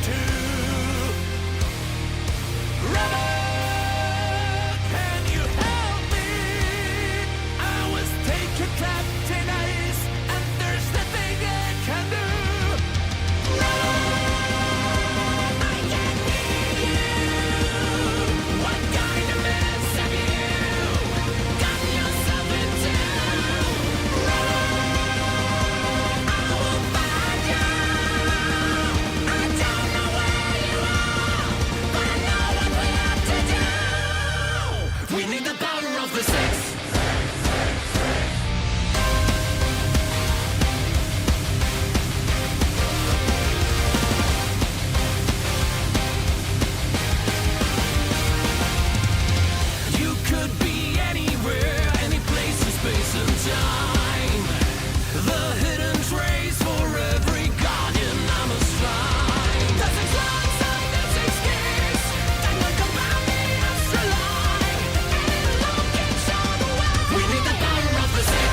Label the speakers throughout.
Speaker 1: too. Rubber, can you help me? I was taken captain ice, and there's nothing I can do. Rubber, I can hear you. What kind of mess have you gotten yourself into? Rubber, I will find you. I don't know where you are, but I know what we have to do. We need the power of the six. You could be anywhere, any place in space and time. The hidden trace for every guardian I must find. Does it run some music skis that will combine the afterlife and look each other way? We need the power of the six.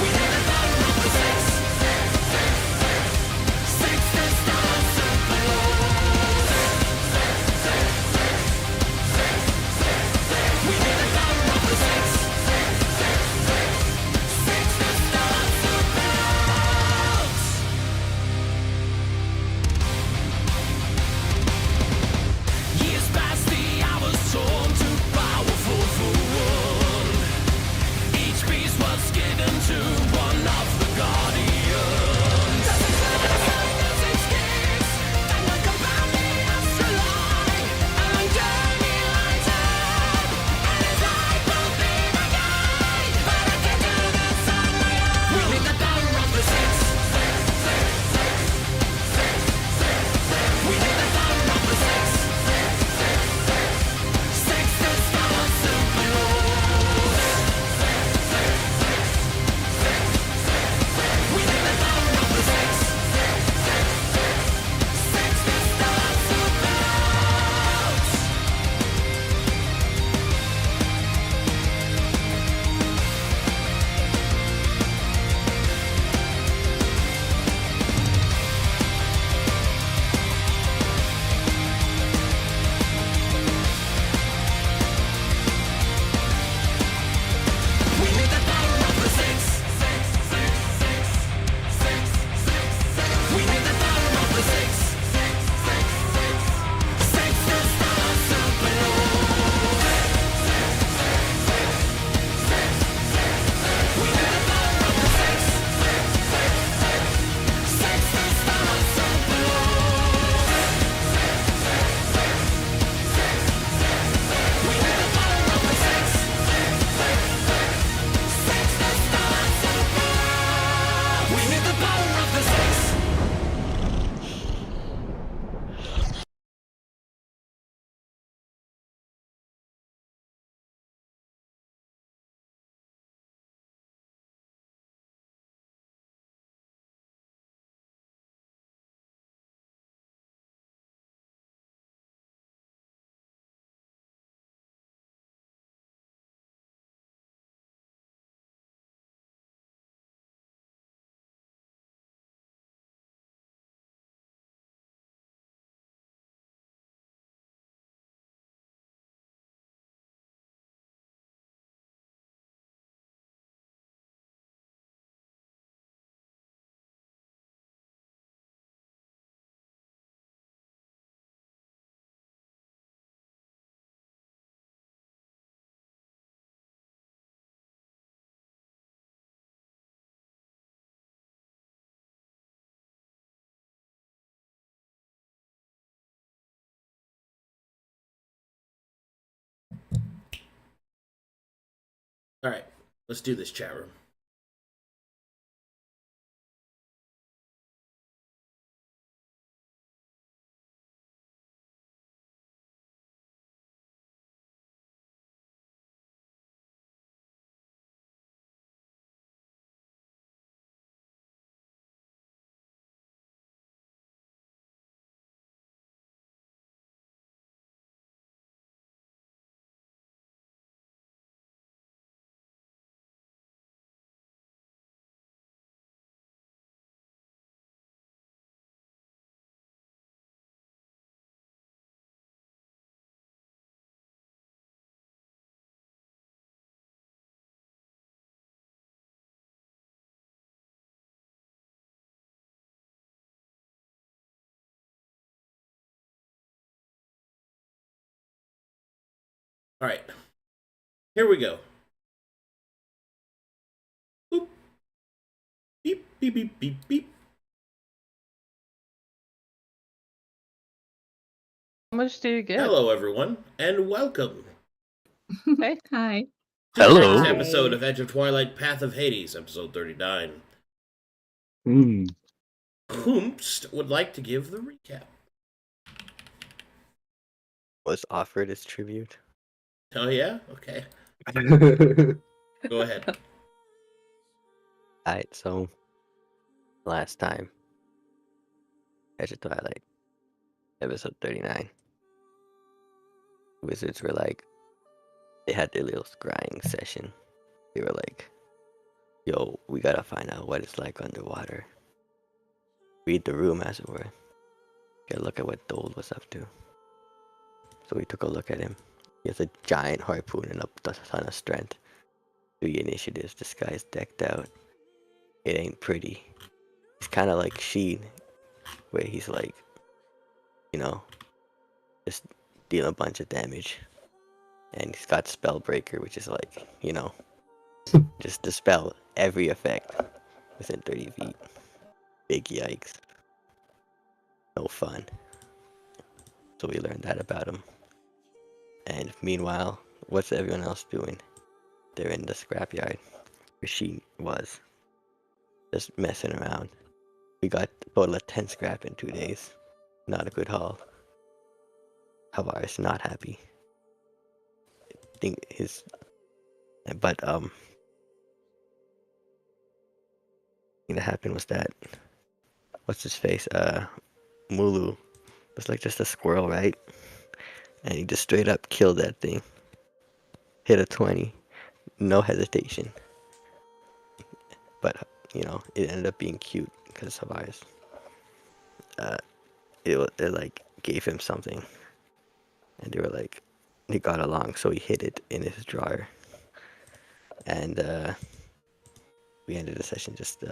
Speaker 1: We need the power of the six. Six to start simple. We need the power of the six. Six to start simple. Years past the hours torn too powerful for one. Each piece was given to one of the guardians. Music skips that will combine the afterlife and journey lights up. And his light will be my guide, but I can't do this on my own. We need the power of the six. We need the power of the six. Six to start simple. We need the power of the six. Six to start simple. We need the power of the six. We need the power of the six. Six to start simple. We need the power of the six. Six to start simple. We need the power of the six. Six to start simple. We need the power of the six.
Speaker 2: All right, let's do this, chat room. All right, here we go. Boop. Beep, beep, beep, beep, beep.
Speaker 3: How much do you get?
Speaker 2: Hello, everyone, and welcome
Speaker 3: Hey.
Speaker 4: Hi.
Speaker 2: to the
Speaker 5: Hello.
Speaker 2: next episode of Edge of Twilight, Path of Hades, episode 39. Whomst would like to give the recap.
Speaker 5: Was offered as tribute.
Speaker 2: Oh, yeah? Okay. Go ahead.
Speaker 5: Alright, so last time, Edge of Twilight, episode 39. Wizards were like, they had their little scrying session. They were like, yo, we gotta find out what it's like underwater. Read the room, as it were. Get a look at what Dole was up to. So we took a look at him. He has a giant harpoon and a ton of strength. 3 initiatives, this guy's decked out. It ain't pretty. He's kind of like Sheen, where he's like, you know, just deal a bunch of damage. And he's got Spellbreaker, which is like, you know, just dispel every effect within 30 feet. Big yikes. No fun. So we learned that about him. And meanwhile, what's everyone else doing? They're in the scrapyard where she was. Just messing around. We got a total of 10 scrap in 2 days. Not a good haul. Havaris not happy. I think his... But, thing that happened was that... What's his face? Mulu was like just a squirrel, right? And he just straight up killed that thing. Hit a 20. No hesitation. But, you know, it ended up being cute because Havaris. It like gave him something. And they were like, they got along, so he hid it in his drawer. And we ended the session just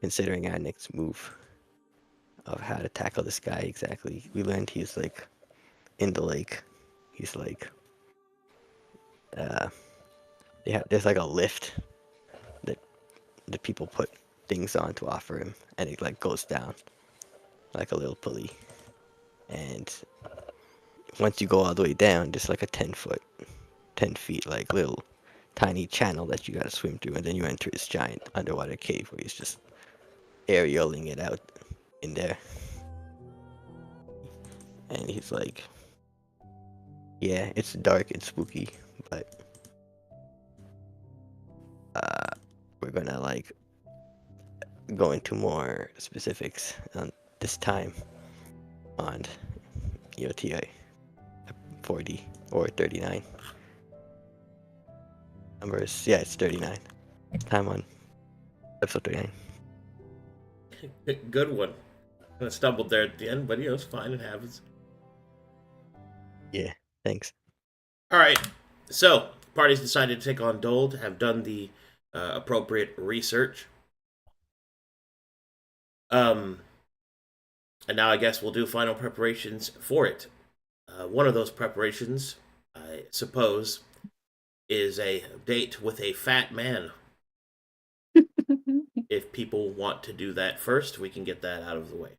Speaker 5: considering our next move of how to tackle this guy exactly. We learned he's like in the lake. He's like there's like a lift that the people put things on to offer him, and it like goes down like a little pulley. And once you go all the way down, there's like a 10 feet like little tiny channel that you gotta swim through, and then you enter this giant underwater cave where he's just aerialing it out in there. And he's like, yeah, it's dark and spooky, but we're gonna like go into more specifics on this time on EOTI 40 or 39. Numbers, yeah, it's 39. Time on episode 39.
Speaker 2: Good one. Kind of stumbled there at the end, but you know, it's fine. It happens.
Speaker 5: Yeah, thanks.
Speaker 2: All right. So, parties decided to take on Dole to have done the appropriate research. And now I guess we'll do final preparations for it. One of those preparations, I suppose, is a date with a fat man. If people want to do that first, we can get that out of the way.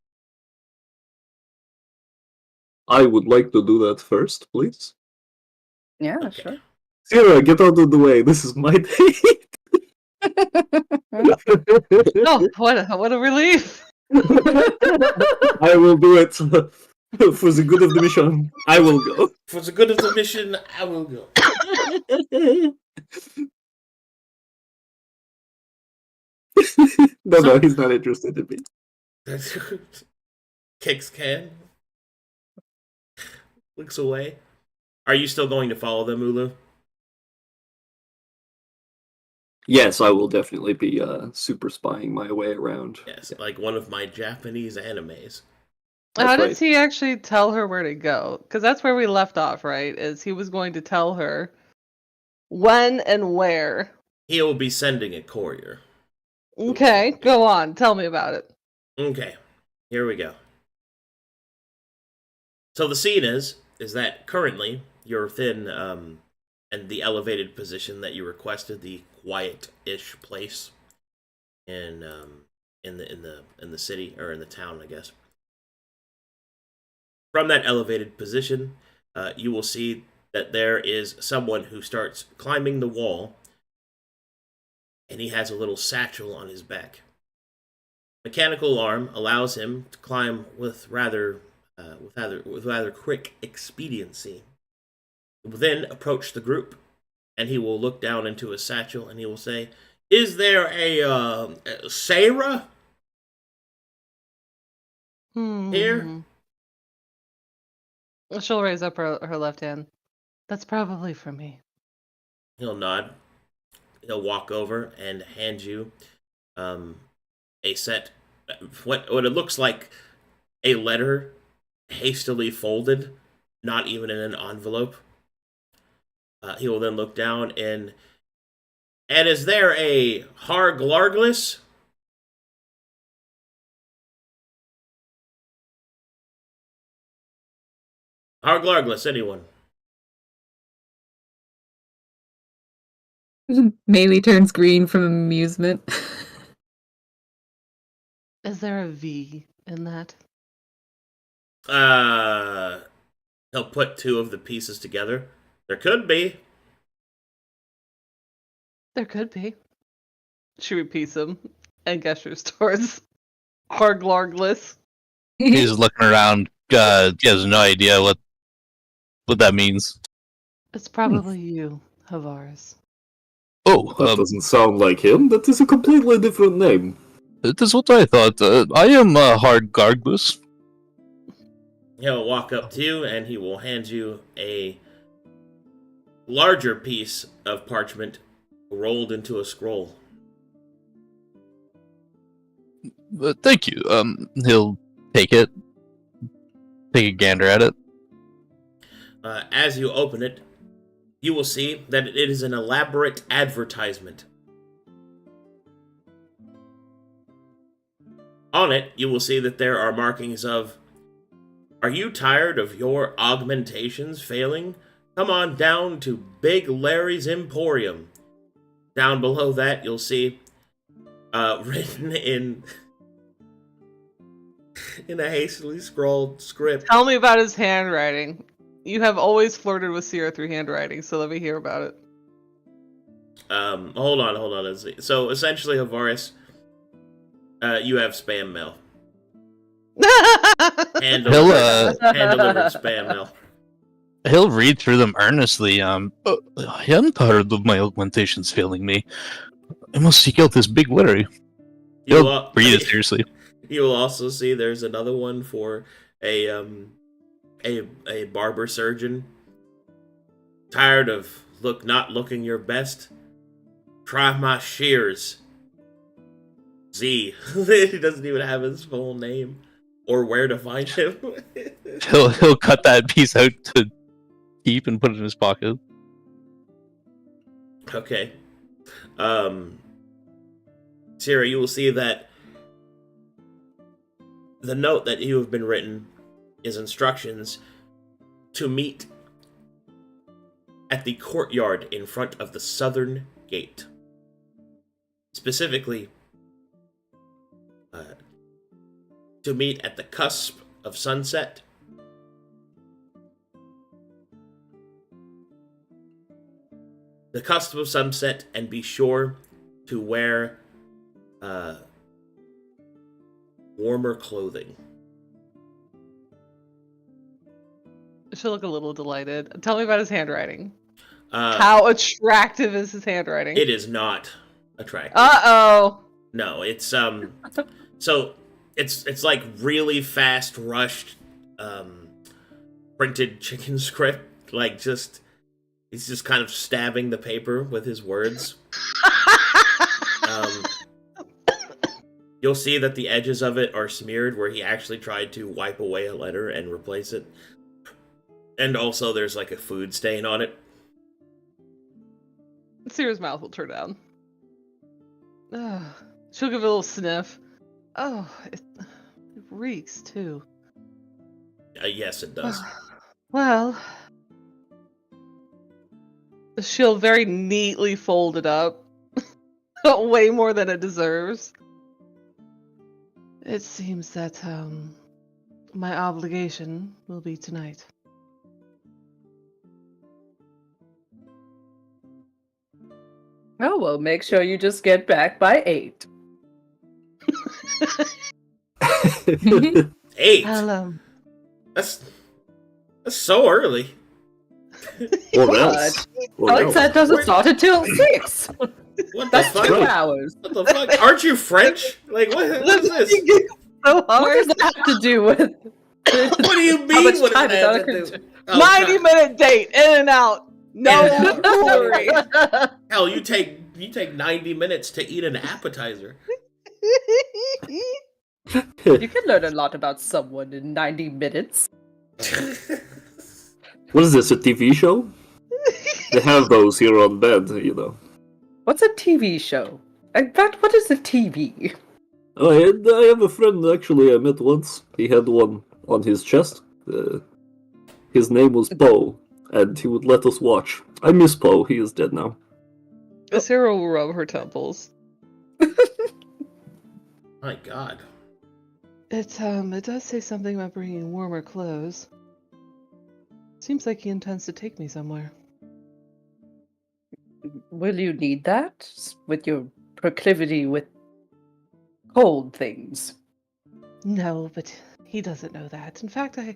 Speaker 6: I would like to do that first, please.
Speaker 3: Yeah,
Speaker 2: Okay.
Speaker 3: sure.
Speaker 6: Sierra, get out of the way. This is my date.
Speaker 3: Oh, what a relief!
Speaker 6: I will do it for the good of the mission. I will go.
Speaker 2: For the good of the mission, I will go.
Speaker 6: No, he's not interested in me.
Speaker 2: Kicks can. Looks away. Are you still going to follow them, Ulu?
Speaker 6: Yes, I will definitely be super spying my way around.
Speaker 2: Yes, like one of my Japanese animes.
Speaker 3: How
Speaker 6: That's
Speaker 3: does
Speaker 6: right.
Speaker 3: he actually tell her where to go? Because that's where we left off, right? Is he was going to tell her when and where.
Speaker 2: He will be sending a courier.
Speaker 3: Okay, go on. Tell me about it.
Speaker 2: Okay, here we go. So the scene is is that currently you're within and the elevated position that you requested, the quiet-ish place in the city or in the town, I guess. From that elevated position, you will see that there is someone who starts climbing the wall, and he has a little satchel on his back. Mechanical arm allows him to climb with rather quick expediency. He will then approach the group, and he will look down into his satchel, and he will say, "Is there a Sarah here?"
Speaker 3: She'll raise up her left hand. That's probably for me.
Speaker 2: He'll nod. He'll walk over and hand you a set, what it looks like a letter hastily folded, not even in an envelope. He will then look down and is there a Harglarglis? Harglarglis, anyone?
Speaker 4: Maybe turns green from amusement.
Speaker 3: Is there a V in that?
Speaker 2: He'll put two of the pieces together. There could be.
Speaker 3: There could be. She repeats them and gestures towards Harglarglis.
Speaker 7: He's looking around. He has no idea what that means.
Speaker 3: It's probably you, Havaris.
Speaker 7: Oh,
Speaker 6: That doesn't sound like him. That is a completely different name.
Speaker 7: that is what I thought. I am Hard Garglus.
Speaker 2: He'll walk up to you and he will hand you a larger piece of parchment rolled into a scroll.
Speaker 7: Thank you. He'll take it, take a gander at it.
Speaker 2: As you open it, you will see that it is an elaborate advertisement. On it, you will see that there are markings of, "Are you tired of your augmentations failing? Come on down to Big Larry's Emporium." Down below that, you'll see, written in a hastily scrawled script.
Speaker 3: Tell me about his handwriting. You have always flirted with Sierra through handwriting, so let me hear about it.
Speaker 2: Hold on. Let's see. So essentially, Havaris, you have spam mail. Hand delivered spam mail.
Speaker 7: He'll read through them earnestly. I am tired of my augmentations failing me. I must seek out this Big Larry. He'll read it seriously.
Speaker 2: You will also see there's another one for a barber surgeon. Tired of not looking your best? Try my shears. Z. He doesn't even have his full name or where to find him.
Speaker 7: He'll cut that piece out to keep and put it in his pocket.
Speaker 2: Okay. Sarah, you will see that the note that you have been written is instructions to meet at the courtyard in front of the southern gate. Specifically, to meet at the cusp of sunset. The cusp of sunset, and be sure to wear warmer clothing.
Speaker 3: She'll look a little delighted. Tell me about his handwriting.
Speaker 2: Uh,
Speaker 3: How attractive is his handwriting?
Speaker 2: It is not attractive.
Speaker 3: Uh-oh.
Speaker 2: No, it's so it's like really fast rushed printed chicken script, like he's just kind of stabbing the paper with his words. You'll see that the edges of it are smeared where he actually tried to wipe away a letter and replace it. And also there's like a food stain on it.
Speaker 3: Sierra's mouth will turn down. Ugh. She'll give it a little sniff. Oh, it reeks too.
Speaker 2: Yes, it does.
Speaker 3: Well, she'll very neatly fold it up. Way more than it deserves. It seems that, my obligation will be tonight.
Speaker 8: Oh, well, make sure you just get back by 8.
Speaker 2: 8.
Speaker 3: I'll,
Speaker 2: That's so early.
Speaker 6: Or else. Or else.
Speaker 8: Sunset doesn't start until 6.
Speaker 2: What the
Speaker 8: That's
Speaker 2: fuck?
Speaker 8: 2 hours.
Speaker 2: What the fuck? Aren't you French? Like, what is this?
Speaker 3: so
Speaker 8: What
Speaker 3: hard.
Speaker 8: does that have to do with?
Speaker 2: What do you
Speaker 8: How
Speaker 2: mean?
Speaker 8: much
Speaker 2: What
Speaker 8: time
Speaker 2: does
Speaker 8: is
Speaker 2: that
Speaker 8: on
Speaker 2: have
Speaker 8: a
Speaker 2: to do?
Speaker 8: creature?
Speaker 2: Oh,
Speaker 3: 90-minute date, in and out. No
Speaker 2: In and out.
Speaker 3: worry.
Speaker 2: Hell, you take 90 minutes to eat an appetizer.
Speaker 8: You can learn a lot about someone in 90 minutes.
Speaker 6: What is this, a TV show? They have those here on bed, you know.
Speaker 8: What's a TV show? In fact, what is a TV?
Speaker 6: I have a friend, actually, I met once. He had one on his chest. His name was Poe, and he would let us watch. I miss Poe, he is dead now.
Speaker 3: Sarah will rub her temples.
Speaker 2: My God.
Speaker 3: It does say something about bringing warmer clothes. Seems like he intends to take me somewhere.
Speaker 8: Will you need that? With your proclivity with cold things.
Speaker 3: No, but he doesn't know that. In fact, I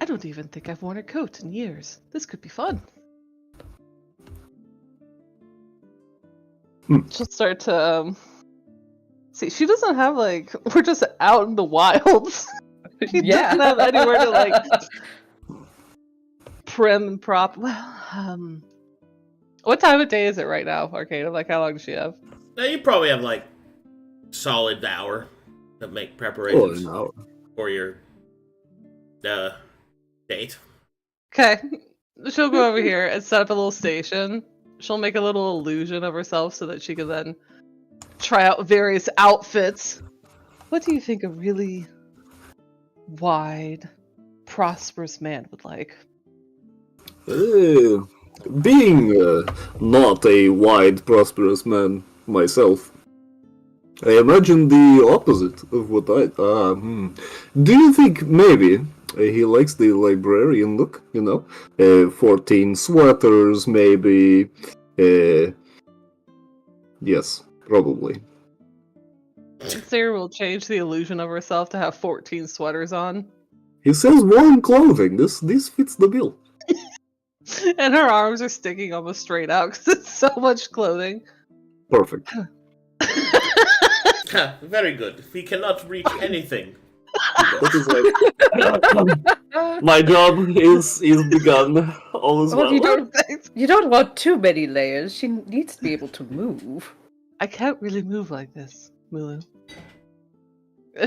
Speaker 3: don't even think I've worn a coat in years. This could be fun. She'll start to, see, she doesn't have, like, we're just out in the wilds. She doesn't have anywhere to, like, prim and prop. Well, what time of day is it right now, Arcadum? Like, how long does she have?
Speaker 2: Now, you probably have, like, solid hour to make
Speaker 6: Oh,
Speaker 2: preparations
Speaker 6: an hour.
Speaker 2: for your date.
Speaker 3: Okay. She'll go over here and set up a little station. She'll make a little illusion of herself so that she can then try out various outfits. What do you think a really wide, prosperous man would like?
Speaker 6: Being not a wide, prosperous man myself, I imagine the opposite of what I... Do you think maybe he likes the librarian look, you know? 14 sweaters, maybe... Yes, probably.
Speaker 3: Sarah will change the illusion of herself to have 14 sweaters on.
Speaker 6: He says warm clothing. This fits the bill.
Speaker 3: And her arms are sticking almost straight out because it's so much clothing.
Speaker 6: Perfect.
Speaker 2: Very good. We cannot reach anything.
Speaker 6: That is like my job is begun. All is
Speaker 8: Well,
Speaker 6: well.
Speaker 8: you don't want too many layers. She needs to be able to move.
Speaker 3: I can't really move like this, Mulu.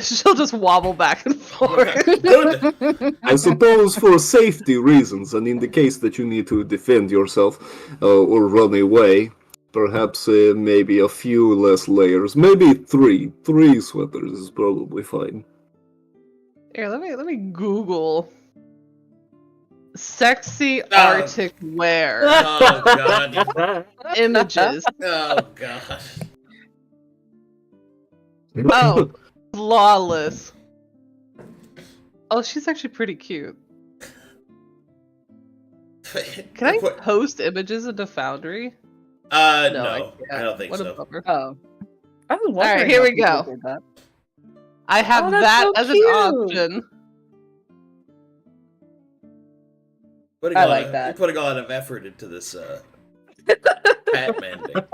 Speaker 3: She'll just wobble back and forth.
Speaker 2: Good.
Speaker 6: I suppose for safety reasons, and in the case that you need to defend yourself or run away, perhaps maybe a few less layers. Maybe three. 3 sweaters is probably fine.
Speaker 3: Here, let me Google sexy Arctic wear
Speaker 2: Oh, God.
Speaker 3: images.
Speaker 2: Oh, God.
Speaker 3: Oh, flawless. Oh, she's actually pretty cute. Can I post images into Foundry?
Speaker 2: No, I don't think
Speaker 3: What a
Speaker 2: so.
Speaker 3: bummer.
Speaker 8: Oh. I was
Speaker 3: All
Speaker 8: wondering
Speaker 3: right, here
Speaker 8: how
Speaker 3: we
Speaker 8: people
Speaker 3: go.
Speaker 8: did that.
Speaker 3: I have
Speaker 8: Oh, that's
Speaker 3: that
Speaker 8: so
Speaker 3: as an
Speaker 8: cute.
Speaker 3: option.
Speaker 2: Putting
Speaker 8: I
Speaker 2: a lot
Speaker 8: like
Speaker 2: of-
Speaker 8: that.
Speaker 2: You're putting a lot of effort into this Batman thing.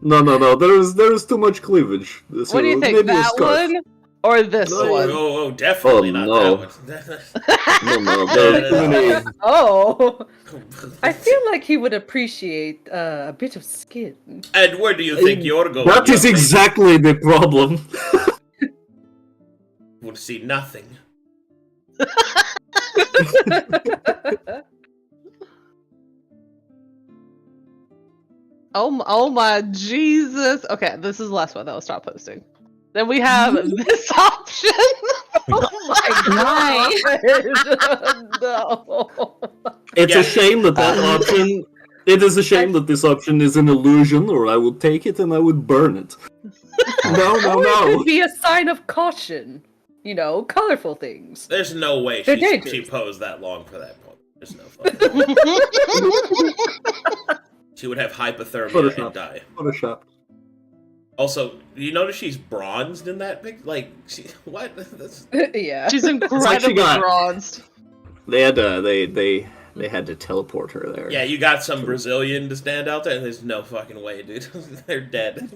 Speaker 6: No. There is too much cleavage. So
Speaker 3: What do you think?
Speaker 6: maybe a
Speaker 3: That
Speaker 6: scarf.
Speaker 3: one or this
Speaker 6: No,
Speaker 3: one?
Speaker 2: Oh, definitely
Speaker 6: Oh,
Speaker 2: not
Speaker 6: no.
Speaker 2: that
Speaker 6: No, there are too many.
Speaker 8: Oh,
Speaker 2: one.
Speaker 8: I feel like he would appreciate a bit of skin.
Speaker 2: And where do you think you're going?
Speaker 6: That is
Speaker 2: young lady?
Speaker 6: exactly the problem.
Speaker 2: Would see nothing.
Speaker 3: Oh my Jesus. Okay, this is the last one that I'll stop posting. Then we have this option.
Speaker 4: Why?
Speaker 8: No.
Speaker 6: It's
Speaker 2: Yeah.
Speaker 6: a shame that option. It is a shame that this option is an illusion, or I would take it and I would burn it. No, no,
Speaker 8: Or it
Speaker 6: no.
Speaker 8: could be a sign of caution. You know, colorful things.
Speaker 2: There's no way
Speaker 8: They're
Speaker 2: she
Speaker 8: dangerous.
Speaker 2: posed that long for that point. There's no fucking way. She would have hypothermia
Speaker 6: Photoshop.
Speaker 2: and die.
Speaker 6: Photoshop.
Speaker 2: Also, you notice she's bronzed in that pic? Like, what? That's...
Speaker 8: Yeah.
Speaker 3: She's
Speaker 6: like she
Speaker 3: incredibly
Speaker 6: got-
Speaker 3: bronzed.
Speaker 6: They had they had to teleport her there.
Speaker 2: Yeah, you got some Brazilian to stand out there, and there's no fucking way, dude. They're dead.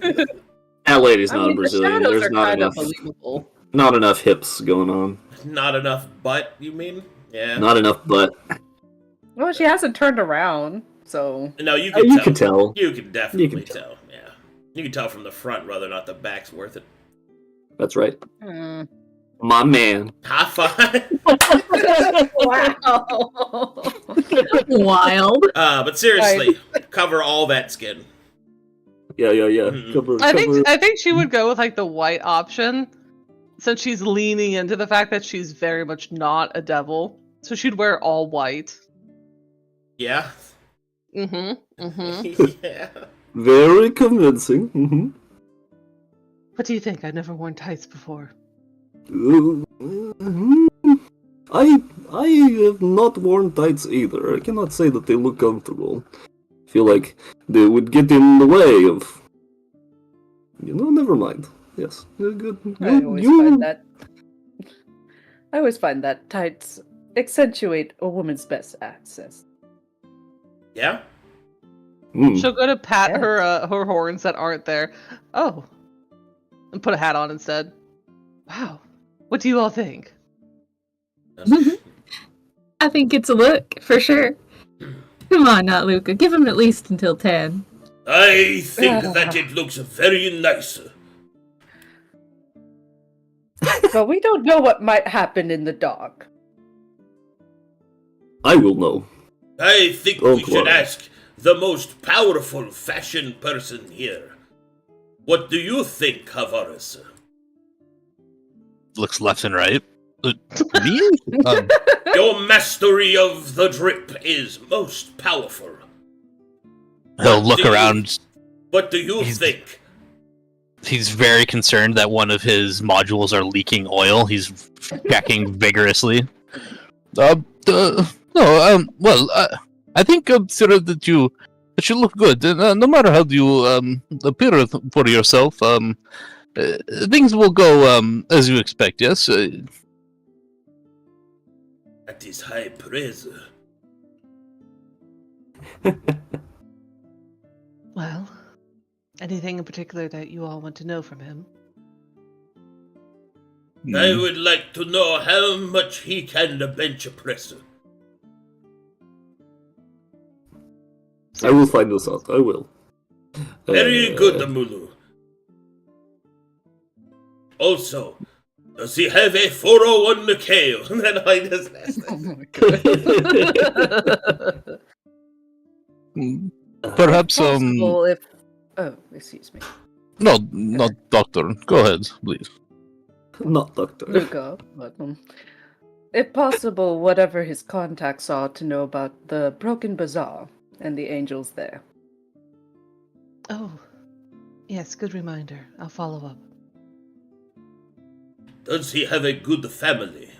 Speaker 6: That lady's
Speaker 8: I
Speaker 6: not
Speaker 8: mean,
Speaker 6: Brazilian.
Speaker 8: the shadows
Speaker 6: There's
Speaker 8: are
Speaker 6: not
Speaker 8: kind
Speaker 6: enough.
Speaker 8: of believable.
Speaker 6: Not enough hips going on.
Speaker 2: Not enough butt, you mean? Yeah.
Speaker 6: Not enough butt.
Speaker 8: Well, she hasn't turned around, so
Speaker 2: No, you can
Speaker 6: You
Speaker 2: tell.
Speaker 6: can tell.
Speaker 2: You can definitely
Speaker 6: You can
Speaker 2: tell. Yeah. You can tell from the front whether or not the back's worth it.
Speaker 6: That's right.
Speaker 8: hmm.
Speaker 6: My man.
Speaker 2: High five.
Speaker 8: Wow.
Speaker 4: Wild.
Speaker 2: But seriously, cover all that skin.
Speaker 6: Yeah.
Speaker 2: Mm-mm.
Speaker 6: Cover,
Speaker 3: I
Speaker 6: cover.
Speaker 3: think she would go with like the white option, since she's leaning into the fact that she's very much not a devil. So she'd wear all white.
Speaker 2: Yeah. Yeah.
Speaker 6: Very convincing. Mm-hmm.
Speaker 3: What do you think? I've never worn tights before.
Speaker 6: I have not worn tights either. I cannot say that they look comfortable. I feel like they would get in the way of. Never mind. Yes, good.
Speaker 8: I always find that tights accentuate a woman's best access.
Speaker 2: Yeah?
Speaker 6: Mm.
Speaker 3: She'll go to pat
Speaker 8: Yeah.
Speaker 3: her horns that aren't there. Oh, and put a hat on instead. Wow, what do you all think?
Speaker 4: I think it's a look, for sure. Come on now, Luca. Give him at least until 10.
Speaker 2: I think that it looks very nice.
Speaker 8: But we don't know what might happen in the dark.
Speaker 6: I will know.
Speaker 2: I think
Speaker 6: Oh,
Speaker 2: we should
Speaker 6: Clara.
Speaker 2: ask the most powerful fashion person here. What do you think, Havaris?
Speaker 7: Looks left and right. Me?
Speaker 2: Your mastery of the drip is most powerful.
Speaker 7: He'll
Speaker 2: What
Speaker 7: look
Speaker 2: do you-
Speaker 7: around.
Speaker 2: What do you
Speaker 7: He's-
Speaker 2: think?
Speaker 7: He's very concerned that one of his modules are leaking oil. He's checking vigorously. Well, I think sort of that you look good. No matter how you appear for yourself, things will go as you expect. Yes.
Speaker 2: That is high praise.
Speaker 3: Well, anything in particular that you all want to know from him?
Speaker 2: I would like to know how much he can bench press.
Speaker 6: I will find this out. I will.
Speaker 2: Very good, Mulu. Also, does he have a 401k? Then I just
Speaker 8: Oh my god.
Speaker 7: Perhaps
Speaker 8: Possible if. Oh, excuse me.
Speaker 7: no, not doctor. Go ahead, please.
Speaker 6: Not doctor.
Speaker 8: Luca, but, if possible, whatever his contacts are to know about the Broken Bazaar and the angels there.
Speaker 3: Oh, yes, good reminder. I'll follow up.
Speaker 2: Does he have a good family?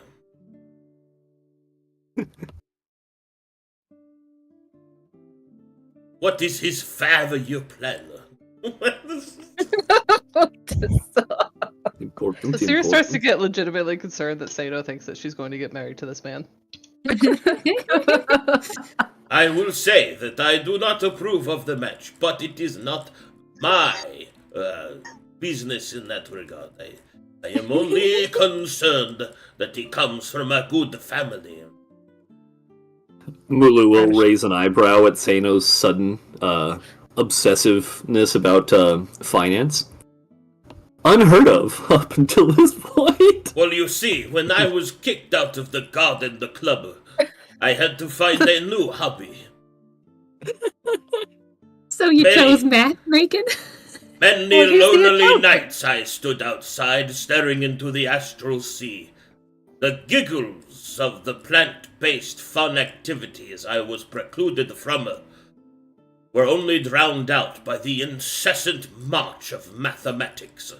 Speaker 2: What is his 5-year plan?
Speaker 6: Important.
Speaker 3: Asir starts to
Speaker 6: important.
Speaker 3: get legitimately concerned that Sato thinks that she's going to get married to this man.
Speaker 2: I will say that I do not approve of the match, but it is not my business in that regard. I am only concerned that he comes from a good family.
Speaker 6: Mulu will raise an eyebrow at Sano's sudden obsessiveness about finance. Unheard of up until this point.
Speaker 2: Well, you see, when I was kicked out of the garden, the club, I had to find a new hobby.
Speaker 4: So you
Speaker 2: Very-
Speaker 4: chose math making?
Speaker 2: Many
Speaker 8: Well, he's the
Speaker 2: lonely
Speaker 8: accountant.
Speaker 2: nights I stood outside, staring into the astral sea, The giggles of the plant-based fun activities I was precluded from were only drowned out by the incessant march of mathematics.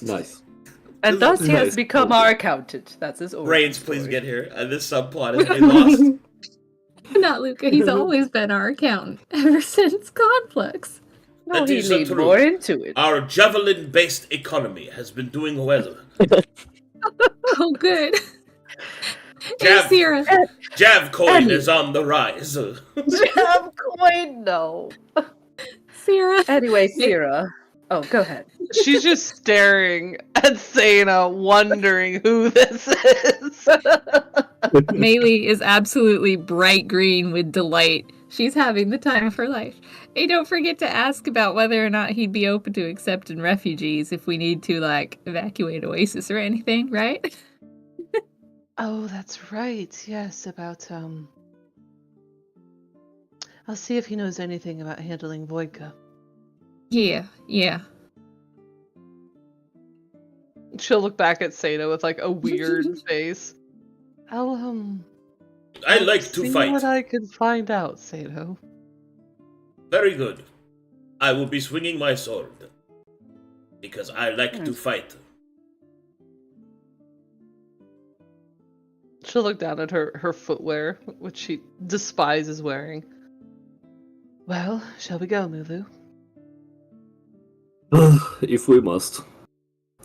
Speaker 6: Nice.
Speaker 8: And thus he has
Speaker 6: Nice.
Speaker 8: become our accountant. That's his origin
Speaker 2: Brains,
Speaker 8: story.
Speaker 2: please get here. This subplot is getting lost.
Speaker 4: Not Luca. He's always been our accountant ever since Conflux.
Speaker 8: No,
Speaker 2: That
Speaker 8: he
Speaker 2: is
Speaker 8: leaned
Speaker 2: true.
Speaker 8: more into it.
Speaker 2: Our javelin-based economy has been doing well.
Speaker 4: Oh, good. Hey,
Speaker 2: Jav-
Speaker 4: Sierra.
Speaker 2: Javcoin is on the rise.
Speaker 8: Jam coin, no.
Speaker 4: Sierra.
Speaker 8: Anyway, Sierra. Oh, go ahead.
Speaker 3: She's just staring at Sana, wondering who this is.
Speaker 4: Maylee is absolutely bright green with delight. She's having the time of her life. Hey, don't forget to ask about whether or not he'd be open to accepting refugees if we need to, like, evacuate Oasis or anything, right?
Speaker 3: Oh, that's right. Yes, about I'll see if he knows anything about handling Voidka.
Speaker 4: Yeah.
Speaker 3: She'll look back at Sana with like a weird face. I'll
Speaker 2: I like to
Speaker 3: see
Speaker 2: fight.
Speaker 3: what I can find out, Sato.
Speaker 2: Very good. I will be swinging my sword. Because I like to fight.
Speaker 3: She'll look down at her footwear, which she despises wearing. Well, shall we go, Mulu?
Speaker 6: If we must.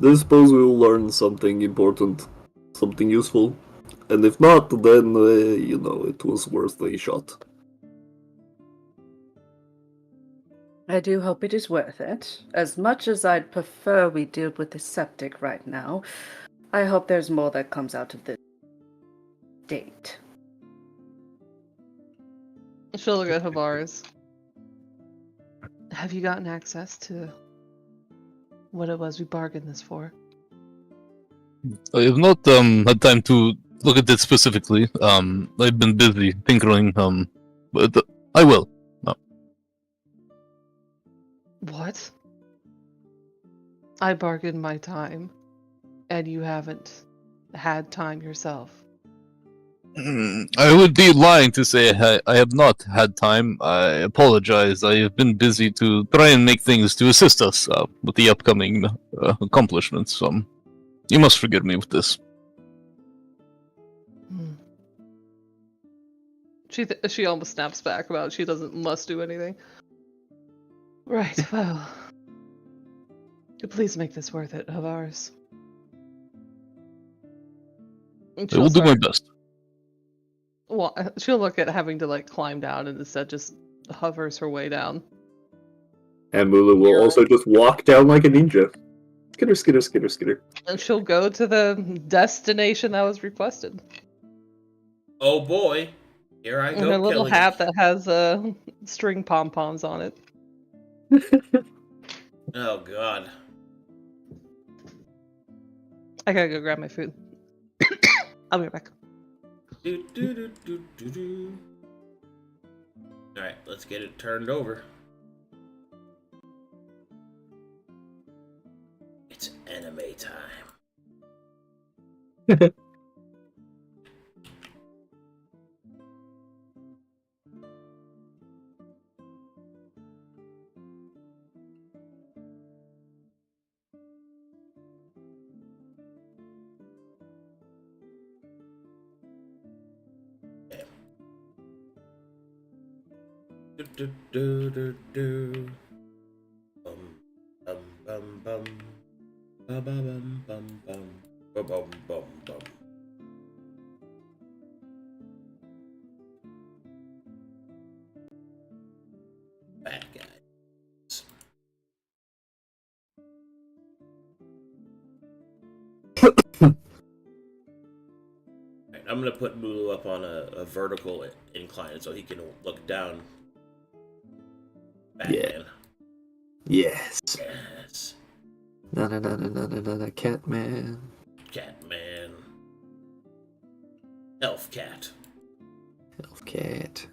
Speaker 6: I suppose we will learn something important, something useful. And if not, then, it was worth a shot.
Speaker 8: I do hope it is worth it. As much as I'd prefer we deal with the septic right now, I hope there's more that comes out of this date.
Speaker 3: She'll look at Havars. Have you gotten access to what it was we bargained this for?
Speaker 7: I have not had time to look at it specifically. I've been busy tinkering. But I will.
Speaker 3: What? I bargained my time, and you haven't had time yourself.
Speaker 7: I would be lying to say I have not had time. I apologize. I have been busy to try and make things to assist us with the upcoming accomplishments. You must forgive me with this.
Speaker 3: Hmm. She almost snaps back about she must do anything. Right, well, please make this worth it, Havars.
Speaker 7: I will do my best.
Speaker 3: Well, she'll look at having to like climb down and instead just hovers her way down.
Speaker 6: And Mulu will also just walk down like a ninja. Skitter, skitter, skitter, skitter.
Speaker 3: And she'll go to the destination that was requested.
Speaker 2: Oh boy. Here I
Speaker 3: And
Speaker 2: go.
Speaker 3: her little
Speaker 2: killing
Speaker 3: hat
Speaker 2: it.
Speaker 3: that has string pom-poms on it.
Speaker 2: Oh god.
Speaker 3: I gotta go grab my food. I'll be right back.
Speaker 2: Alright, let's get it turned over. It's anime time. Do. Bum bum bum bum bum bum bum bum bum bum bum. Bad guys. Right, I'm gonna put Mulu up on a vertical incline so he can look down. Batman.
Speaker 6: Yes.
Speaker 2: Yes.
Speaker 6: Na Catman.
Speaker 2: Catman. Elf cat.
Speaker 6: Elf cat.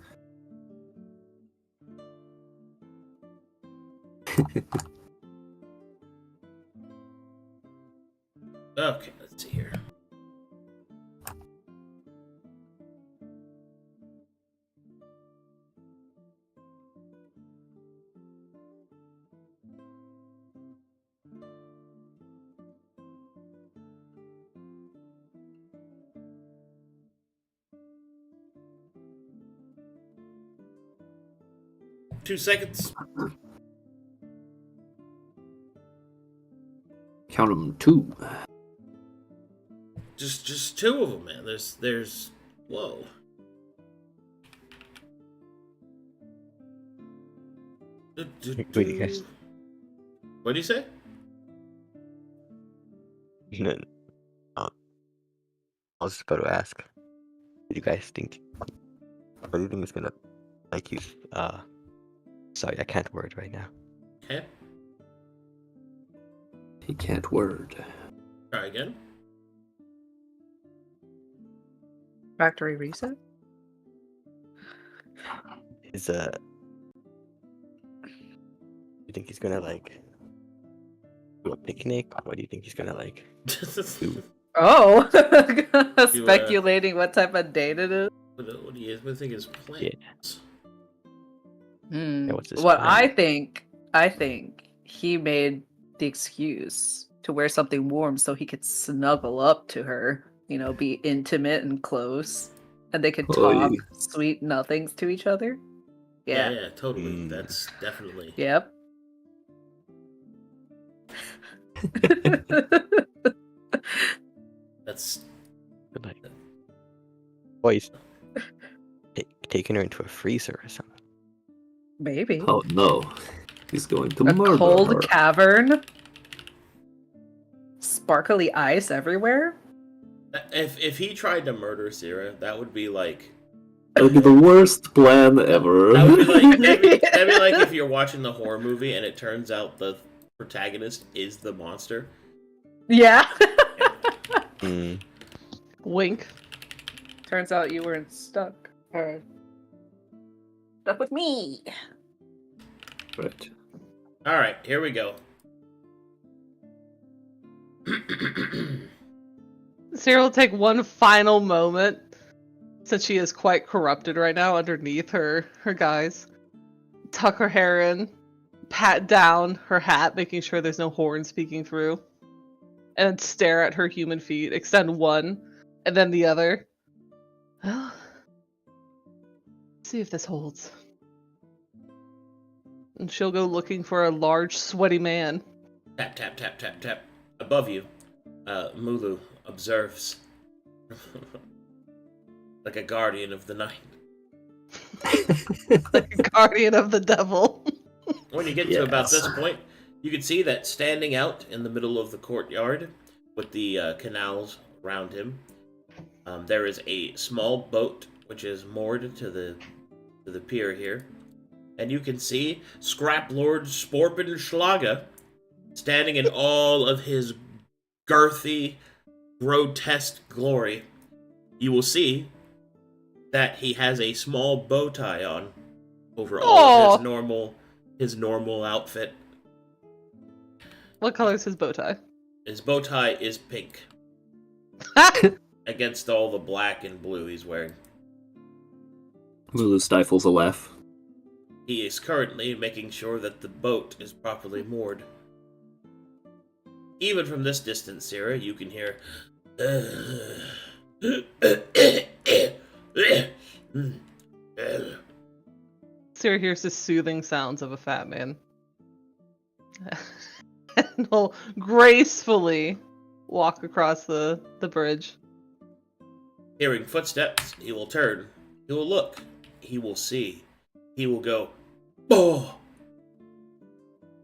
Speaker 2: Okay, let's see here. Two seconds.
Speaker 6: Count them 2.
Speaker 2: Just two of them, man. There's whoa.
Speaker 5: What do you guys?
Speaker 2: What do you say?
Speaker 5: No, I was just about to ask. What do you guys think? What do you think is gonna like you? Sorry, I can't word right now.
Speaker 2: Okay.
Speaker 6: He can't word.
Speaker 2: Try again.
Speaker 8: Factory reset?
Speaker 5: Is you think he's gonna like do a picnic? What do you think he's gonna like do?
Speaker 8: Oh! Speculating what type of date it is?
Speaker 2: What do you think his plan is?
Speaker 5: Yeah, what's his
Speaker 8: What
Speaker 5: plan?
Speaker 8: I think he made the excuse to wear something warm so he could snuggle up to her, be intimate and close, and they could talk
Speaker 6: Oy.
Speaker 8: sweet nothings to each other. Yeah.
Speaker 2: Totally. That's definitely.
Speaker 8: Yep.
Speaker 2: That's
Speaker 5: Like, boys, taking her into a freezer or something.
Speaker 8: Maybe.
Speaker 6: Oh no. He's going to
Speaker 8: A
Speaker 6: murder
Speaker 8: cold
Speaker 6: her.
Speaker 8: cavern. Sparkly ice everywhere.
Speaker 2: if he tried to murder Sarah, that would be like.
Speaker 6: That would be the worst plan ever.
Speaker 2: That would be like that'd be like if you're watching the horror movie and it turns out the protagonist is the monster.
Speaker 8: Yeah.
Speaker 3: Wink.
Speaker 8: Turns out you weren't stuck. Or stuck with me.
Speaker 6: Right.
Speaker 2: All right, here we go.
Speaker 3: Sarah will take one final moment, since she is quite corrupted right now underneath her guys. Tuck her hair in, pat down her hat, making sure there's no horns peeking through, and stare at her human feet, extend one, and then the other. Well, see if this holds. And she'll go looking for a large, sweaty man.
Speaker 2: Tap, tap, tap, tap, tap. Above you, Mulu observes. Like a guardian of the night.
Speaker 3: Like a guardian of the devil.
Speaker 2: When you get to about this point, you can see that standing out in the middle of the courtyard, with the canals around him, there is a small boat which is moored to the pier here, and you can see Scrap Lord Sporpenschlager standing in all of his girthy, grotesque glory. You will see that he has a small bow tie on over all of his normal outfit.
Speaker 3: What color is his bow tie?
Speaker 2: His bow tie is pink against all the black and blue he's wearing.
Speaker 6: Lulu stifles a laugh.
Speaker 2: He is currently making sure that the boat is properly moored. Even from this distance, Sarah, you can hear.
Speaker 3: Sarah hears the soothing sounds of a fat man. And he'll gracefully walk across the bridge.
Speaker 2: Hearing footsteps, he will turn. He will look. He will see. He will go, "Oh!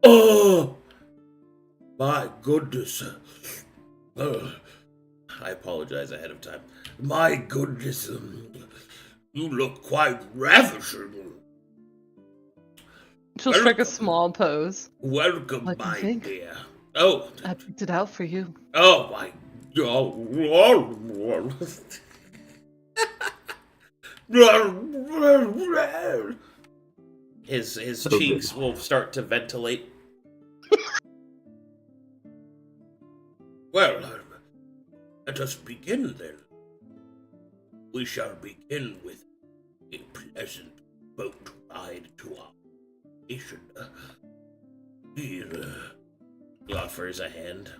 Speaker 2: Oh! My goodness. I apologize ahead of time. My goodness, you look quite ravishing.
Speaker 3: She'll strike a small pose.
Speaker 2: Welcome,
Speaker 3: What do you
Speaker 2: my
Speaker 3: think?
Speaker 2: dear. Oh,
Speaker 3: I picked it out for you.
Speaker 2: oh my God. His cheeks will start to ventilate. Well, let us begin then. We shall begin with a pleasant boat ride to our station. Here. He offers a hand.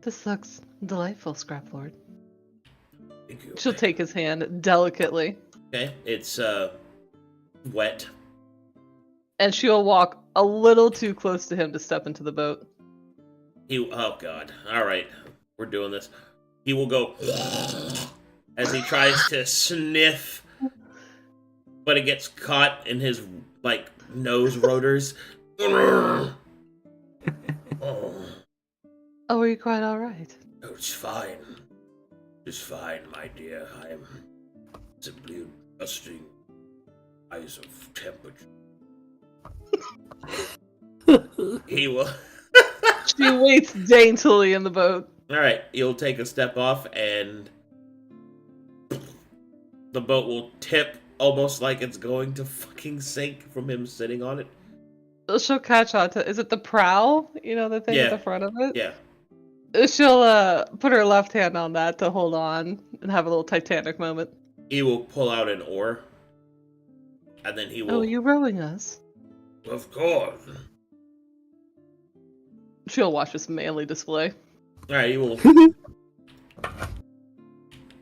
Speaker 3: This looks delightful, Scraplord.
Speaker 2: Thank you.
Speaker 3: She'll take his hand delicately,
Speaker 2: Okay, it's wet.
Speaker 3: and she'll walk a little too close to him to step into the boat.
Speaker 2: Oh god. Alright, we're doing this. He will go as he tries to sniff, but it gets caught in his, like, nose rotors. Oh,
Speaker 3: Oh, are you quite alright?
Speaker 2: it's fine. It's fine, my dear. I am simply adjusting rise of temperature. He will.
Speaker 3: She waits daintily in the boat.
Speaker 2: Alright, he'll take a step off and the boat will tip almost like it's going to fucking sink from him sitting on it.
Speaker 3: She'll catch on to, is it the prow? You know, the thing
Speaker 2: Yeah.
Speaker 3: at the front of it?
Speaker 2: Yeah.
Speaker 3: She'll put her left hand on that to hold on and have a little Titanic moment.
Speaker 2: He will pull out an oar. And then he will.
Speaker 3: Oh, are you rowing us?
Speaker 2: Of course.
Speaker 3: She'll watch this manly display.
Speaker 2: Alright, he will.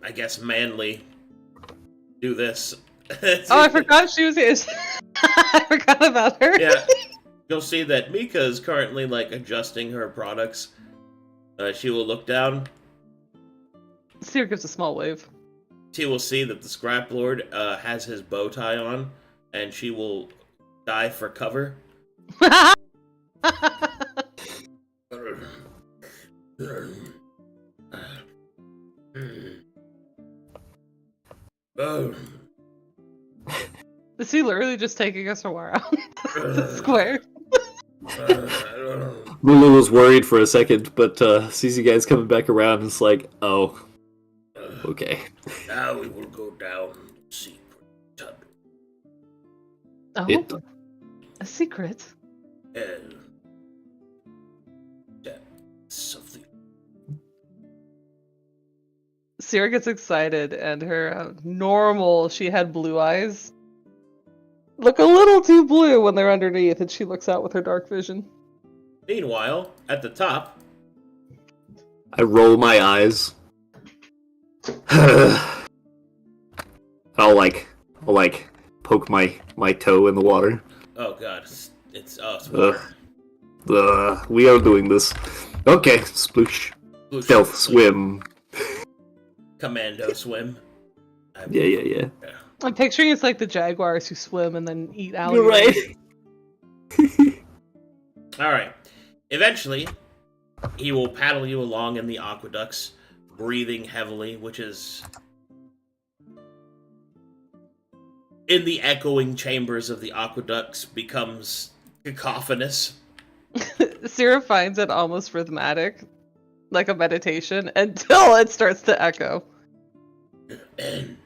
Speaker 2: I guess manly do this.
Speaker 3: Oh, I forgot she was here. I forgot about her.
Speaker 2: Yeah. You'll see that Mika is currently, like, adjusting her products. She will look down.
Speaker 3: Seer gives a small wave.
Speaker 2: She will see that the Scrap Lord has his bow tie on, and she will dive for cover.
Speaker 3: Is he literally just taking us around the square?
Speaker 6: Lulu was worried for a second, but sees you guys coming back around and it's like, oh, okay.
Speaker 2: Now we will go down the secret tunnel.
Speaker 3: Oh,
Speaker 6: It-
Speaker 3: a secret.
Speaker 2: And depths of the
Speaker 3: Seer gets excited, and her normal, she had blue eyes, look a little too blue when they're underneath, and she looks out with her dark vision.
Speaker 2: Meanwhile, at the top,
Speaker 6: I roll my eyes. I'll poke my toe in the water.
Speaker 2: oh god, it's water.
Speaker 6: We are doing this. Okay, sploosh.
Speaker 2: Blue
Speaker 6: Stealth
Speaker 2: shirt,
Speaker 6: swim.
Speaker 2: Commando swim.
Speaker 6: Yeah.
Speaker 3: I'm picturing it's like the jaguars who swim and then eat
Speaker 6: You're
Speaker 3: alligators.
Speaker 6: right.
Speaker 2: Alright. Eventually, he will paddle you along in the aqueducts, breathing heavily, which is in the echoing chambers of the aqueducts becomes cacophonous.
Speaker 3: Seer finds it almost rhythmic, like a meditation, until it starts to echo.
Speaker 2: And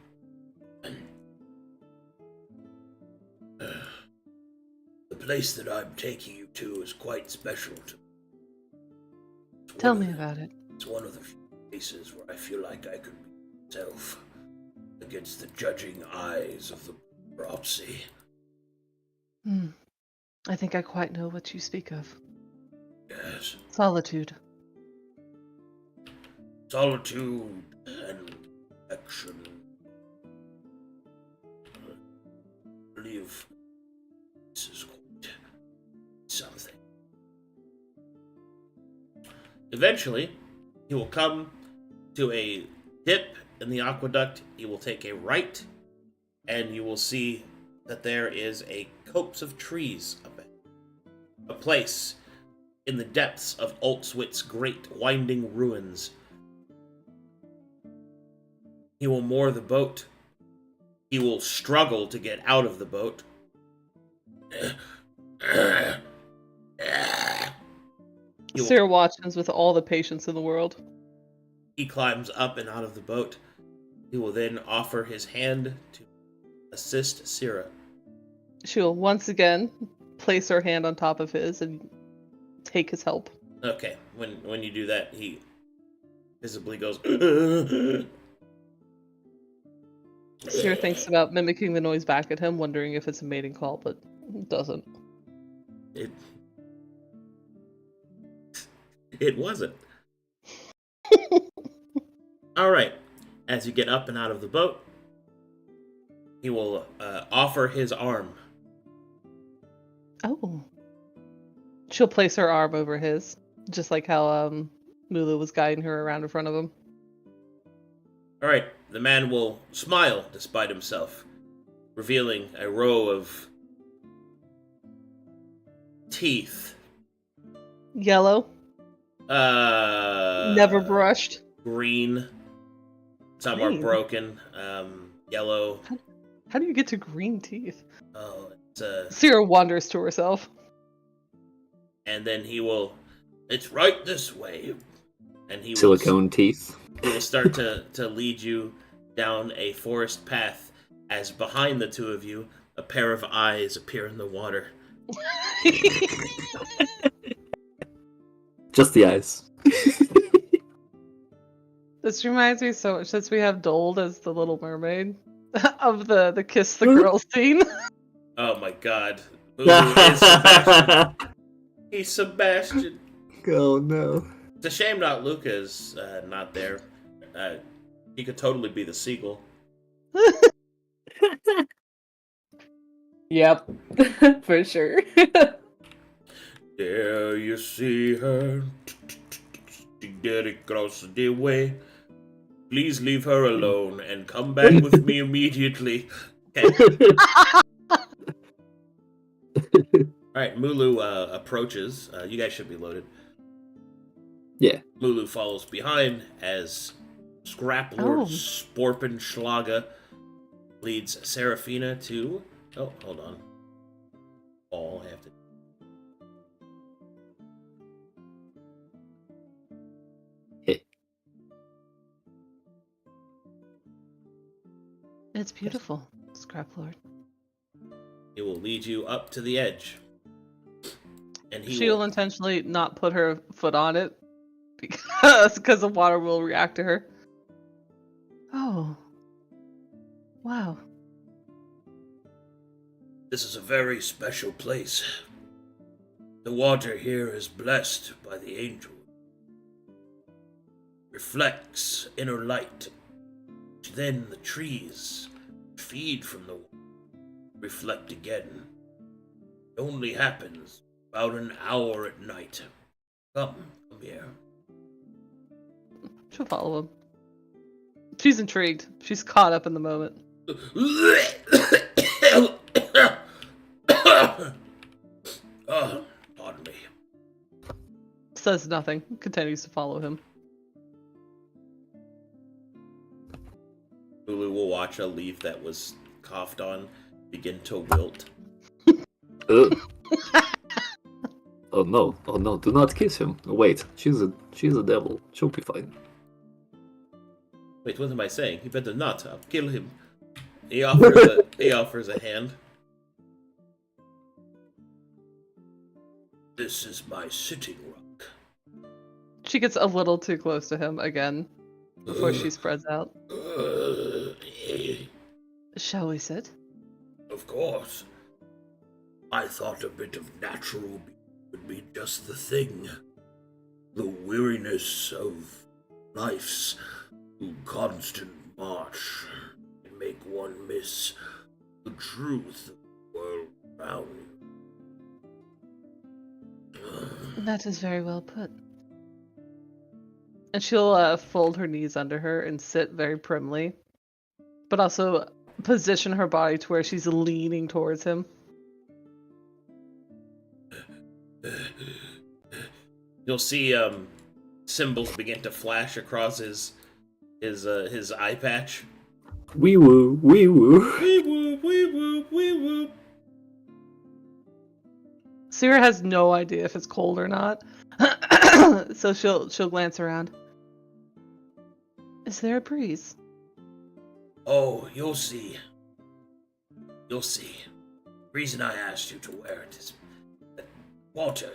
Speaker 2: the place that I'm taking you to is quite special to me. It's
Speaker 3: Tell
Speaker 2: one
Speaker 3: me
Speaker 2: of the-
Speaker 3: about it.
Speaker 2: It's one of the few places where I feel like I could be myself against the judging eyes of the paparazzi.
Speaker 3: I think I quite know what you speak of.
Speaker 2: Yes.
Speaker 3: Solitude.
Speaker 2: Solitude and action. I believe this is quite something. Eventually, he will come to a dip in the aqueduct. He will take a right, and you will see that there is a copse of trees up ahead. A place in the depths of Oltswit's great winding ruins. He will moor the boat. He will struggle to get out of the boat. He will-
Speaker 3: Seer watches with all the patience in the world.
Speaker 2: He climbs up and out of the boat. He will then offer his hand to assist Syrah.
Speaker 3: She'll once again place her hand on top of his and take his help.
Speaker 2: Okay, when you do that, he visibly goes.
Speaker 3: Seer thinks about mimicking the noise back at him, wondering if it's a mating call, but it doesn't.
Speaker 2: It wasn't. All right. As you get up and out of the boat, he will offer his arm.
Speaker 3: Oh. She'll place her arm over his, just like how Mulu was guiding her around in front of him.
Speaker 2: All right. The man will smile despite himself, revealing a row of teeth.
Speaker 3: Yellow. Never brushed.
Speaker 2: Green. Some
Speaker 3: Green?
Speaker 2: are broken. Yellow.
Speaker 3: How do you get to green teeth?
Speaker 2: Oh, it's
Speaker 3: Seer wonders to herself.
Speaker 2: and then he will. It's right this way, and he
Speaker 6: Silicone teeth.
Speaker 2: He will start to lead you down a forest path. As behind the two of you, a pair of eyes appear in the water.
Speaker 6: Just the eyes.
Speaker 3: This reminds me so much, since we have Dold as the Little Mermaid, of the kiss the girl scene.
Speaker 2: Oh my god. Ooh, it's Sebastian. He's Sebastian.
Speaker 6: Oh no.
Speaker 2: It's a shame not Luca is not there. He could totally be the seagull.
Speaker 8: Yep, for sure.
Speaker 2: There you see her. She did across the way. Please leave her alone and come back with me immediately. Okay. Alright, Mulu approaches. You guys should be loaded.
Speaker 6: Yeah.
Speaker 2: Mulu follows behind as Scrap Lord Sporpenschlager leads Serafina to... Oh, hold on. All I have to...
Speaker 3: It's beautiful, Scrap Lord.
Speaker 2: He will lead you up to the edge. And
Speaker 3: She will intentionally not put her foot on it because the water will react to her. Oh. Wow.
Speaker 2: This is a very special place. The water here is blessed by the angel. Reflects inner light. Then the trees feed from the water. Reflect again. It only happens about an hour at night. Come here.
Speaker 3: She'll follow him. She's intrigued. She's caught up in the moment.
Speaker 2: Oh, pardon me.
Speaker 3: Says nothing. Continues to follow him.
Speaker 2: Lulu will watch a leaf that was coughed on begin to wilt.
Speaker 6: Ugh. Oh no, do not kiss him. Wait, she's a devil. She'll be fine.
Speaker 2: Wait, what am I saying? You better not. I'll kill him. He offers a hand. This is my sitting rock.
Speaker 3: She gets a little too close to him again before she spreads out. Shall we sit?
Speaker 2: Of course. I thought a bit of natural beauty would be just the thing. The weariness of life's constant march can make one miss the truth of the world around you.
Speaker 3: That is very well put. And she'll fold her knees under her and sit very primly, but also position her body to where she's leaning towards him.
Speaker 2: You'll see symbols begin to flash across his eye patch.
Speaker 6: Wee woo, wee woo.
Speaker 2: Wee woo, wee woo, wee woo.
Speaker 3: Sierra has no idea if it's cold or not, so she'll glance around. Is there a breeze?
Speaker 2: Oh, you'll see. You'll see. The reason I asked you to wear it is that water,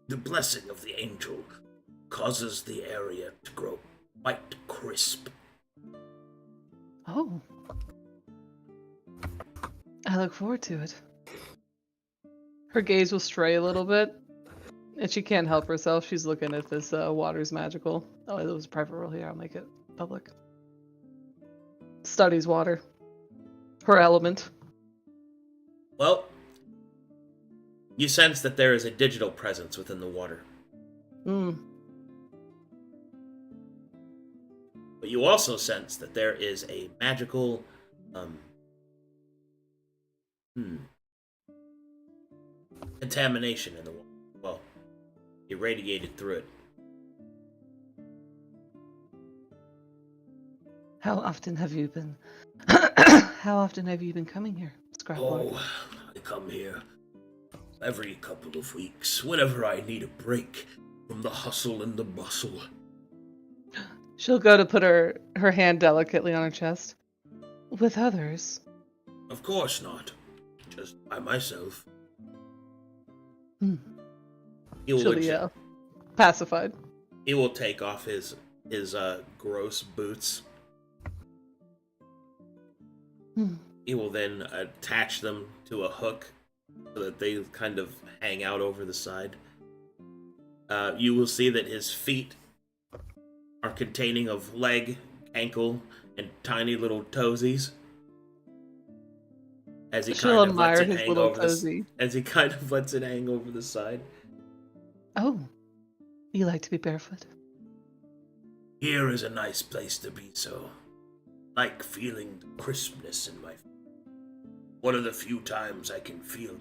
Speaker 2: the blessing of the angel, causes the area to grow quite crisp.
Speaker 3: Oh. I look forward to it. Her gaze will stray a little bit, and she can't help herself. She's looking at this water's magical. Oh, it was a private role here. I'll make it public. Studies water. Her element.
Speaker 2: Well, you sense that there is a digital presence within the water. But you also sense that there is a magical, contamination in the water. Well, irradiated through it.
Speaker 3: How often have you been? How often have you been coming here, Scrapboard?
Speaker 2: Oh, I come here every couple of weeks, whenever I need a break from the hustle and the bustle.
Speaker 3: She'll go to put her hand delicately on her chest. With others?
Speaker 2: Of course not. Just by myself. He will
Speaker 3: She'll be pacified.
Speaker 2: He will take off his gross boots. He will then attach them to a hook so that they kind of hang out over the side. You will see that his feet are containing of leg, ankle, and tiny little toesies. As he
Speaker 3: She'll
Speaker 2: kind of lets
Speaker 3: admire
Speaker 2: it
Speaker 3: his
Speaker 2: hang
Speaker 3: little
Speaker 2: over
Speaker 3: toesy.
Speaker 2: as he kind of lets it hang over the side.
Speaker 3: Oh, you like to be barefoot?
Speaker 2: Here is a nice place to be, so like feeling the crispness in my feet. One of the few times I can feel.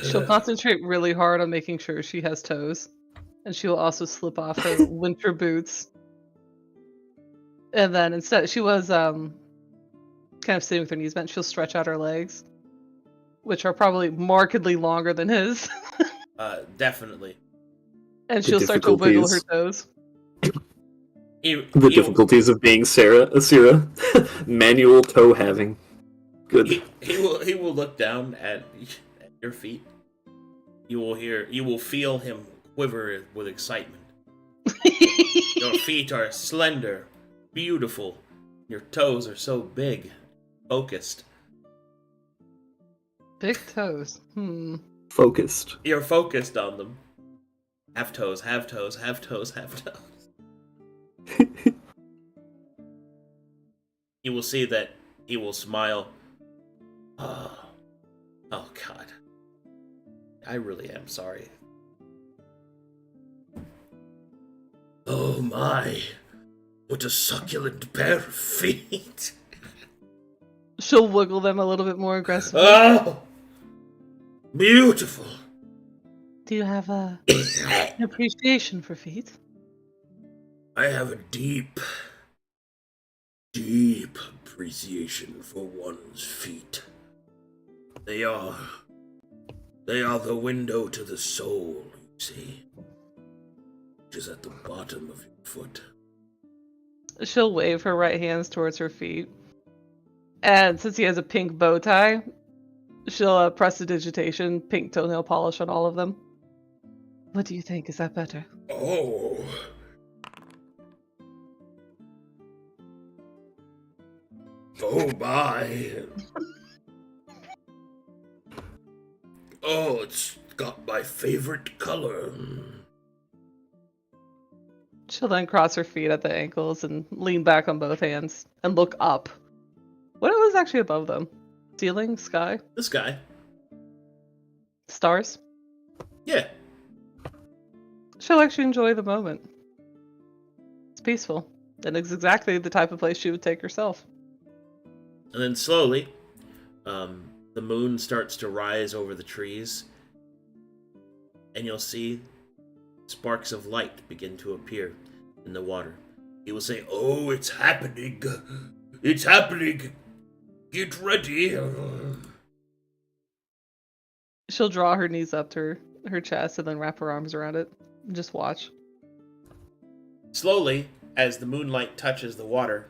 Speaker 3: She'll concentrate really hard on making sure she has toes. And she will also slip off her winter boots. And then instead, she was kind of sitting with her knees bent. She'll stretch out her legs, which are probably markedly longer than his.
Speaker 2: Definitely.
Speaker 3: And she'll start to wiggle her
Speaker 6: difficulties.
Speaker 3: toes.
Speaker 6: The difficulties of being Syrah. Manual toe having. Good.
Speaker 2: He will look down at your feet. You will feel him quiver with excitement. Your feet are slender, beautiful. Your toes are so big, focused.
Speaker 3: Big toes.
Speaker 6: Focused.
Speaker 2: You're focused on them. Half toes, half toes, half toes, half toes. You will see that he will smile. Oh God. I really am sorry. Oh my, what a succulent pair of feet.
Speaker 3: She'll wiggle them a little bit more aggressively.
Speaker 2: Oh, beautiful.
Speaker 3: Do you have an appreciation for feet?
Speaker 2: I have a deep, deep appreciation for one's feet. They are the window to the soul, you see. Which is at the bottom of your foot.
Speaker 3: She'll wave her right hands towards her feet. And since he has a pink bow tie, she'll press the digitation, pink toenail polish on all of them. What do you think? Is that better?
Speaker 2: Oh. Oh my. Oh, it's got my favorite color.
Speaker 3: She'll then cross her feet at the ankles and lean back on both hands and look up. What was actually above them? Ceiling? Sky?
Speaker 2: This guy.
Speaker 3: Stars?
Speaker 2: Yeah.
Speaker 3: She'll actually enjoy the moment. It's peaceful. And it's exactly the type of place she would take herself.
Speaker 2: And then slowly, the moon starts to rise over the trees. And you'll see sparks of light begin to appear in the water. He will say, "Oh, it's happening. It's happening. Get ready."
Speaker 3: She'll draw her knees up to her chest and then wrap her arms around it. And just watch.
Speaker 2: Slowly, as the moonlight touches the water,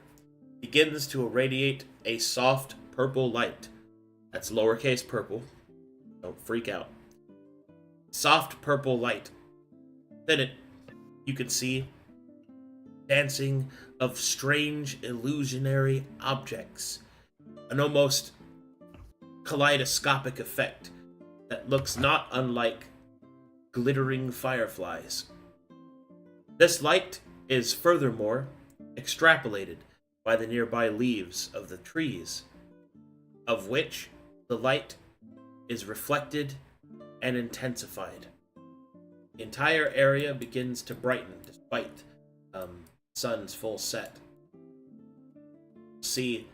Speaker 2: begins to irradiate a soft purple light. That's lowercase purple. Don't freak out. soft purple light. Then you can see dancing of strange illusionary objects, an almost kaleidoscopic effect that looks not unlike glittering fireflies. This light is furthermore extrapolated by the nearby leaves of the trees, of which the light is reflected and intensified. The entire area begins to brighten despite sun's full set. See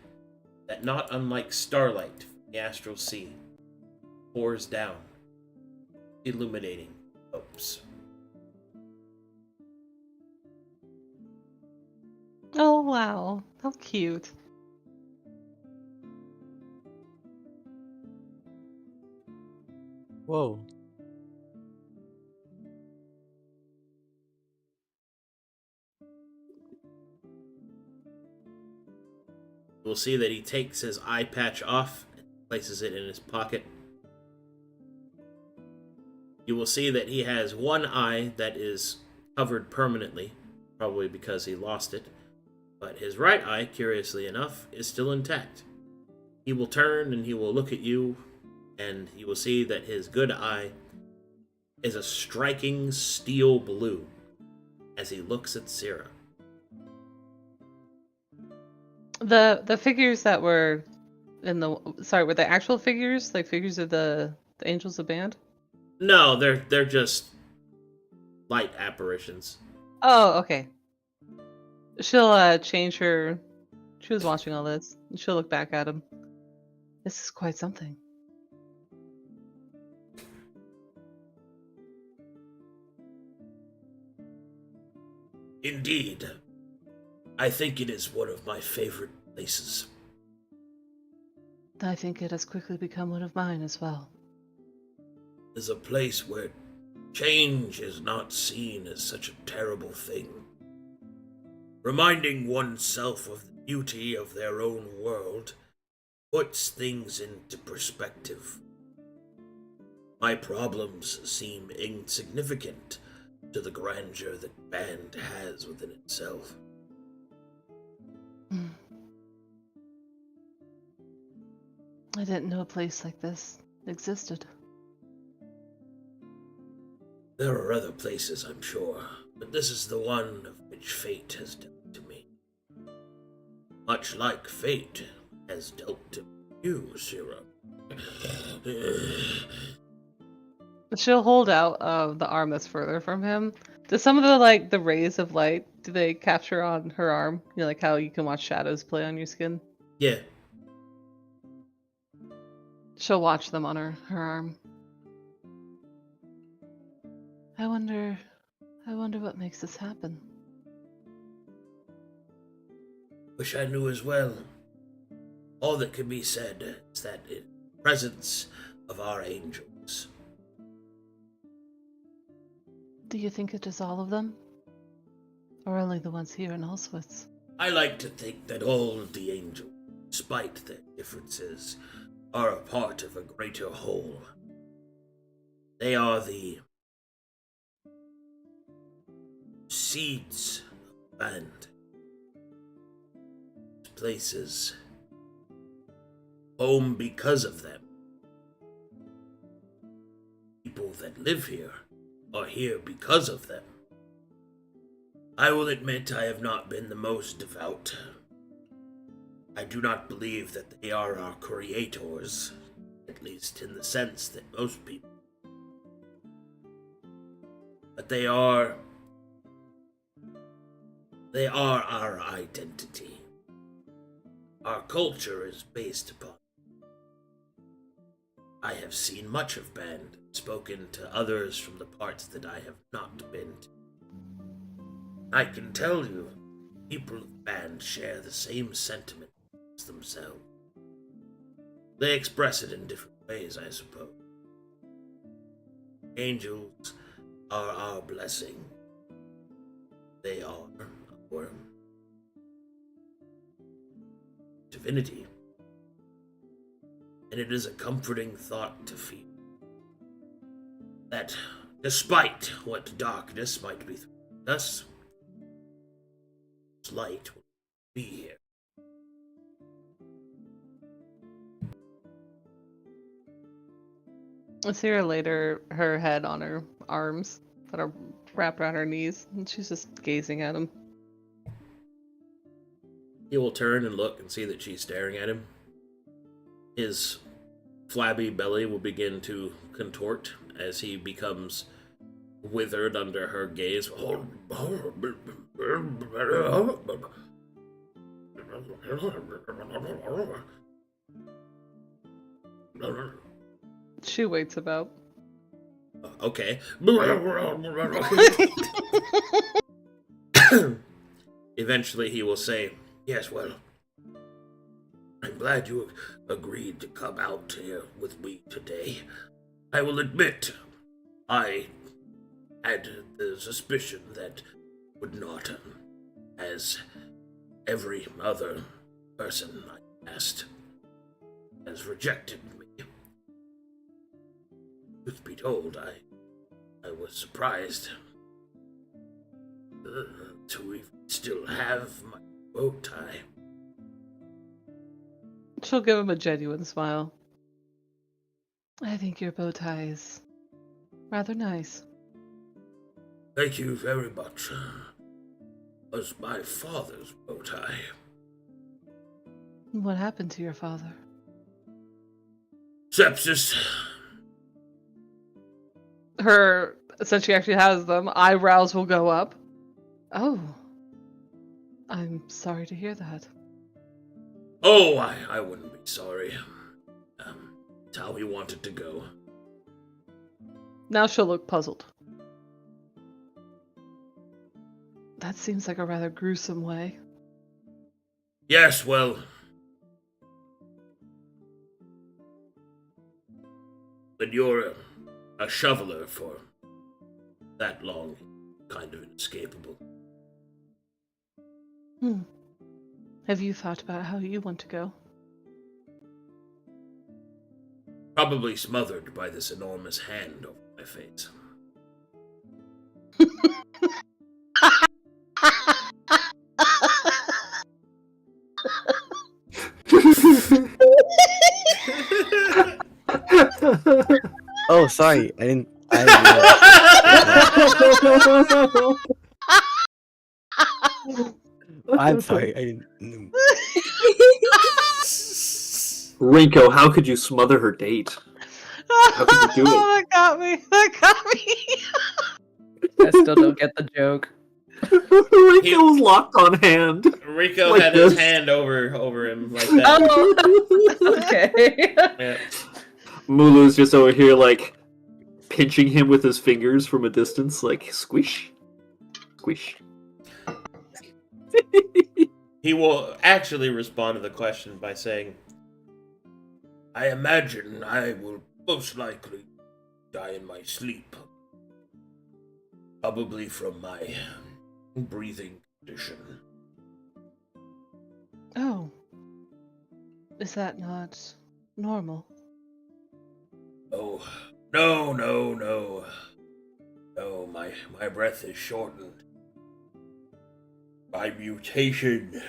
Speaker 2: that not unlike starlight from the astral sea pours down, illuminating hopes.
Speaker 3: Oh wow, how cute.
Speaker 5: Whoa.
Speaker 2: We'll see that he takes his eye patch off and places it in his pocket. You will see that he has one eye that is covered permanently, probably because he lost it, but his right eye, curiously enough, is still intact. He will turn and he will look at you, and you will see that his good eye is a striking steel blue as he looks at Syrah.
Speaker 3: The figures that were in the were they actual figures, like figures of the angels of band?
Speaker 2: No, they're just light apparitions.
Speaker 3: Oh, okay. She'll change her. She was watching all this, and she'll look back at him. This is quite something.
Speaker 2: Indeed. I think it is one of my favorite places.
Speaker 3: I think it has quickly become one of mine as well.
Speaker 2: It is a place where change is not seen as such a terrible thing. Reminding oneself of the beauty of their own world puts things into perspective. My problems seem insignificant to the grandeur that Band has within itself.
Speaker 3: I didn't know a place like this existed.
Speaker 2: There are other places, I'm sure, but this is the one of which fate has dealt to me. Much like fate has dealt to you, Syrah.
Speaker 3: She'll hold out the arm that's further from him. Does some of the rays of light, do they capture on her arm? You know, like how you can watch shadows play on your skin?
Speaker 2: Yeah.
Speaker 3: She'll watch them on her arm. I wonder what makes this happen.
Speaker 2: Wish I knew as well. All that can be said is that in the presence of our angels.
Speaker 3: Do you think it is all of them? Or only the ones here in Auschwitz?
Speaker 2: I like to think that all of the angels, despite their differences, are a part of a greater whole. They are the seeds of Band. Places home because of them. People that live here are here because of them. I will admit I have not been the most devout. I do not believe that they are our creators, at least in the sense that most people. But they are our identity. Our culture is based upon. I have seen much of Band, spoken to others from the parts that I have not been to. I can tell you, people of Band share the same sentiment as themselves. They express it in different ways, I suppose. Angels are our blessing. They are our divinity, and it is a comforting thought to feel. that despite what darkness might be threatening us, light will be here.
Speaker 3: I see her later, her head on her arms that are wrapped around her knees, and she's just gazing at him.
Speaker 2: He will turn and look and see that she's staring at him. His flabby belly will begin to contort as he becomes withered under her gaze.
Speaker 3: She waits about.
Speaker 2: Okay. Eventually he will say, "Yes, well, I'm glad you agreed to come out here with me today. I will admit, I had the suspicion that would not, as every other person I asked has rejected me. Truth be told, I was surprised to even still have my bow tie."
Speaker 3: She'll give him a genuine smile. I think your bow tie is rather nice.
Speaker 2: Thank you very much. It was my father's bow tie.
Speaker 3: What happened to your father?
Speaker 2: Sepsis.
Speaker 3: Her, since she actually has them, eyebrows will go up. Oh. I'm sorry to hear that.
Speaker 2: Oh, I wouldn't be sorry. It's how he wanted to go.
Speaker 3: Now she'll look puzzled. That seems like a rather gruesome way.
Speaker 2: Yes, well, when you're a shoveler for that long, kind of inescapable.
Speaker 3: Have you thought about how you want to go?
Speaker 2: Probably smothered by this enormous hand over my face.
Speaker 5: Oh, sorry. I didn't. I'm sorry. I didn't.
Speaker 6: Rinko, how could you smother her date? How could you do it?
Speaker 3: That got me. That got me.
Speaker 8: I still don't get the joke.
Speaker 6: Rinko was locked on hand.
Speaker 2: Rico
Speaker 6: Like
Speaker 2: had
Speaker 6: this.
Speaker 2: his hand over him like that.
Speaker 8: Oh, okay.
Speaker 2: Yeah.
Speaker 6: Mulu's just over here, like, pinching him with his fingers from a distance, like, squish. Squish.
Speaker 2: He will actually respond to the question by saying, I imagine I will most likely die in my sleep. Probably from my breathing condition.
Speaker 3: Oh. Is that not normal?
Speaker 2: Oh, no. No, my breath is shortened. By mutation.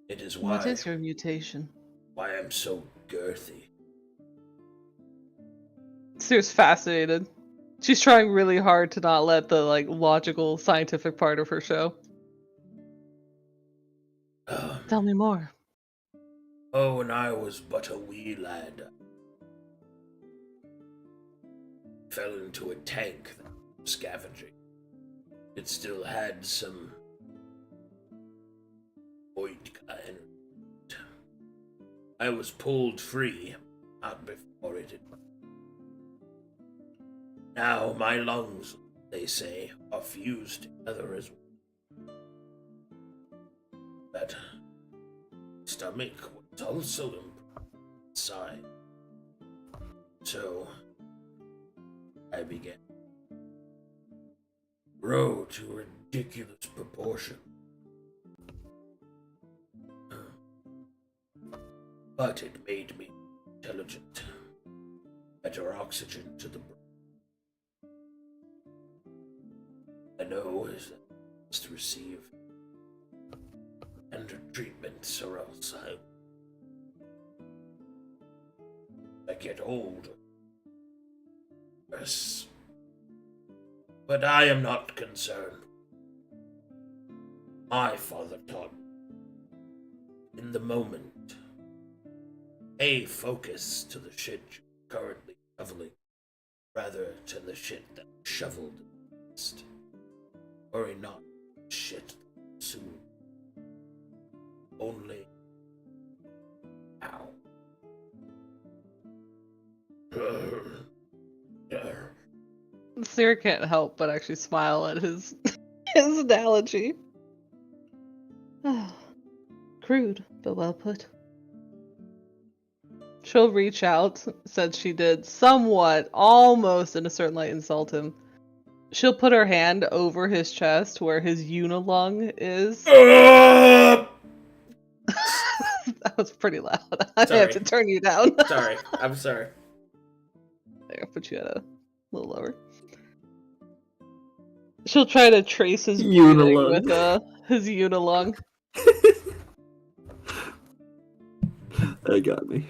Speaker 2: It is why.
Speaker 3: What is your mutation?
Speaker 2: Why I'm so girthy.
Speaker 3: Sir's fascinated. She's trying really hard to not let the logical, scientific part of her show. Tell me more.
Speaker 2: Oh, when I was but a wee lad, I fell into a tank that was scavenging. It still had some Oitka in it. I was pulled free, not before it had. Now my lungs, they say, are fused together as well. That stomach was also inside. So I began to grow to ridiculous proportion. But it made me intelligent. better oxygen to the brain. I know is that I must receive tender treatments, or else I get old. Yes. But I am not concerned. My father taught me, in the moment, pay focus to the shit you're currently shoveling, rather than the shit that shoveled next. Worry not shit soon. Only now.
Speaker 3: Sarah can't help but actually smile at his his analogy. Crude, but well put. She'll reach out, since she did somewhat, almost in a certain light, insult him. She'll put her hand over his chest where his unilung is. That was pretty loud. I have to turn you down.
Speaker 2: Sorry, I'm sorry.
Speaker 3: There, I'll put you at a little lower. She'll try to trace his breathing
Speaker 6: Unilung.
Speaker 3: with his unilung.
Speaker 6: That got me.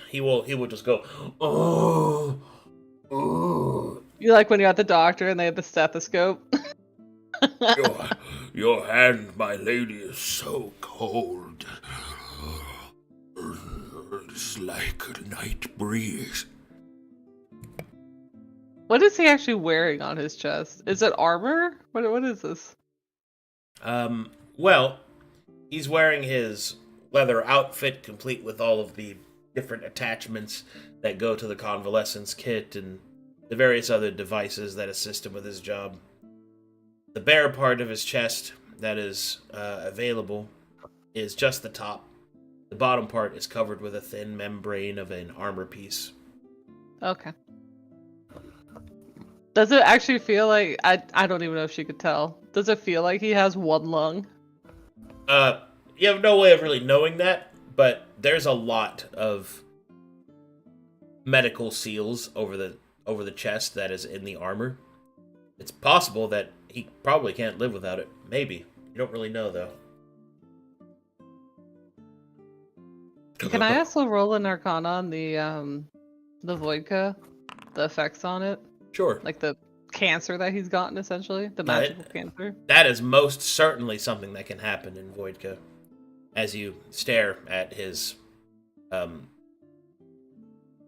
Speaker 2: He will just go, oh.
Speaker 3: You like when you're at the doctor and they have the stethoscope?
Speaker 2: Your hand, my lady, is so cold. It's like a night breeze.
Speaker 3: What is he actually wearing on his chest? Is it armor? What is this?
Speaker 2: Well, he's wearing his leather outfit, complete with all of the different attachments that go to the convalescence kit and the various other devices that assist him with his job. The bare part of his chest that is available is just the top. The bottom part is covered with a thin membrane of an armor piece.
Speaker 3: Okay. Does it actually feel like... I don't even know if she could tell. Does it feel like he has one lung?
Speaker 2: You have no way of really knowing that, but there's a lot of medical seals over the chest that is in the armor. It's possible that he probably can't live without it. Maybe. You don't really know, though.
Speaker 3: Can I also roll an Arcana on the Voidka? The effects on it?
Speaker 2: Sure.
Speaker 3: Like the cancer that he's gotten, essentially? The magical cancer?
Speaker 2: That is most certainly something that can happen in Voidka. As you stare at his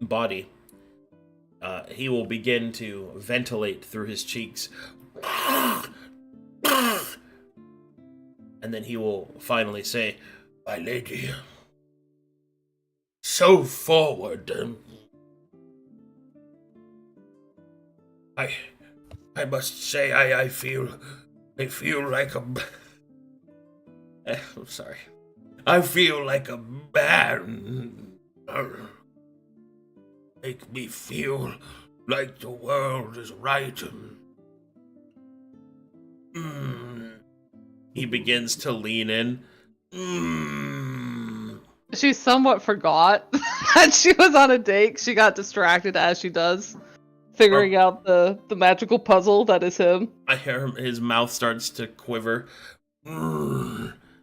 Speaker 2: body, he will begin to ventilate through his cheeks. And then he will finally say, "My lady, so forward. I must say I feel like a... I'm sorry. I feel like a man. Make me feel like the world is right. He begins to lean in.
Speaker 3: She somewhat forgot that she was on a date. She got distracted, as she does, figuring out the magical puzzle that is him.
Speaker 2: I hear his mouth starts to quiver.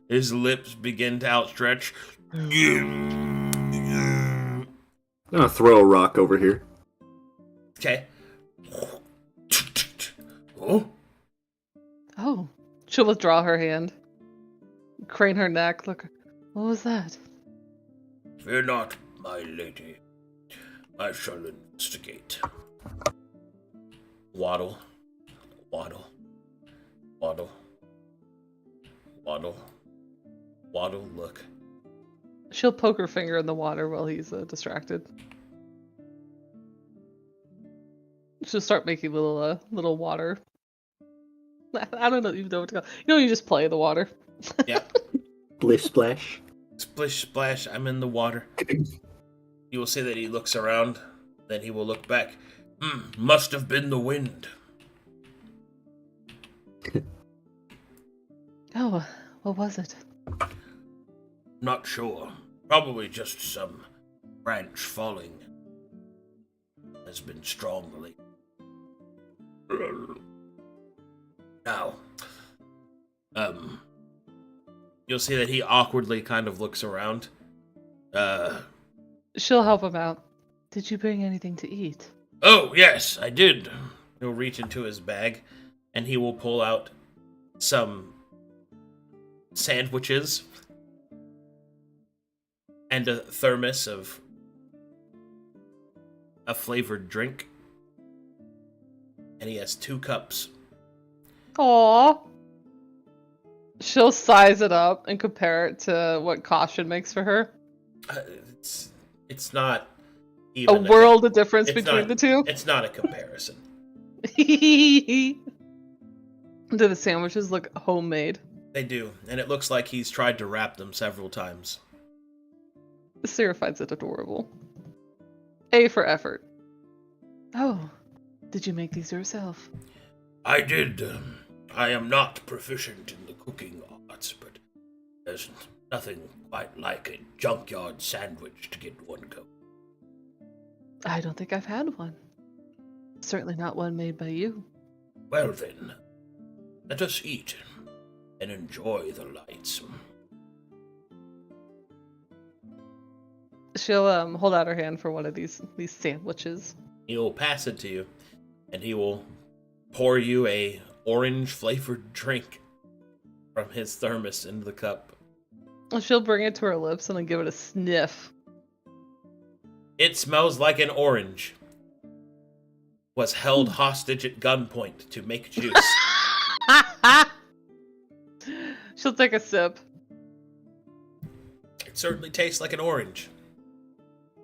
Speaker 2: His lips begin to outstretch.
Speaker 6: I'm gonna throw a rock over here.
Speaker 2: Okay. Oh.
Speaker 3: Oh. She'll withdraw her hand. Crane her neck. Look. What was that?
Speaker 2: Fear not, my lady. I shall investigate. Waddle. Waddle. Waddle. Waddle. Waddle, look.
Speaker 3: She'll poke her finger in the water while he's distracted. She'll start making little water. I don't even know what to call. You know, you just play in the water.
Speaker 2: Yeah.
Speaker 6: Splish splash.
Speaker 2: Splish splash, I'm in the water. You will see that he looks around, then he will look back. Must have been the wind.
Speaker 3: Oh, what was it?
Speaker 2: Not sure. Probably just some branch falling. has been strong lately. Now, you'll see that he awkwardly kind of looks around.
Speaker 3: She'll help him out. Did you bring anything to eat?
Speaker 2: Oh, yes, I did. He'll reach into his bag, and he will pull out some sandwiches and a thermos of a flavored drink. And he has 2 cups.
Speaker 3: Aww. She'll size it up and compare it to what Caution makes for her.
Speaker 2: It's not
Speaker 3: A
Speaker 2: even
Speaker 3: world of difference
Speaker 2: it's
Speaker 3: between
Speaker 2: not-
Speaker 3: the two.
Speaker 2: It's not a comparison.
Speaker 3: Do the sandwiches look homemade?
Speaker 2: They do, and it looks like he's tried to wrap them several times.
Speaker 3: Sarah finds it adorable. A for effort. Oh, did you make these yourself?
Speaker 2: I did. I am not proficient in the cooking arts, but there's nothing quite like a junkyard sandwich to get one going.
Speaker 3: I don't think I've had one. Certainly not one made by you.
Speaker 2: Well then, let us eat and enjoy the lights.
Speaker 3: She'll hold out her hand for one of these sandwiches.
Speaker 2: He'll pass it to you, and he will pour you a orange-flavored drink from his thermos into the cup.
Speaker 3: She'll bring it to her lips and then give it a sniff.
Speaker 2: It smells like an orange. Was held hostage at gunpoint to make juice.
Speaker 3: She'll take a sip.
Speaker 2: It certainly tastes like an orange.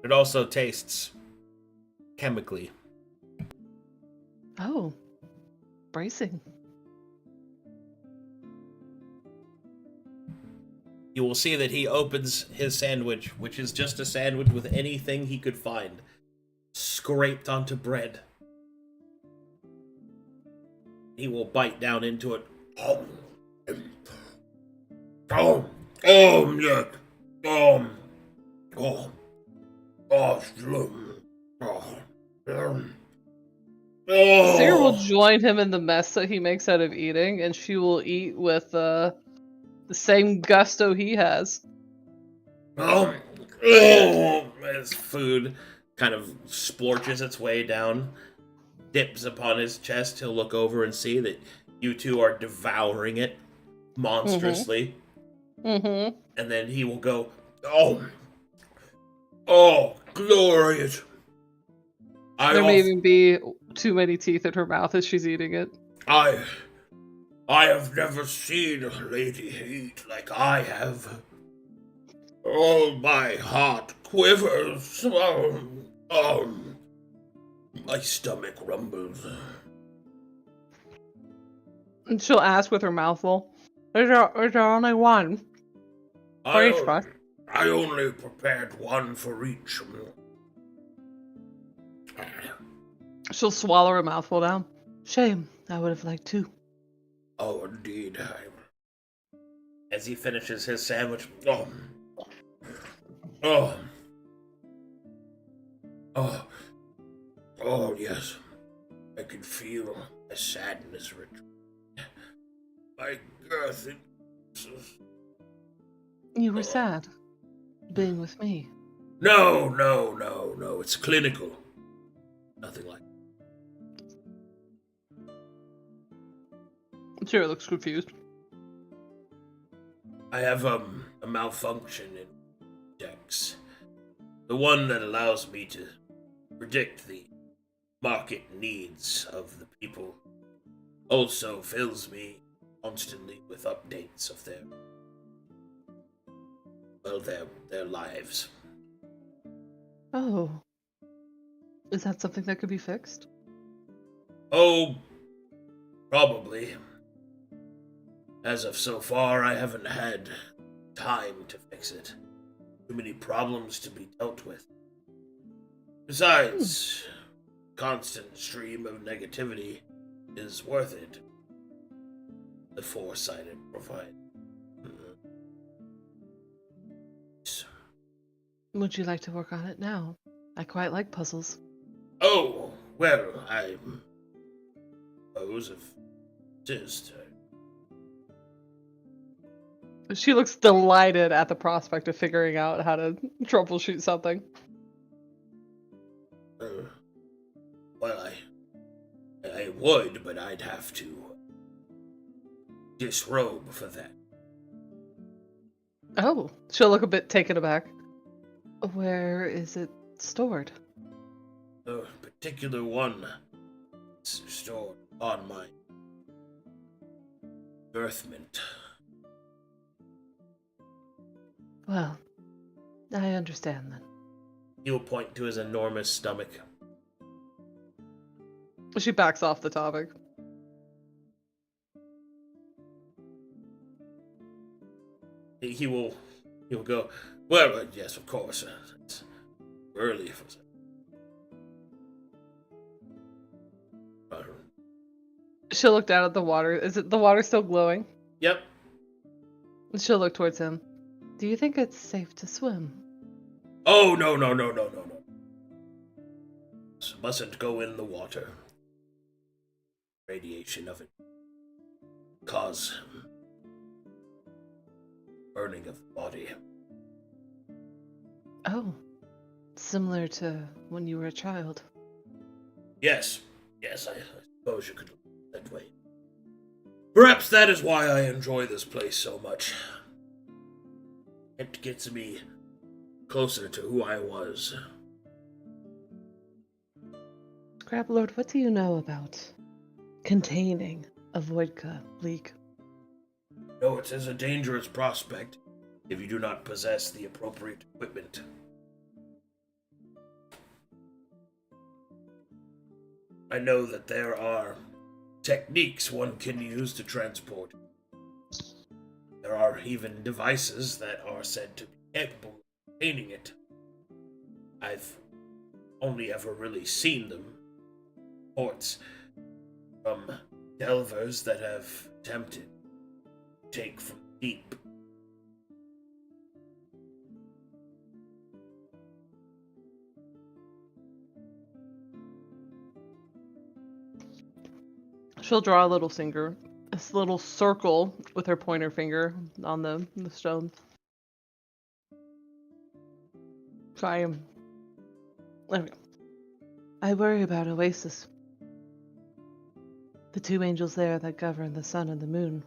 Speaker 2: It also tastes chemically.
Speaker 3: Oh, bracing.
Speaker 2: You will see that he opens his sandwich, which is just a sandwich with anything he could find, scraped onto bread. He will bite down into it. Oh, yeah.
Speaker 3: Sarah will join him in the mess that he makes out of eating, and she will eat with the same gusto he has.
Speaker 2: His food kind of splorches its way down, dips upon his chest. He'll look over and see that you two are devouring it monstrously.
Speaker 3: Mm-hmm.
Speaker 2: And then he will go, oh, glorious.
Speaker 3: There may even be too many teeth in her mouth as she's eating it.
Speaker 2: I have never seen a lady eat like I have. Oh, my heart quivers. My stomach rumbles.
Speaker 3: And she'll ask with her mouth full, is there only one? For each of us?
Speaker 2: I only prepared one for each.
Speaker 3: She'll swallow her mouthful down. Shame, I would have liked 2.
Speaker 2: Oh, indeed. As he finishes his sandwich, yes. I can feel my sadness return. My girth.
Speaker 3: You were sad, being with me.
Speaker 2: No. It's clinical. Nothing like.
Speaker 3: Sarah looks confused.
Speaker 2: I have a malfunction in Dex. The one that allows me to predict the market needs of the people also fills me constantly with updates of their lives.
Speaker 3: Oh. Is that something that could be fixed?
Speaker 2: Oh, probably. As of so far, I haven't had time to fix it. Too many problems to be dealt with. Besides, constant stream of negativity is worth it. The foresight it provides.
Speaker 3: Would you like to work on it now? I quite like puzzles.
Speaker 2: Oh, well, I suppose if it is.
Speaker 3: She looks delighted at the prospect of figuring out how to troubleshoot something.
Speaker 2: Well, I would, but I'd have to disrobe for that.
Speaker 3: Oh, she'll look a bit taken aback. Where is it stored?
Speaker 2: The particular one is stored on my earthment.
Speaker 3: Well, I understand then.
Speaker 2: He'll point to his enormous stomach.
Speaker 3: She backs off the topic.
Speaker 2: He'll go, well, yes, of course. It's early for
Speaker 3: She'll look down at the water. Is it the water still glowing?
Speaker 2: Yep.
Speaker 3: She'll look towards him. Do you think it's safe to swim?
Speaker 2: Oh, no. Mustn't go in the water. Radiation of it cause burning of the body.
Speaker 3: Oh, similar to when you were a child.
Speaker 2: Yes, I suppose you could look that way. Perhaps that is why I enjoy this place so much. It gets me closer to who I was.
Speaker 3: Crablord, what do you know about containing a vodka leak?
Speaker 2: No, it is a dangerous prospect if you do not possess the appropriate equipment. I know that there are techniques one can use to transport. There are even devices that are said to be capable of containing it. I've only ever really seen them. Reports from delvers that have attempted to take from deep.
Speaker 3: She'll draw a little little circle with her pointer finger on the stone. There we go. I worry about Oasis. The two angels there that govern the sun and the moon.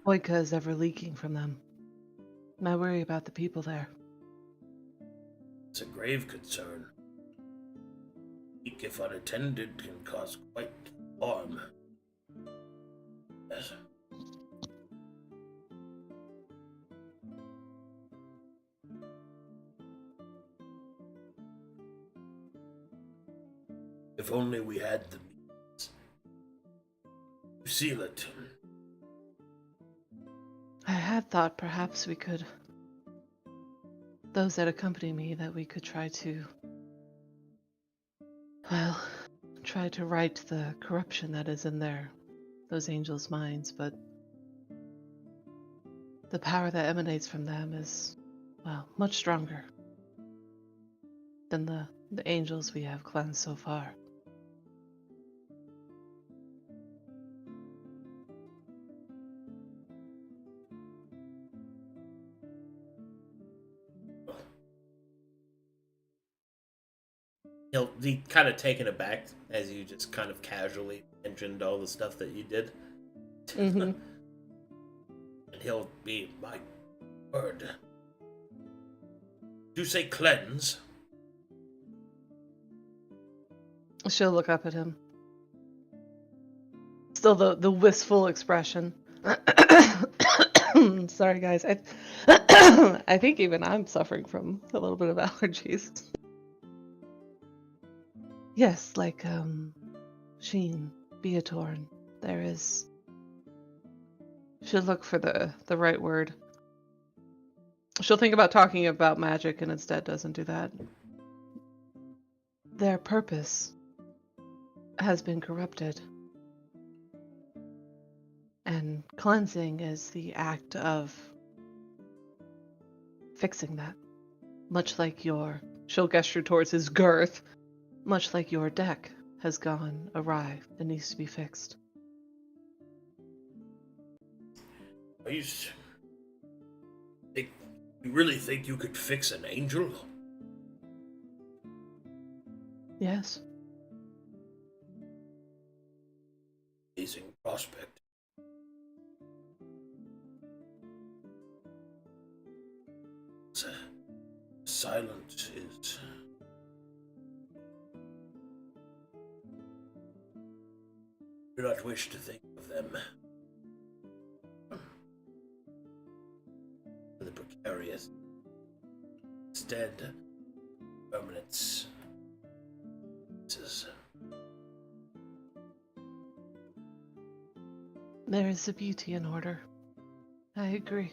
Speaker 3: Oika is ever leaking from them. I worry about the people there.
Speaker 2: It's a grave concern. Leak, if unattended, can cause quite harm. Yes. If only we had the means to seal it.
Speaker 3: I had thought perhaps we could... Those that accompany me, that we could try to... Well, try to right the corruption that is in those angels' minds, but... The power that emanates from them is, well, much stronger than the angels we have cleansed so far.
Speaker 2: He'll be kind of taken aback as you just kind of casually mentioned all the stuff that you did.
Speaker 3: Mm-hmm.
Speaker 2: And he'll be, my word. Did you say cleanse?
Speaker 3: She'll look up at him. Still the wistful expression. Sorry, guys. I think even I'm suffering from a little bit of allergies. Yes, like, Sheen, Beatorn. There is... She'll look for the right word. She'll think about talking about magic and instead doesn't do that. Their purpose has been corrupted. And cleansing is the act of fixing that. Much like your She'll gesture towards his girth. Much like your deck has gone awry and needs to be fixed.
Speaker 2: You really think you could fix an angel?
Speaker 3: Yes.
Speaker 2: Amazing prospect. Silence is... I do not wish to think of them. The precarious. Instead, permanence.
Speaker 3: There is a beauty in order. I agree.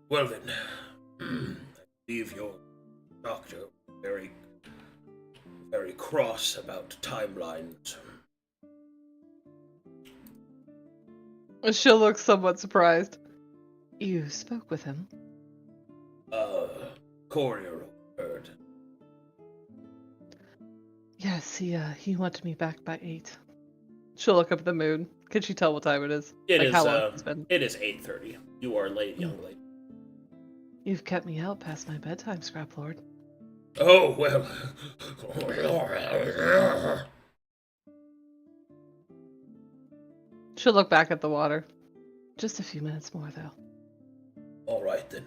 Speaker 2: Well then, I believe your doctor very, very cross about timelines.
Speaker 3: She'll look somewhat surprised. You spoke with him?
Speaker 2: Courier heard.
Speaker 3: Yes, he wanted me back by 8. She'll look up at the moon. Can she tell what time it is?
Speaker 2: It
Speaker 3: like
Speaker 2: is,
Speaker 3: how long it's been?
Speaker 2: It is 8:30. You are late, young lady.
Speaker 3: You've kept me out past my bedtime, Scrap Lord.
Speaker 2: Oh, well.
Speaker 3: She'll look back at the water. Just a few minutes more, though.
Speaker 2: All right, then.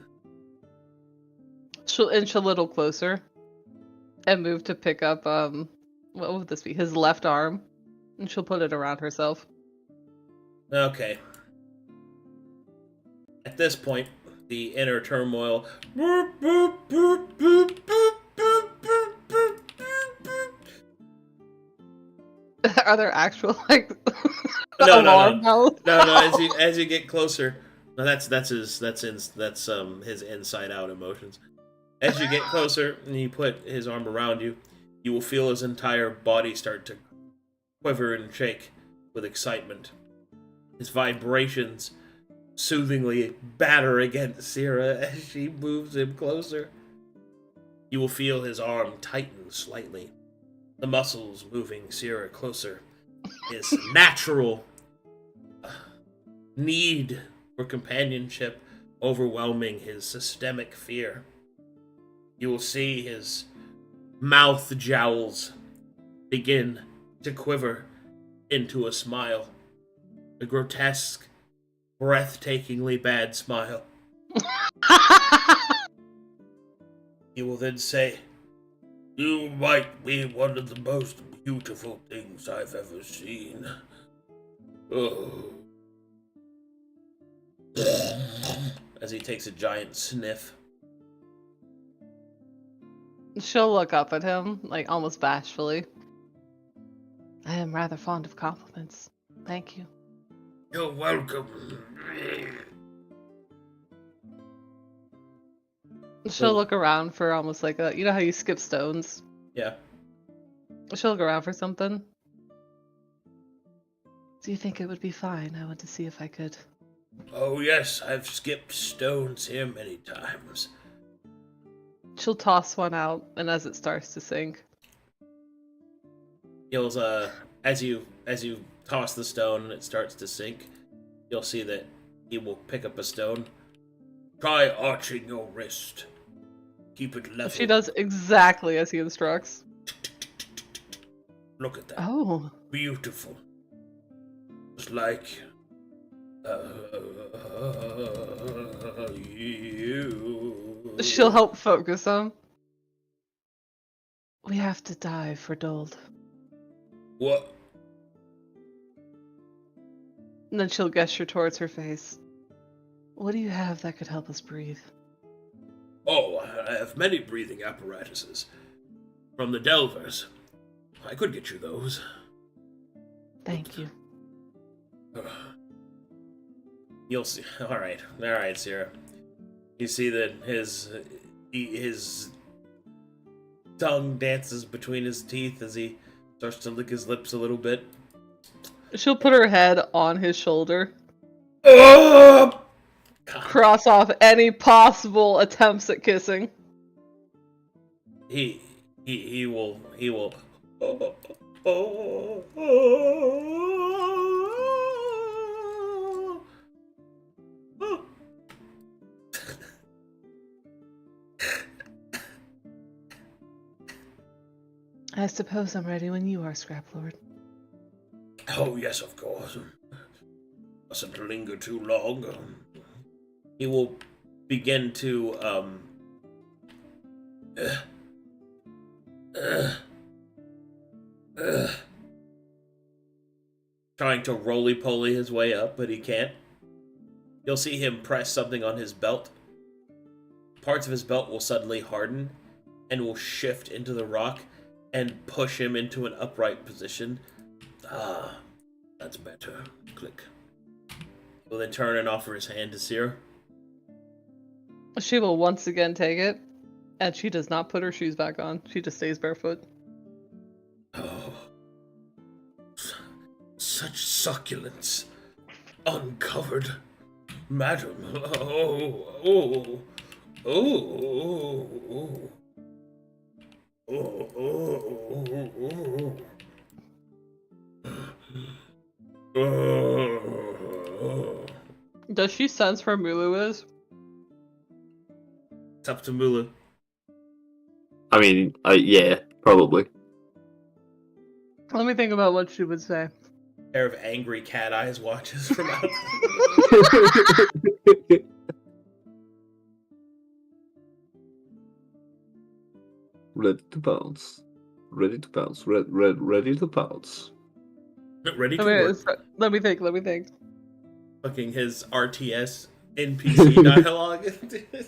Speaker 3: She'll inch a little closer and move to pick up, what would this be? His left arm. And she'll put it around herself.
Speaker 2: Okay. At this point, the inner turmoil.
Speaker 3: Are there actual, like,
Speaker 2: No.
Speaker 3: alarm bells?
Speaker 2: No. As you get closer, no, that's his inside out emotions. As you get closer and you put his arm around you, you will feel his entire body start to quiver and shake with excitement. His vibrations soothingly batter against Sierra as she moves him closer. You will feel his arm tighten slightly, the muscles moving Sierra closer. His natural need for companionship overwhelming his systemic fear. You will see his mouth jowls begin to quiver into a smile. A grotesque, breathtakingly bad smile. He will then say, "You might be one of the most beautiful things I've ever seen." Oh. As he takes a giant sniff.
Speaker 3: She'll look up at him, like, almost bashfully. I am rather fond of compliments. Thank you.
Speaker 2: You're welcome.
Speaker 3: She'll look around for almost like a, you know how you skip stones?
Speaker 2: Yeah.
Speaker 3: She'll look around for something. Do you think it would be fine? I want to see if I could.
Speaker 2: Oh yes, I've skipped stones here many times.
Speaker 3: She'll toss one out, and as it starts to sink,
Speaker 2: You'll as you toss the stone and it starts to sink, you'll see that he will pick up a stone. Try arching your wrist. Keep it level.
Speaker 3: she does exactly as he instructs.
Speaker 2: Look at that.
Speaker 3: Oh.
Speaker 2: Beautiful. Just like you.
Speaker 3: She'll help focus him. We have to dive for Dold.
Speaker 2: What?
Speaker 3: And then she'll gesture towards her face. What do you have that could help us breathe?
Speaker 2: Oh, I have many breathing apparatuses. From the Delvers. I could get you those.
Speaker 3: Thank you.
Speaker 2: You'll see. All right, Sierra. You see that his tongue dances between his teeth as he starts to lick his lips a little bit.
Speaker 3: She'll put her head on his shoulder.
Speaker 2: God.
Speaker 3: Cross off any possible attempts at kissing.
Speaker 2: He will.
Speaker 3: I suppose I'm ready when you are, Scrap Lord.
Speaker 2: Oh, yes, of course. Mustn't linger too long. He will begin to, trying to roly-poly his way up, but he can't. You'll see him press something on his belt. Parts of his belt will suddenly harden and will shift into the rock and push him into an upright position. Ah, that's better. Click. Will then turn and offer his hand to Seer.
Speaker 3: She will once again take it, and she does not put her shoes back on. She just stays barefoot.
Speaker 2: Oh, such succulence, uncovered, madam.
Speaker 3: Does she sense where Mulu is?
Speaker 2: It's up to Mulu.
Speaker 6: I mean, yeah, probably.
Speaker 3: Let me think about what she would say.
Speaker 2: A pair of angry cat eyes watches from out.
Speaker 6: Ready to pounce. Ready to pounce. Ready to pounce.
Speaker 2: Ready to work.
Speaker 3: Let me think.
Speaker 2: Fucking his RTS NPC dialogue.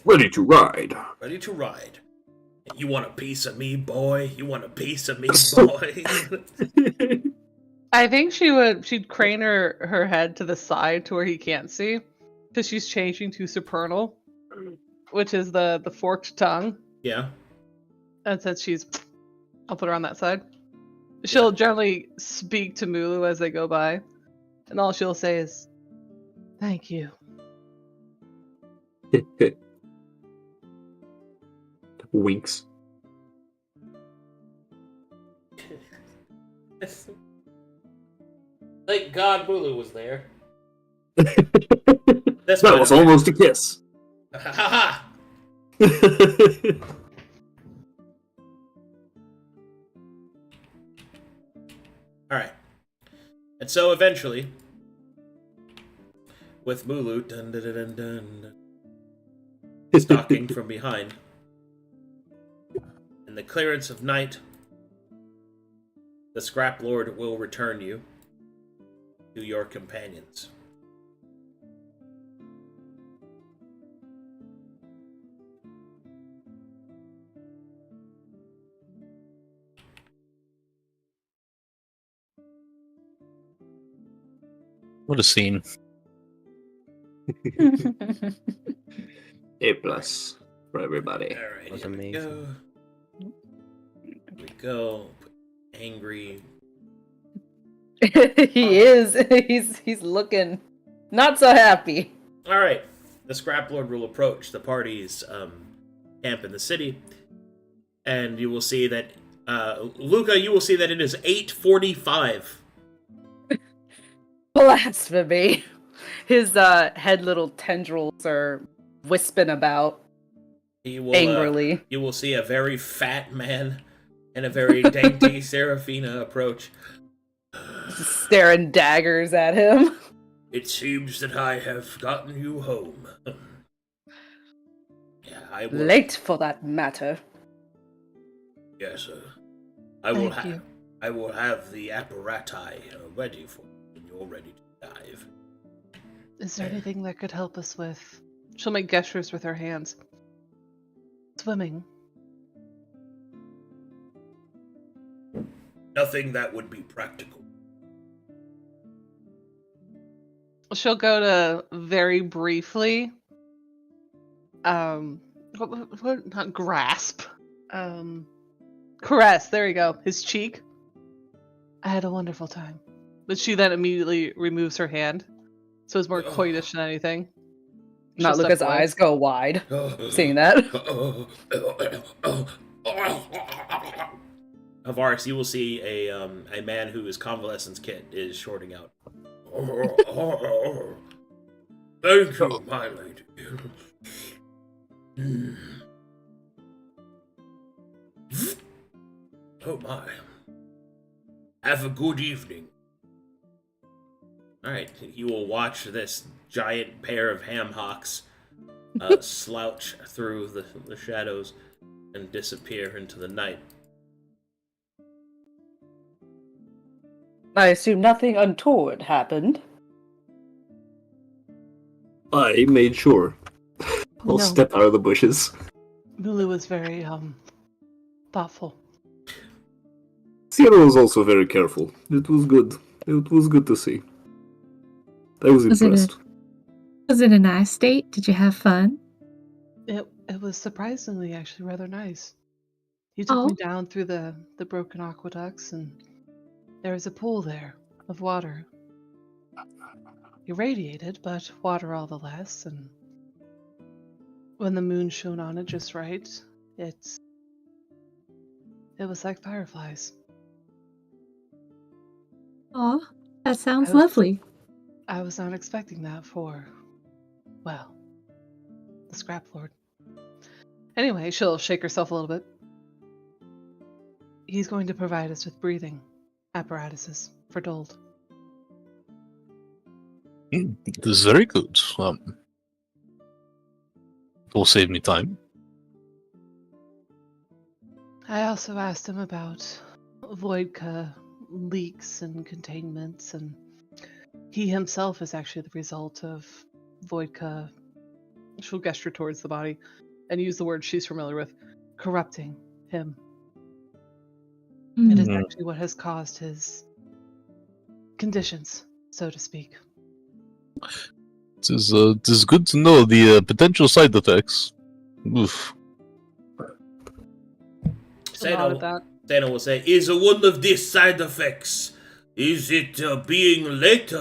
Speaker 6: Ready to ride.
Speaker 2: Ready to ride. You want a piece of me, boy? You want a piece of me, boy?
Speaker 3: I think she'd crane her head to the side to where he can't see, because she's changing to supernal, which is the forked tongue.
Speaker 2: Yeah.
Speaker 3: And since I'll put her on that side. She'll generally speak to Mulu as they go by, and all she'll say is, "Thank you."
Speaker 6: Winks.
Speaker 2: Thank God Mulu was there.
Speaker 6: That was almost a kiss.
Speaker 2: Ha ha! Alright. And so eventually, with Mulu dun, dun, dun, dun, dun, stalking from behind, in the clearance of night, the Scrap Lord will return you to your companions.
Speaker 7: What a scene.
Speaker 6: A plus for everybody.
Speaker 2: Alright,
Speaker 5: That's
Speaker 2: here we
Speaker 5: amazing.
Speaker 2: go. Here we go. Angry.
Speaker 8: He is. He's looking not so happy.
Speaker 2: Alright. The Scrap Lord will approach the party's camp in the city. And you will see that Luca, you will see that it is 8:45.
Speaker 8: Blasphemy. His head little tendrils are wisping about
Speaker 2: You will,
Speaker 8: angrily.
Speaker 2: You will see a very fat man and a very dainty Seraphina approach.
Speaker 8: Staring daggers at him.
Speaker 2: It seems that I have gotten you home. Yeah, I will.
Speaker 8: Late for that matter.
Speaker 2: Yes, sir. I will
Speaker 3: Thank you.
Speaker 2: I will have the apparati ready for you when you're ready to dive.
Speaker 3: Is there anything that could help us with? She'll make gestures with her hands. Swimming.
Speaker 2: Nothing that would be practical.
Speaker 3: She'll go to very briefly. What not grasp. Caress. There you go. His cheek. I had a wonderful time. But she then immediately removes her hand. So it's more coitish than anything. She'll
Speaker 8: Not
Speaker 3: step
Speaker 8: Luca's
Speaker 3: away.
Speaker 8: eyes go wide, seeing that.
Speaker 2: Avaris, you will see a man whose convalescence kit is shorting out. Thank you, my lady. Oh my. Have a good evening. Alright, you will watch this giant pair of ham hocks slouch through the shadows and disappear into the night.
Speaker 8: I assume nothing untoward happened.
Speaker 6: I made sure. I'll
Speaker 3: No.
Speaker 6: step out of the bushes.
Speaker 3: Mulu was very thoughtful.
Speaker 6: Sierra was also very careful. It was good. It was good to see. I was impressed.
Speaker 4: Was it a nice date? Did you have fun?
Speaker 3: It was surprisingly actually rather nice. He took me down through the broken aqueducts, and there was a pool there of water. Irradiated, but water all the less, and when the moon shone on it just right, it was like fireflies.
Speaker 4: Aw, that sounds
Speaker 3: I was-
Speaker 4: lovely.
Speaker 3: I was not expecting that for, well, the Scrap Lord. Anyway, she'll shake herself a little bit. He's going to provide us with breathing apparatuses for Dold.
Speaker 7: This is very good. It will save me time.
Speaker 3: I also asked him about Voidka leaks and containments, and he himself is actually the result of Voidka. She'll gesture towards the body and use the word she's familiar with, corrupting him. It is actually what has caused his conditions, so to speak.
Speaker 7: It is good to know the potential side effects. Oof.
Speaker 3: She'll nod at that.
Speaker 2: Sano will say, is one of these side effects, is it being late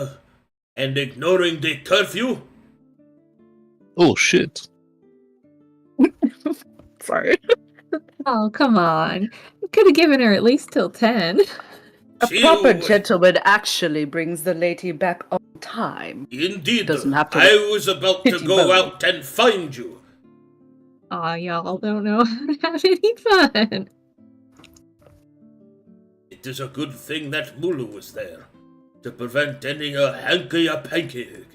Speaker 2: and ignoring the curfew?
Speaker 7: Oh shit.
Speaker 8: Sorry.
Speaker 4: Oh, come on. You could have given her at least till 10.
Speaker 8: A proper gentleman actually brings the lady back on time.
Speaker 2: Indeed,
Speaker 8: Doesn't have to
Speaker 2: I was about to
Speaker 8: pity
Speaker 2: go
Speaker 8: bone.
Speaker 2: out and find you.
Speaker 4: Aw, y'all don't know how to have any fun.
Speaker 2: It is a good thing that Mulu was there to prevent any hanky-a-panky.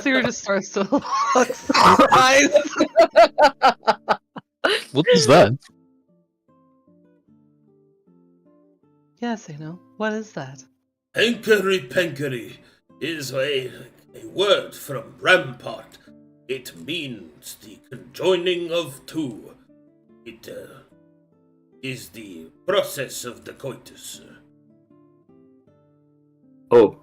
Speaker 3: Sierra just starts to look surprised.
Speaker 7: What is that?
Speaker 3: Yes, I know. What is that?
Speaker 2: Hankery-pankery is a word from Rampart. It means the conjoining of two. It is the process of the coitus.
Speaker 6: Oh,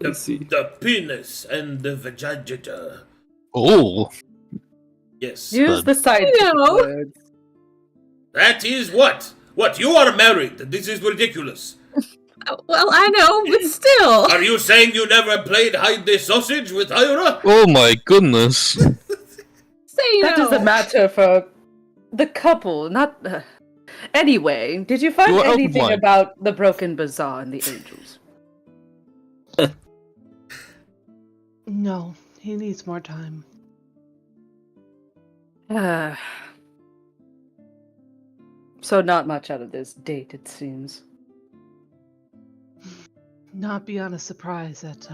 Speaker 6: I see.
Speaker 2: The penis and the vagina.
Speaker 7: Oh,
Speaker 2: Yes.
Speaker 8: Use the scientific
Speaker 4: know.
Speaker 8: words.
Speaker 2: That is what? What? You are married. This is ridiculous.
Speaker 4: Well, I know, but still.
Speaker 2: Are you saying you never played hide the sausage with Ira?
Speaker 7: oh my goodness.
Speaker 4: Say
Speaker 8: That
Speaker 4: no.
Speaker 8: doesn't matter for the couple, not. Anyway, did you find
Speaker 7: You are out of
Speaker 8: anything
Speaker 7: line.
Speaker 8: about the broken bazaar and the angels?
Speaker 3: No, he needs more time.
Speaker 8: So not much out of this date, it seems.
Speaker 3: Not beyond a surprise at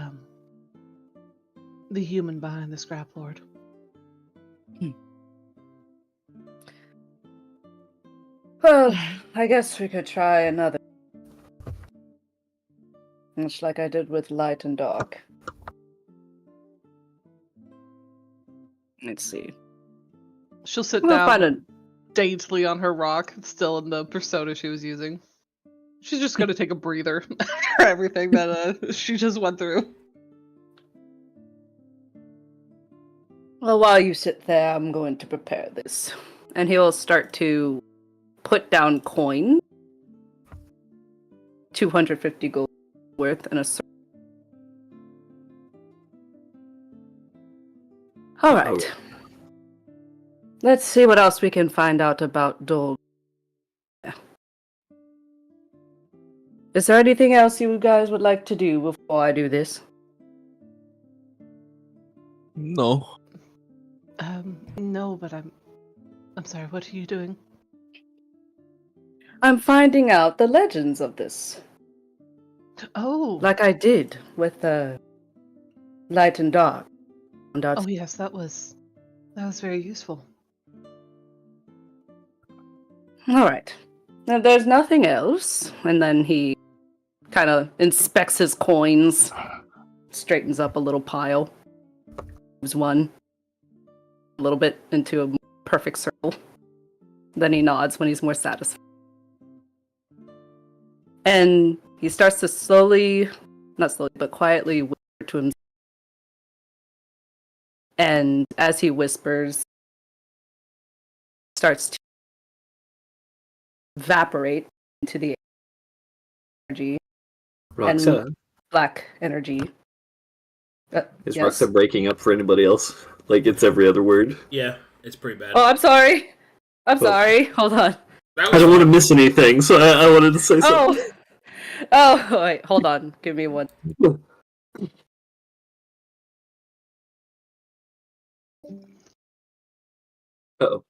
Speaker 3: the human behind the Scrap Lord.
Speaker 8: Well, I guess we could try another. Much like I did with light and dark. Let's see.
Speaker 3: She'll sit
Speaker 8: We'll
Speaker 3: down
Speaker 8: find a.
Speaker 3: daintily on her rock, still in the persona she was using. She's just gonna take a breather after everything that she just went through.
Speaker 8: Well, while you sit there, I'm going to prepare this. And he'll start to put down coin. 250 gold worth and a sword. All right.
Speaker 6: Okay.
Speaker 8: Let's see what else we can find out about Dole. Is there anything else you guys would like to do before I do this?
Speaker 7: No.
Speaker 3: No, but I'm sorry, what are you doing?
Speaker 8: I'm finding out the legends of this,
Speaker 3: Oh,
Speaker 8: like I did with Light and Dark. Found out-
Speaker 3: oh yes, that was very useful.
Speaker 8: All right. Now, there's nothing else. And then he kind of inspects his coins, straightens up a little pile, moves one a little bit into a perfect circle. Then he nods when he's more satisfied. And he starts to slowly, not slowly, but quietly whisper to himself. And as he whispers, starts to evaporate into the energy,
Speaker 6: Roxanne.
Speaker 8: black energy.
Speaker 6: Is
Speaker 8: Yes.
Speaker 6: Roxanne breaking up for anybody else? Like it's every other word.
Speaker 2: Yeah, it's pretty bad.
Speaker 8: Oh, I'm sorry. I'm
Speaker 6: Well-
Speaker 8: sorry. Hold on.
Speaker 2: That
Speaker 6: I
Speaker 2: was
Speaker 6: don't want to
Speaker 2: fun.
Speaker 6: miss anything, so I wanted to say something.
Speaker 8: Oh, wait. Hold on. Give me one.
Speaker 6: Uh-oh.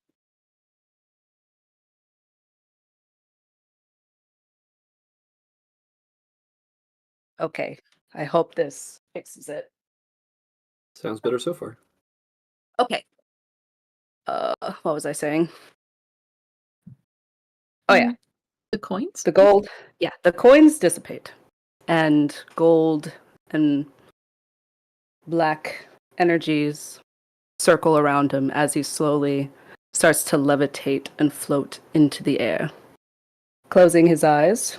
Speaker 8: Okay. I hope this fixes it.
Speaker 6: Sounds better so far.
Speaker 8: Okay. What was I saying? Oh yeah,
Speaker 4: The coins?
Speaker 8: the gold. Yeah, the coins dissipate, and gold and black energies circle around him as he slowly starts to levitate and float into the air, closing his eyes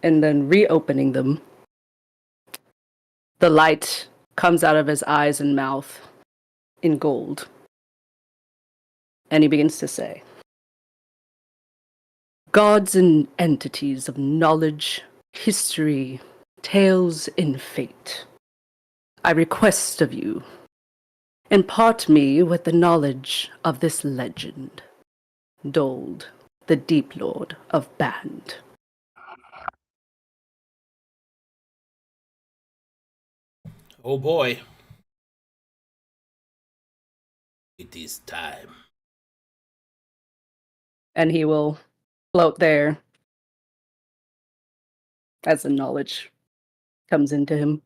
Speaker 8: and then reopening them. The light comes out of his eyes and mouth in gold, and he begins to say, "Gods and entities of knowledge, history, tales, and fate, I request of you, impart me with the knowledge of this legend, Dold, the Deep Lord of Band."
Speaker 2: Oh boy. It is time.
Speaker 8: And he will float there as the knowledge comes into him.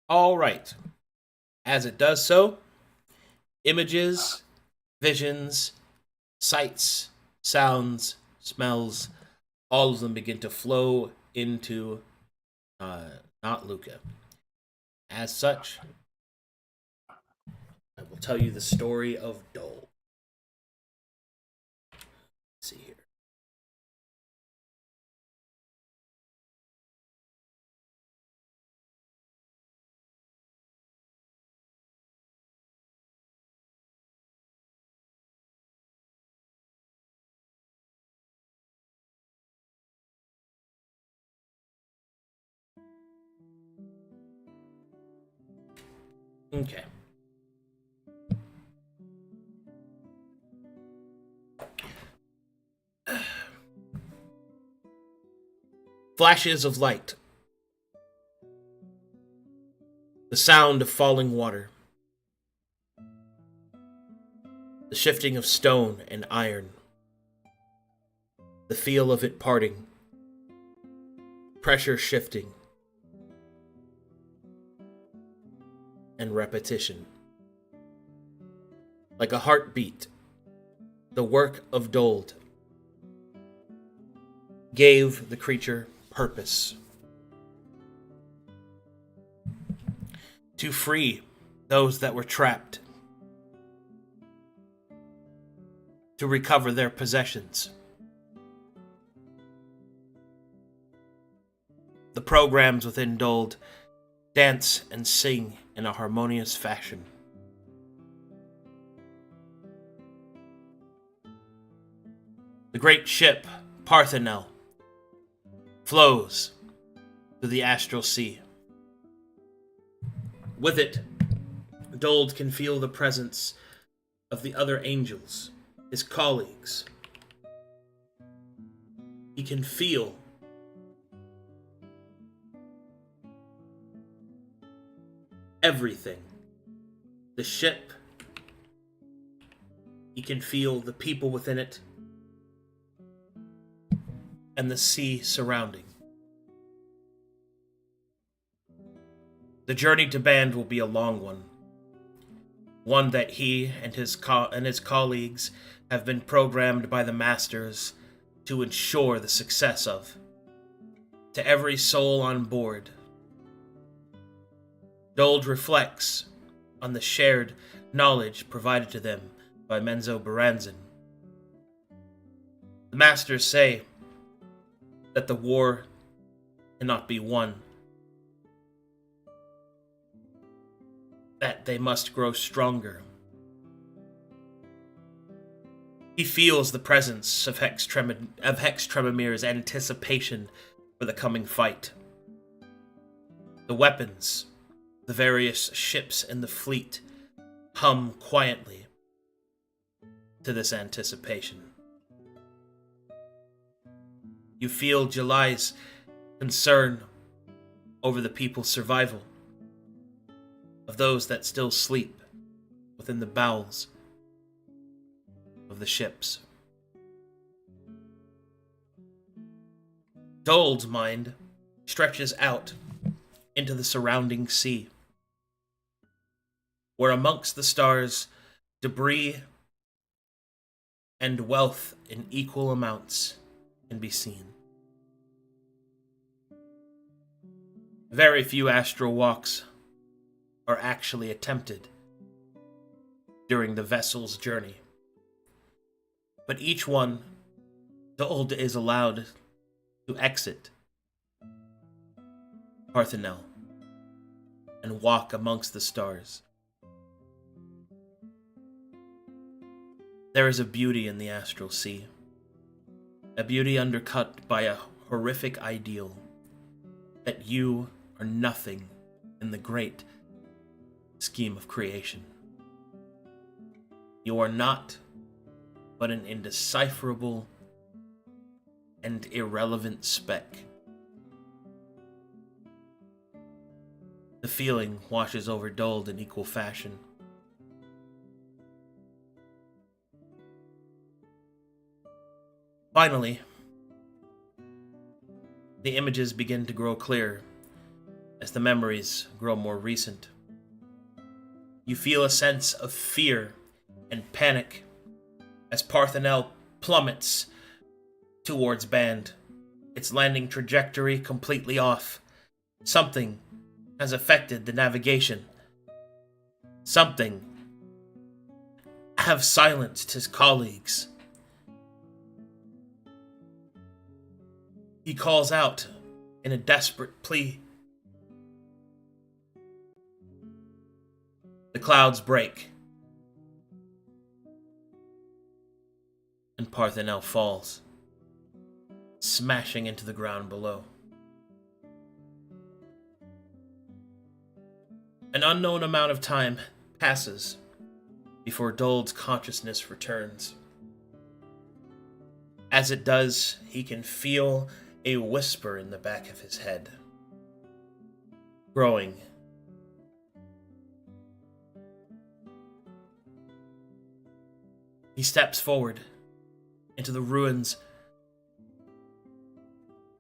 Speaker 2: All right. As it does so, images, visions, sights, sounds, smells, all of them begin to flow into not Luca. As such, I will tell you the story of Dole. Let's see here. Okay. Flashes of light. The sound of falling water. The shifting of stone and iron. The feel of it parting. Pressure shifting. And repetition. Like a heartbeat, the work of Dold gave the creature purpose. To free those that were trapped. To recover their possessions. The programs within Dold dance and sing in a harmonious fashion. The great ship, Parthenel, flows to the astral sea. With it, Dold can feel the presence of the other angels, his colleagues. He can feel everything. The ship. He can feel the people within it. And the sea surrounding. The journey to Band will be a long one. One that he and his colleagues have been programmed by the Masters to ensure the success of. To every soul on board, Dold reflects on the shared knowledge provided to them by Menzo Baranzan. The Masters say that the war cannot be won, that they must grow stronger. He feels the presence of Hex Tremomir's anticipation for the coming fight. The weapons, the various ships in the fleet, hum quietly to this anticipation. You feel July's concern over the people's survival, of those that still sleep within the bowels of the ships. Dold's mind stretches out into the surrounding sea, where amongst the stars, debris and wealth in equal amounts can be seen. Very few astral walks are actually attempted during the vessel's journey, but each one, Dold is allowed to exit Parthenel and walk amongst the stars. There is a beauty in the astral sea, a beauty undercut by a horrific ideal that you are nothing in the great scheme of creation. You are not but an indecipherable and irrelevant speck. The feeling washes over Dold in equal fashion. Finally, the images begin to grow clearer as the memories grow more recent. You feel a sense of fear and panic as Parthenel plummets towards Band, its landing trajectory completely off. Something has affected the navigation. Something have silenced his colleagues. He calls out in a desperate plea. The clouds break, and Parthenel falls, smashing into the ground below. An unknown amount of time passes before Dold's consciousness returns. As it does, he can feel a whisper in the back of his head, growing. He steps forward into the ruins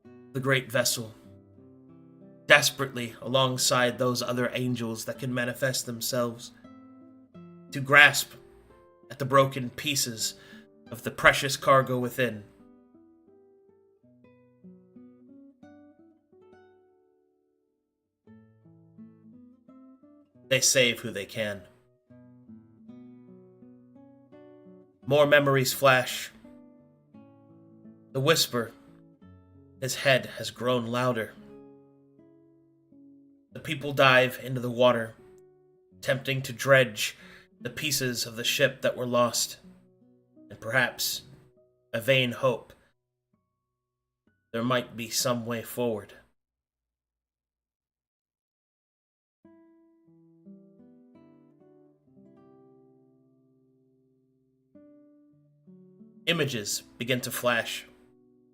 Speaker 2: of the great vessel, desperately alongside those other angels that can manifest themselves, to grasp at the broken pieces of the precious cargo within. They save who they can. More memories flash. The whisper, his head has grown louder. The people dive into the water, attempting to dredge the pieces of the ship that were lost, and perhaps a vain hope there might be some way forward. Images begin to flash,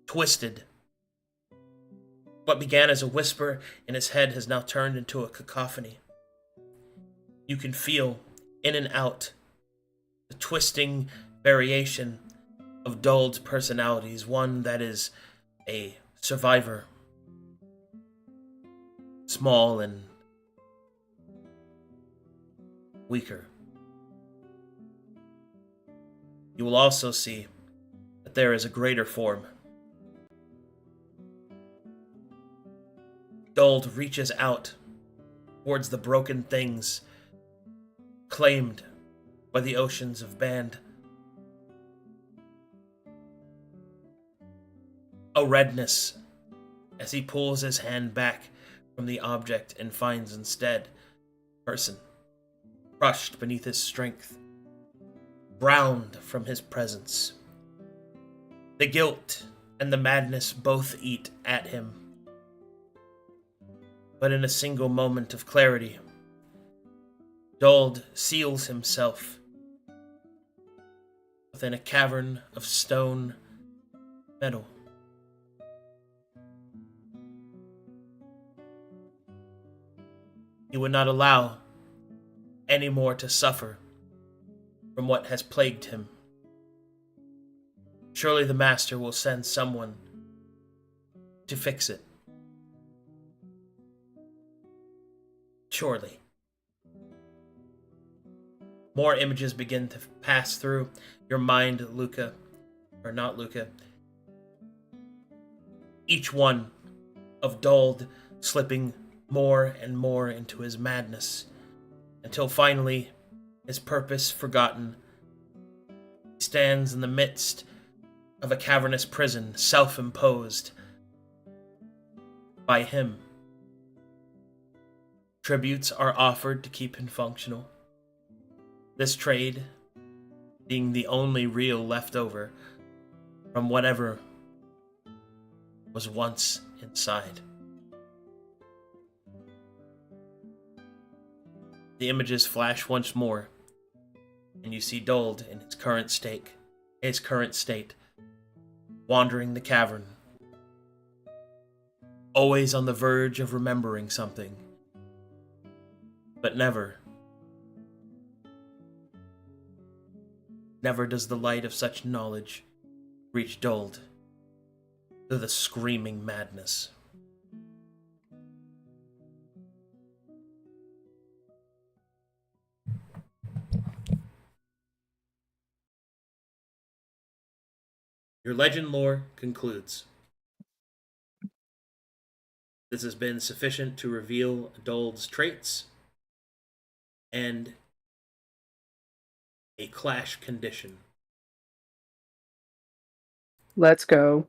Speaker 2: twisted. What began as a whisper in his head has now turned into a cacophony. You can feel, in and out, the twisting variation of Dold's personalities, one that is a survivor, small and weaker. You will also see that there is a greater form. Dold reaches out towards the broken things claimed by the oceans of Band. A redness as he pulls his hand back from the object and finds instead a person crushed beneath his strength, browned from his presence. The guilt and the madness both eat at him. But in a single moment of clarity, Dold seals himself within a cavern of stone metal. He would not allow any more to suffer from what has plagued him. Surely the Master will send someone to fix it. Surely. More images begin to pass through your mind, Luca. Or not Luca. Each one of Dold slipping more and more into his madness, until finally, his purpose forgotten, he stands in the midst of a cavernous prison self-imposed by him. Tributes are offered to keep him functional. This trade being the only real leftover from whatever was once inside. The images flash once more, and you see Dold in his current state, wandering the cavern, always on the verge of remembering something, but never does the light of such knowledge reach Dold through the screaming madness. Your legend lore concludes. This has been sufficient to reveal Dold's traits and a clash condition.
Speaker 8: Let's go.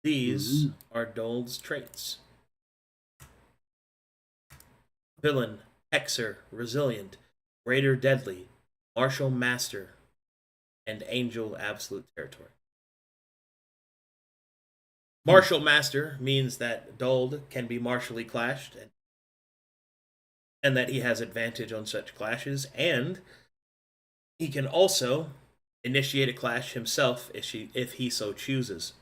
Speaker 2: These are Dold's traits. Villain, Hexer, Resilient, Greater Deadly, Martial Master, and Angel Absolute Territory. Martial Master means that Dold can be martially clashed, and that he has advantage on such clashes, and he can also initiate a clash himself if he so chooses.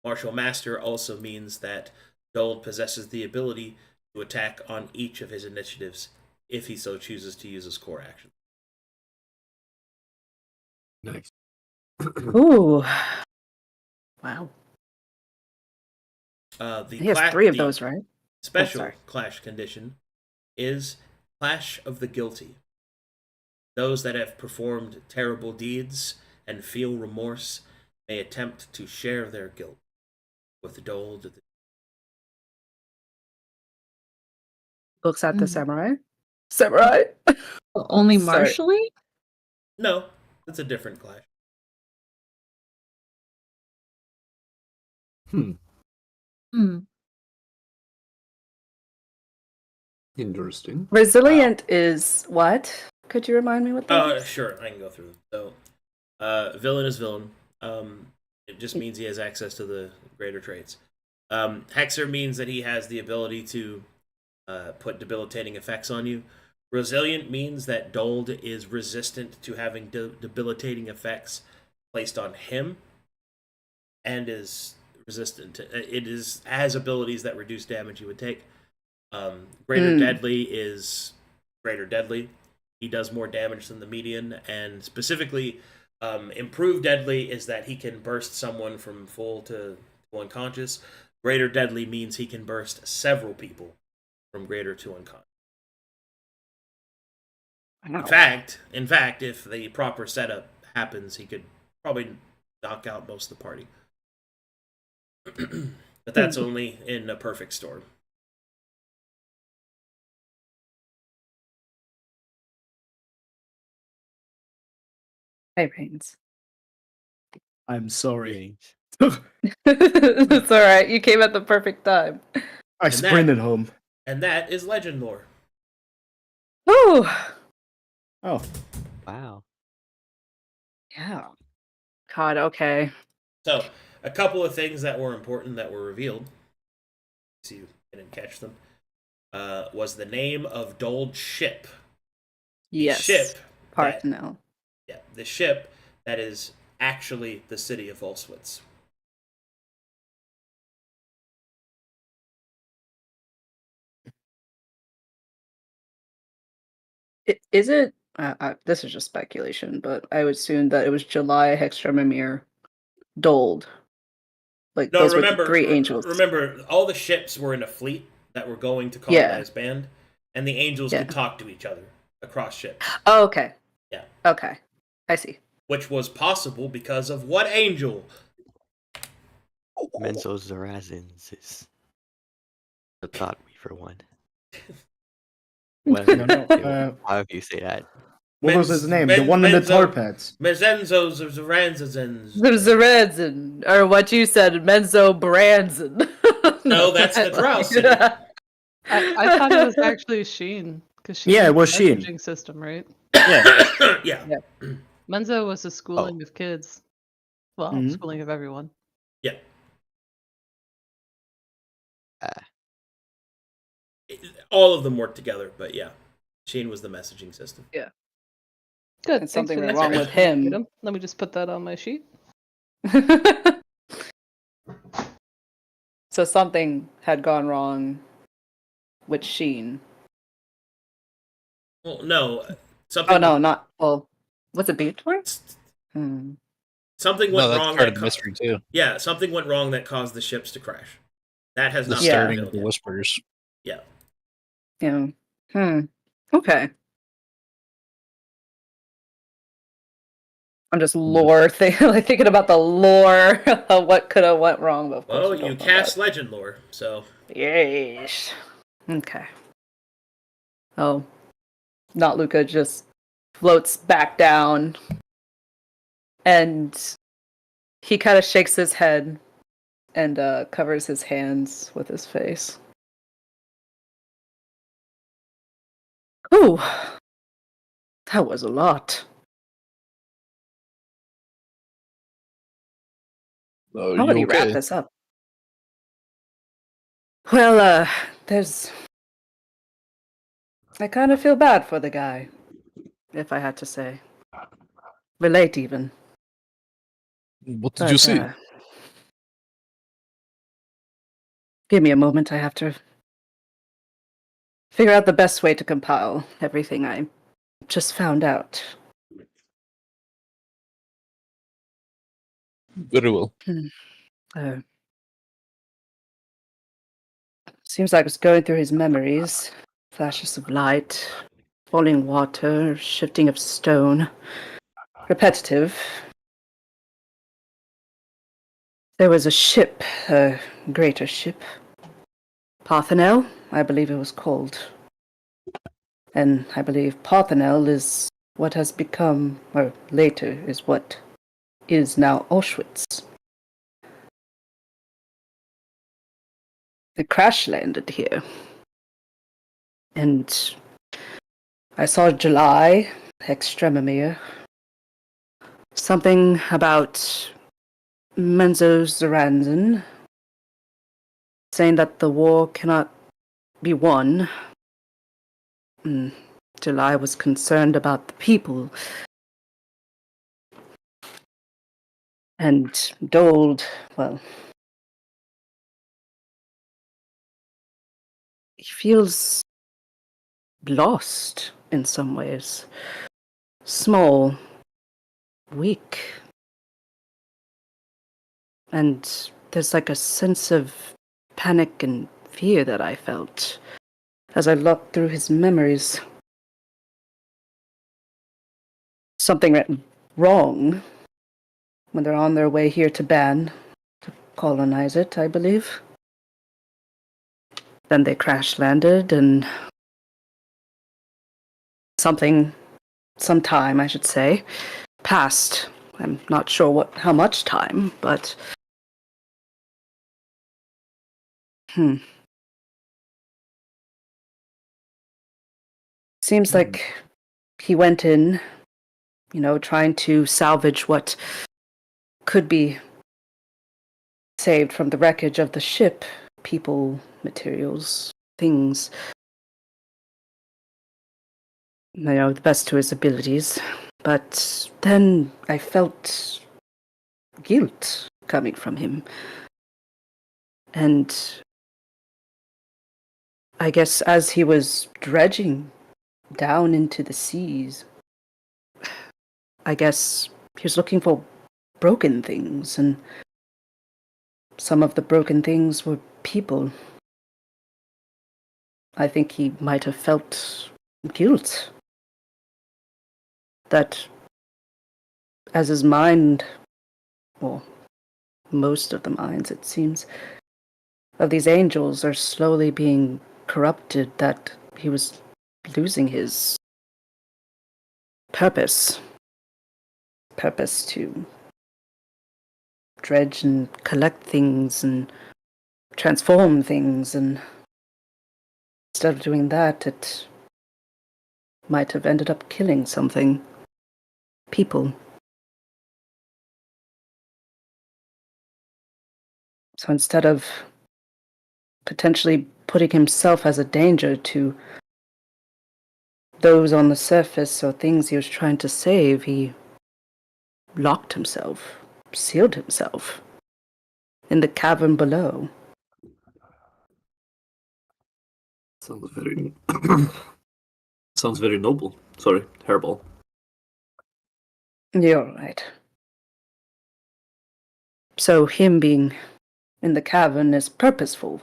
Speaker 2: Martial Master also means that Dold possesses the ability to attack on each of his initiatives if he so chooses to use his core action.
Speaker 6: Nice.
Speaker 8: Ooh. Wow. He has three of those, right?
Speaker 2: Special clash condition is Clash of the Guilty. Those that have performed terrible deeds and feel remorse may attempt to share their guilt with Dold.
Speaker 8: Looks at the samurai. Samurai?
Speaker 4: Only
Speaker 8: Sorry.
Speaker 4: martially?
Speaker 2: No, it's a different clash.
Speaker 4: Hmm.
Speaker 6: Interesting.
Speaker 8: Resilient is what? Could you remind me what that is?
Speaker 2: Sure, I can go through. So, villain is villain. It just means he has access to the greater traits. Hexer means that he has the ability to put debilitating effects on you. Resilient means that Dold is resistant to having debilitating effects placed on him, and is resistant to it is has abilities that reduce damage he would take. Greater Deadly is greater deadly. He does more damage than the median, and specifically, improved deadly is that he can burst someone from full to unconscious. Greater deadly means he can burst several people from greater to unconscious.
Speaker 8: Wow.
Speaker 2: In fact, if the proper setup happens, he could probably knock out most of the party. But that's only in a perfect storm.
Speaker 8: Hey, Rains.
Speaker 9: I'm sorry.
Speaker 8: It's all right. You came at the perfect time.
Speaker 9: I sprinted home.
Speaker 2: And that is legend lore.
Speaker 8: Ooh.
Speaker 9: Oh,
Speaker 5: Wow.
Speaker 8: Yeah. God, okay.
Speaker 2: So, a couple of things that were important that were revealed, so you didn't catch them, was the name of Dold's ship.
Speaker 8: Yes.
Speaker 2: Ship.
Speaker 8: Parthenon.
Speaker 2: Yeah, the ship that is actually the city of Volswitz.
Speaker 8: Is it? This is just speculation, but I would assume that it was July, Hextremimir, Dold. Like
Speaker 2: No,
Speaker 8: those
Speaker 2: remember,
Speaker 8: were the three angels.
Speaker 2: remember, all the ships were in a fleet that were going to colonize Band, and the angels could talk to each other across ships.
Speaker 8: Oh, okay.
Speaker 2: Yeah.
Speaker 8: Okay. I see.
Speaker 2: Which was possible because of what angel?
Speaker 5: Menzo Zarazins is the thought weaver one.
Speaker 9: no, no.
Speaker 5: However you say that.
Speaker 9: What was his name? The one in the tar pits.
Speaker 2: Mezenzos of Zaranzazins.
Speaker 8: Zaranzin, or what you said, Menzo Branzin.
Speaker 2: No, that's the Drow city.
Speaker 3: I thought it was actually Sheen.
Speaker 9: Yeah, it was Sheen.
Speaker 3: Messaging system, right?
Speaker 9: Yeah.
Speaker 2: Yeah.
Speaker 3: Menzo was the schooling of kids. Well,
Speaker 9: Mhm.
Speaker 3: schooling of everyone.
Speaker 2: Yeah. All of them work together, but yeah. Sheen was the messaging system.
Speaker 8: Yeah.
Speaker 3: Good.
Speaker 8: And
Speaker 3: thanks
Speaker 8: something
Speaker 3: for
Speaker 8: went
Speaker 3: the
Speaker 8: wrong with
Speaker 3: explanation,
Speaker 8: him.
Speaker 3: Arcadum. Let me just put that on my sheet.
Speaker 8: So something had gone wrong with Sheen.
Speaker 2: Well, no. Something
Speaker 8: Oh no, not well. Was it Beator?
Speaker 2: Something
Speaker 7: No,
Speaker 2: went
Speaker 7: that's
Speaker 2: wrong.
Speaker 7: part of the mystery too.
Speaker 2: Yeah, something went wrong that caused the ships to crash. That has
Speaker 7: The
Speaker 2: not
Speaker 7: starting
Speaker 2: been
Speaker 7: of the
Speaker 2: revealed yet.
Speaker 7: whispers.
Speaker 2: Yeah.
Speaker 8: Yeah. Okay. I'm just thinking about the lore of what could have went wrong. But of course
Speaker 2: Well,
Speaker 8: we don't
Speaker 2: you
Speaker 8: know
Speaker 2: cast
Speaker 8: that.
Speaker 2: legend lore, so
Speaker 8: Yes. Okay. Oh, not Luca just floats back down, and he kind of shakes his head and covers his hands with his face. Ooh, that was a lot.
Speaker 7: Oh,
Speaker 8: How would he
Speaker 7: you okay?
Speaker 8: wrap this up? Well, I kind of feel bad for the guy, if I had to say. Relate, even.
Speaker 7: What did you see?
Speaker 8: Give me a moment, I have to figure out the best way to compile everything I just found out.
Speaker 7: Very well.
Speaker 8: Seems like I was going through his memories. Flashes of light, falling water, shifting of stone. Repetitive. There was a ship, a greater ship. Parthenel, I believe it was called. And I believe Parthenel is what has become, or later is what is now Auschwitz. It crash landed here. And I saw July, Extremimir. Something about Menzo Zaranzin, saying that the war cannot be won. Still, I was concerned about the people. And Dold, well, he feels lost in some ways. Small, weak. And there's like a sense of panic and fear that I felt as I looked through his memories. Something went wrong when they're on their way here to Ban, to colonize it, I believe. Then they crash-landed and some time, I should say, passed. I'm not sure how much time, but seems like he went in, trying to salvage what could be saved from the wreckage of the ship. People, materials, things. The best to his abilities. But then I felt guilt coming from him. And I guess as he was dredging down into the seas, I guess he was looking for broken things, and some of the broken things were people. I think he might have felt guilt. That as his mind, or most of the minds, it seems, of these angels are slowly being corrupted, that he was losing his purpose to dredge and collect things and transform things, and instead of doing that, it might have ended up killing something. People. So instead of potentially putting himself as a danger to those on the surface or things he was trying to save, he locked himself, sealed himself in the cavern below.
Speaker 6: Sounds very sounds very noble. Sorry, hairball.
Speaker 8: You're right. So him being in the cavern is purposeful.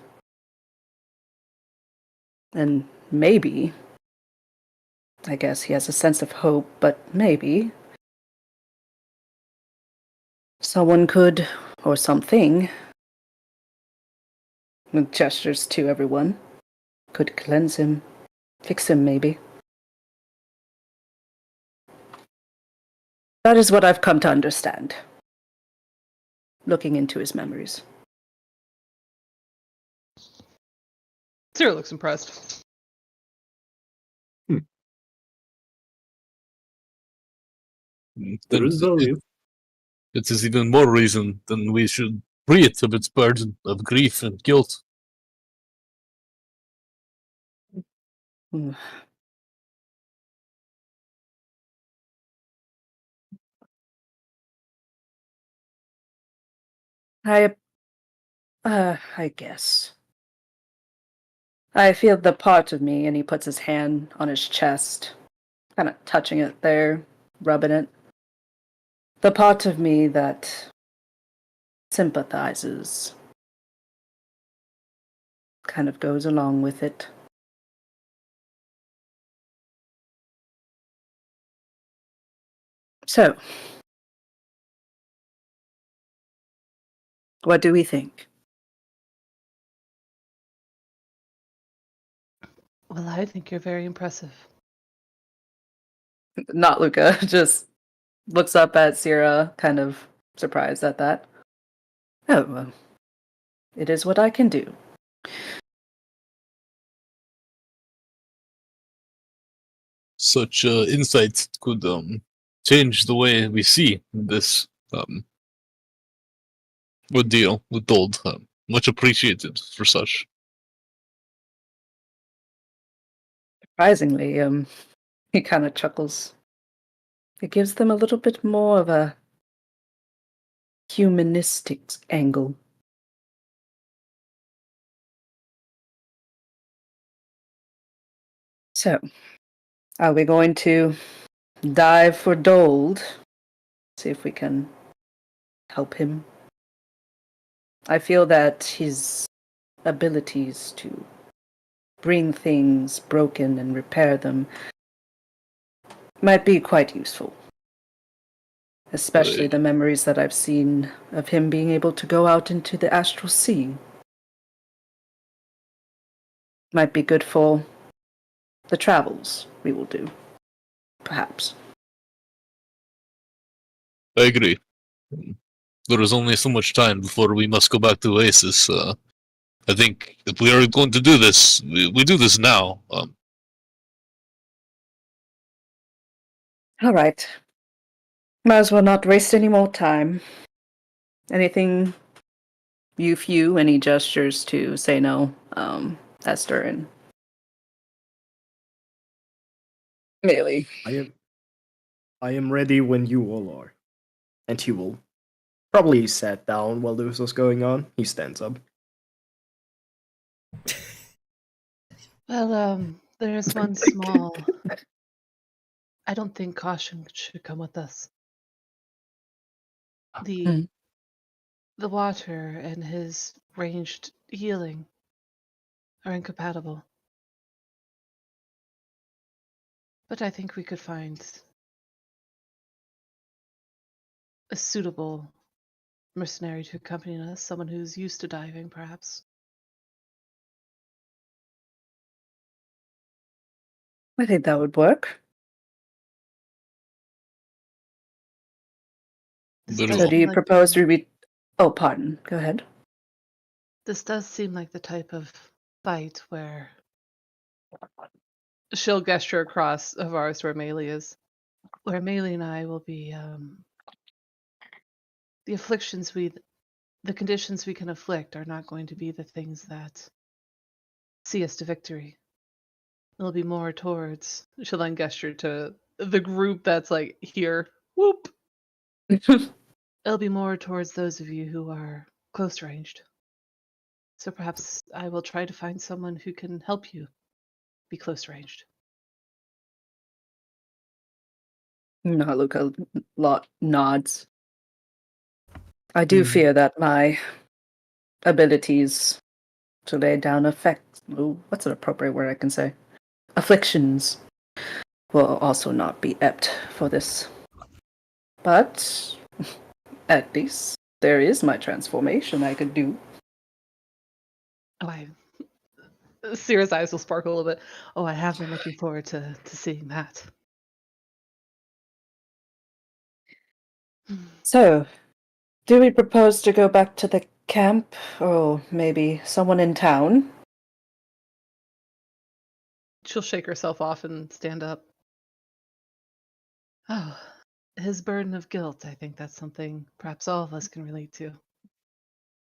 Speaker 8: And maybe, I guess he has a sense of hope, but maybe someone could, or something, with gestures to everyone, could cleanse him, fix him maybe. That is what I've come to understand, looking into his memories.
Speaker 3: Cyril looks impressed.
Speaker 6: There is value.
Speaker 7: It is even more reason than we should free it of its burden of grief and guilt.
Speaker 8: Hmm. I guess. I feel the part of me, and he puts his hand on his chest, kind of touching it there, rubbing it. The part of me that sympathizes, kind of goes along with it. So, what do we think?
Speaker 3: Well, I think you're very impressive.
Speaker 8: Not Luca, just looks up at Sierra, kind of surprised at that. Oh, well, it is what I can do.
Speaker 7: Such insight could change the way we see this ordeal with Dold. Much appreciated for such.
Speaker 8: Surprisingly, He kind of chuckles. It gives them a little bit more of a humanistic angle. So, are we going to dive for Dold? See if we can help him. I feel that his abilities to bring things broken and repair them might be quite useful. Especially the memories that I've seen of him being able to go out into the astral sea. Might be good for the travels we will do, perhaps.
Speaker 7: I agree. There is only so much time before we must go back to Oasis. I think if we are going to do this, we do this now.
Speaker 8: All right. Might as well not waste any more time. Anything you few, any gestures to say no, Esther and Melee.
Speaker 9: I am ready when you all are. And he will probably sat down while this was going on. He stands up.
Speaker 3: Well, there's one small. I don't think Caution should come with us. The water and his ranged healing are incompatible. But I think we could find a suitable mercenary to accompany us, someone who's used to diving, perhaps.
Speaker 8: I think that would work. So do you propose we... Oh, pardon. Go ahead.
Speaker 3: This does seem like the type of fight where she'll gesture across Avaris where Melee is. Where Melee and I will be the conditions we can afflict are not going to be the things that see us to victory. It'll be more towards, she'll then gesture to the group that's like here. Whoop! It'll be more towards those of you who are close ranged. So perhaps I will try to find someone who can help you be close ranged.
Speaker 8: Naluka nods. I do fear that my abilities to lay down effects, what's an appropriate word I can say? Afflictions will also not be apt for this. But at least there is my transformation I could do.
Speaker 3: Sierra's eyes will sparkle a little bit. Oh, I have been looking forward to seeing that.
Speaker 8: So, do we propose to go back to the camp, or maybe someone in town?
Speaker 3: She'll shake herself off and stand up. Oh, his burden of guilt. I think that's something perhaps all of us can relate to.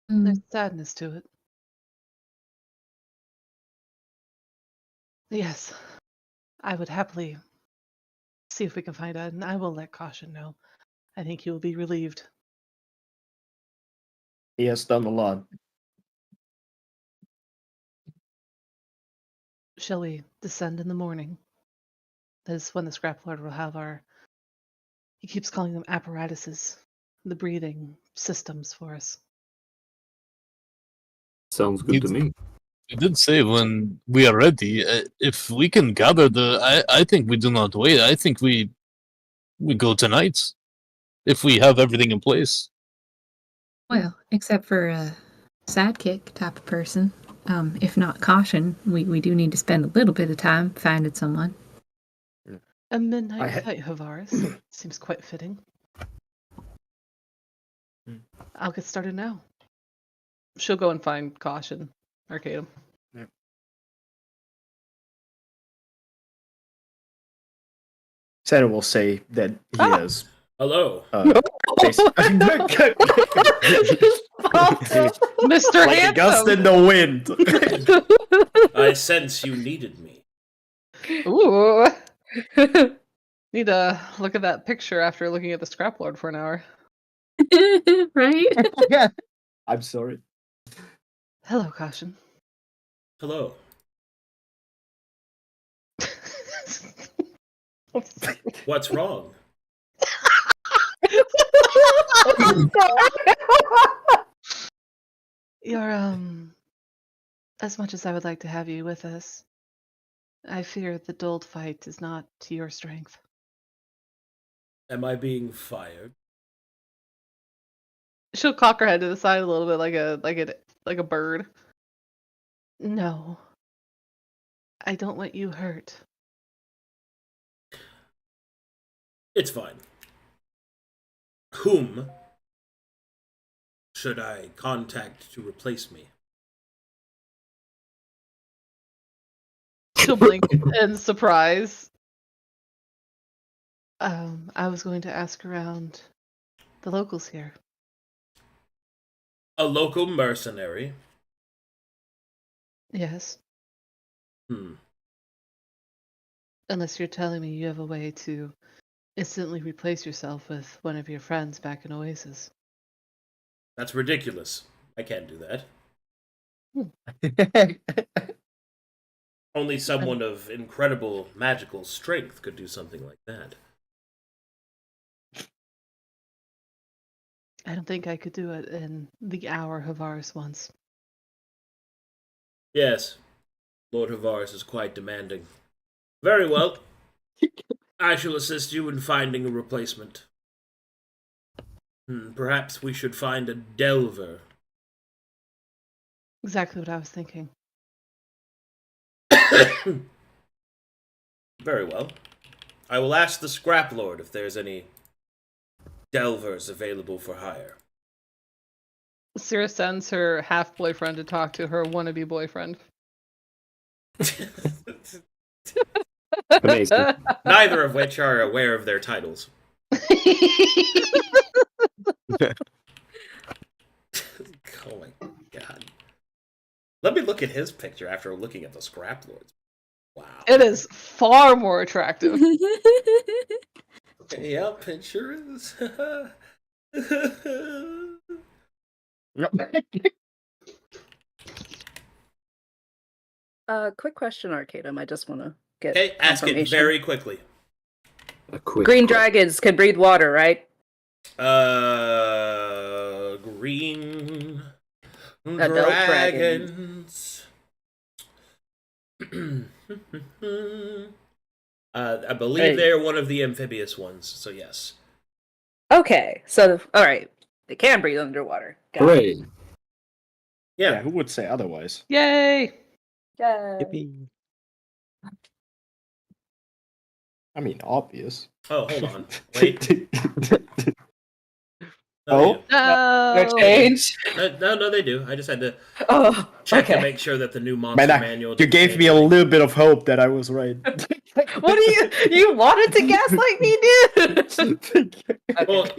Speaker 3: There's sadness to it. Yes, I would happily see if we can find out, and I will let Caution know. I think he will be relieved.
Speaker 9: He has done a lot.
Speaker 3: Shall we descend in the morning? That is when the Scraplord will have he keeps calling them apparatuses, the breathing systems for us.
Speaker 6: Sounds good to me.
Speaker 7: You did say when we are ready, if we can gather I think we do not wait. I think we go tonight. If we have everything in place.
Speaker 4: Well, except for a sidekick type of person. If not Caution, we do need to spend a little bit of time finding someone.
Speaker 3: A midnight fight, Havaris. Seems quite fitting. I'll get started now. She'll go and find Caution, Arcadum.
Speaker 9: Yeah. Sarah will say that he has.
Speaker 2: Hello.
Speaker 3: Mr.
Speaker 9: Like a gust in the wind.
Speaker 2: I sense you needed me.
Speaker 3: Ooh. Need to look at that picture after looking at the scraplord for an hour.
Speaker 4: Right?
Speaker 9: I'm sorry.
Speaker 3: Hello, Caution.
Speaker 2: Hello. What's wrong?
Speaker 3: You're, as much as I would like to have you with us, I fear the dulled fight is not to your strength.
Speaker 2: Am I being fired?
Speaker 3: She'll cock her head to the side a little bit like a bird. No. I don't want you hurt.
Speaker 2: It's fine. Whom should I contact to replace me?
Speaker 3: She'll blink in surprise. I was going to ask around the locals here.
Speaker 2: A local mercenary?
Speaker 3: Yes.
Speaker 2: Hmm.
Speaker 3: Unless you're telling me you have a way to instantly replace yourself with one of your friends back in Oasis.
Speaker 2: That's ridiculous. I can't do that. Only someone of incredible magical strength could do something like that.
Speaker 3: I don't think I could do it in the hour Havaris wants.
Speaker 2: Yes, Lord Havaris is quite demanding. Very well. I shall assist you in finding a replacement. Perhaps we should find a delver.
Speaker 3: Exactly what I was thinking.
Speaker 2: Very well. I will ask the Scrap Lord if there's any delvers available for hire.
Speaker 3: Syrah sends her half-boyfriend to talk to her wannabe boyfriend.
Speaker 9: Amazing.
Speaker 2: Neither of which are aware of their titles. Oh my god. Let me look at his picture after looking at the Scrap Lord's. Wow.
Speaker 3: It is far more attractive.
Speaker 2: Yep, it sure is.
Speaker 8: Quick question, Arcadum. I just want to get
Speaker 2: Okay, ask it
Speaker 8: confirmation.
Speaker 2: very quickly.
Speaker 6: A quick
Speaker 8: Green
Speaker 6: question.
Speaker 8: dragons can breathe water, right?
Speaker 2: Green
Speaker 8: Adult
Speaker 2: dragons. I believe
Speaker 8: Hey.
Speaker 2: they're one of the amphibious ones, so yes.
Speaker 8: Okay, so all right, they can breathe underwater. Got it.
Speaker 6: Hooray.
Speaker 9: Yeah,
Speaker 2: Yeah.
Speaker 9: who would say otherwise?
Speaker 3: Yay!
Speaker 8: Yay.
Speaker 9: I mean, obvious.
Speaker 2: Oh, hold on. Wait.
Speaker 9: Oh?
Speaker 8: No
Speaker 3: No!
Speaker 8: change.
Speaker 2: No, they do. I just had to
Speaker 8: Oh,
Speaker 2: check to
Speaker 8: okay.
Speaker 2: make sure that the new monster
Speaker 9: Man,
Speaker 2: manual.
Speaker 9: you
Speaker 2: didn't
Speaker 9: gave
Speaker 2: change
Speaker 9: me a
Speaker 2: anything.
Speaker 9: little bit of hope that I was right.
Speaker 8: What do you wanted to gaslight me, dude?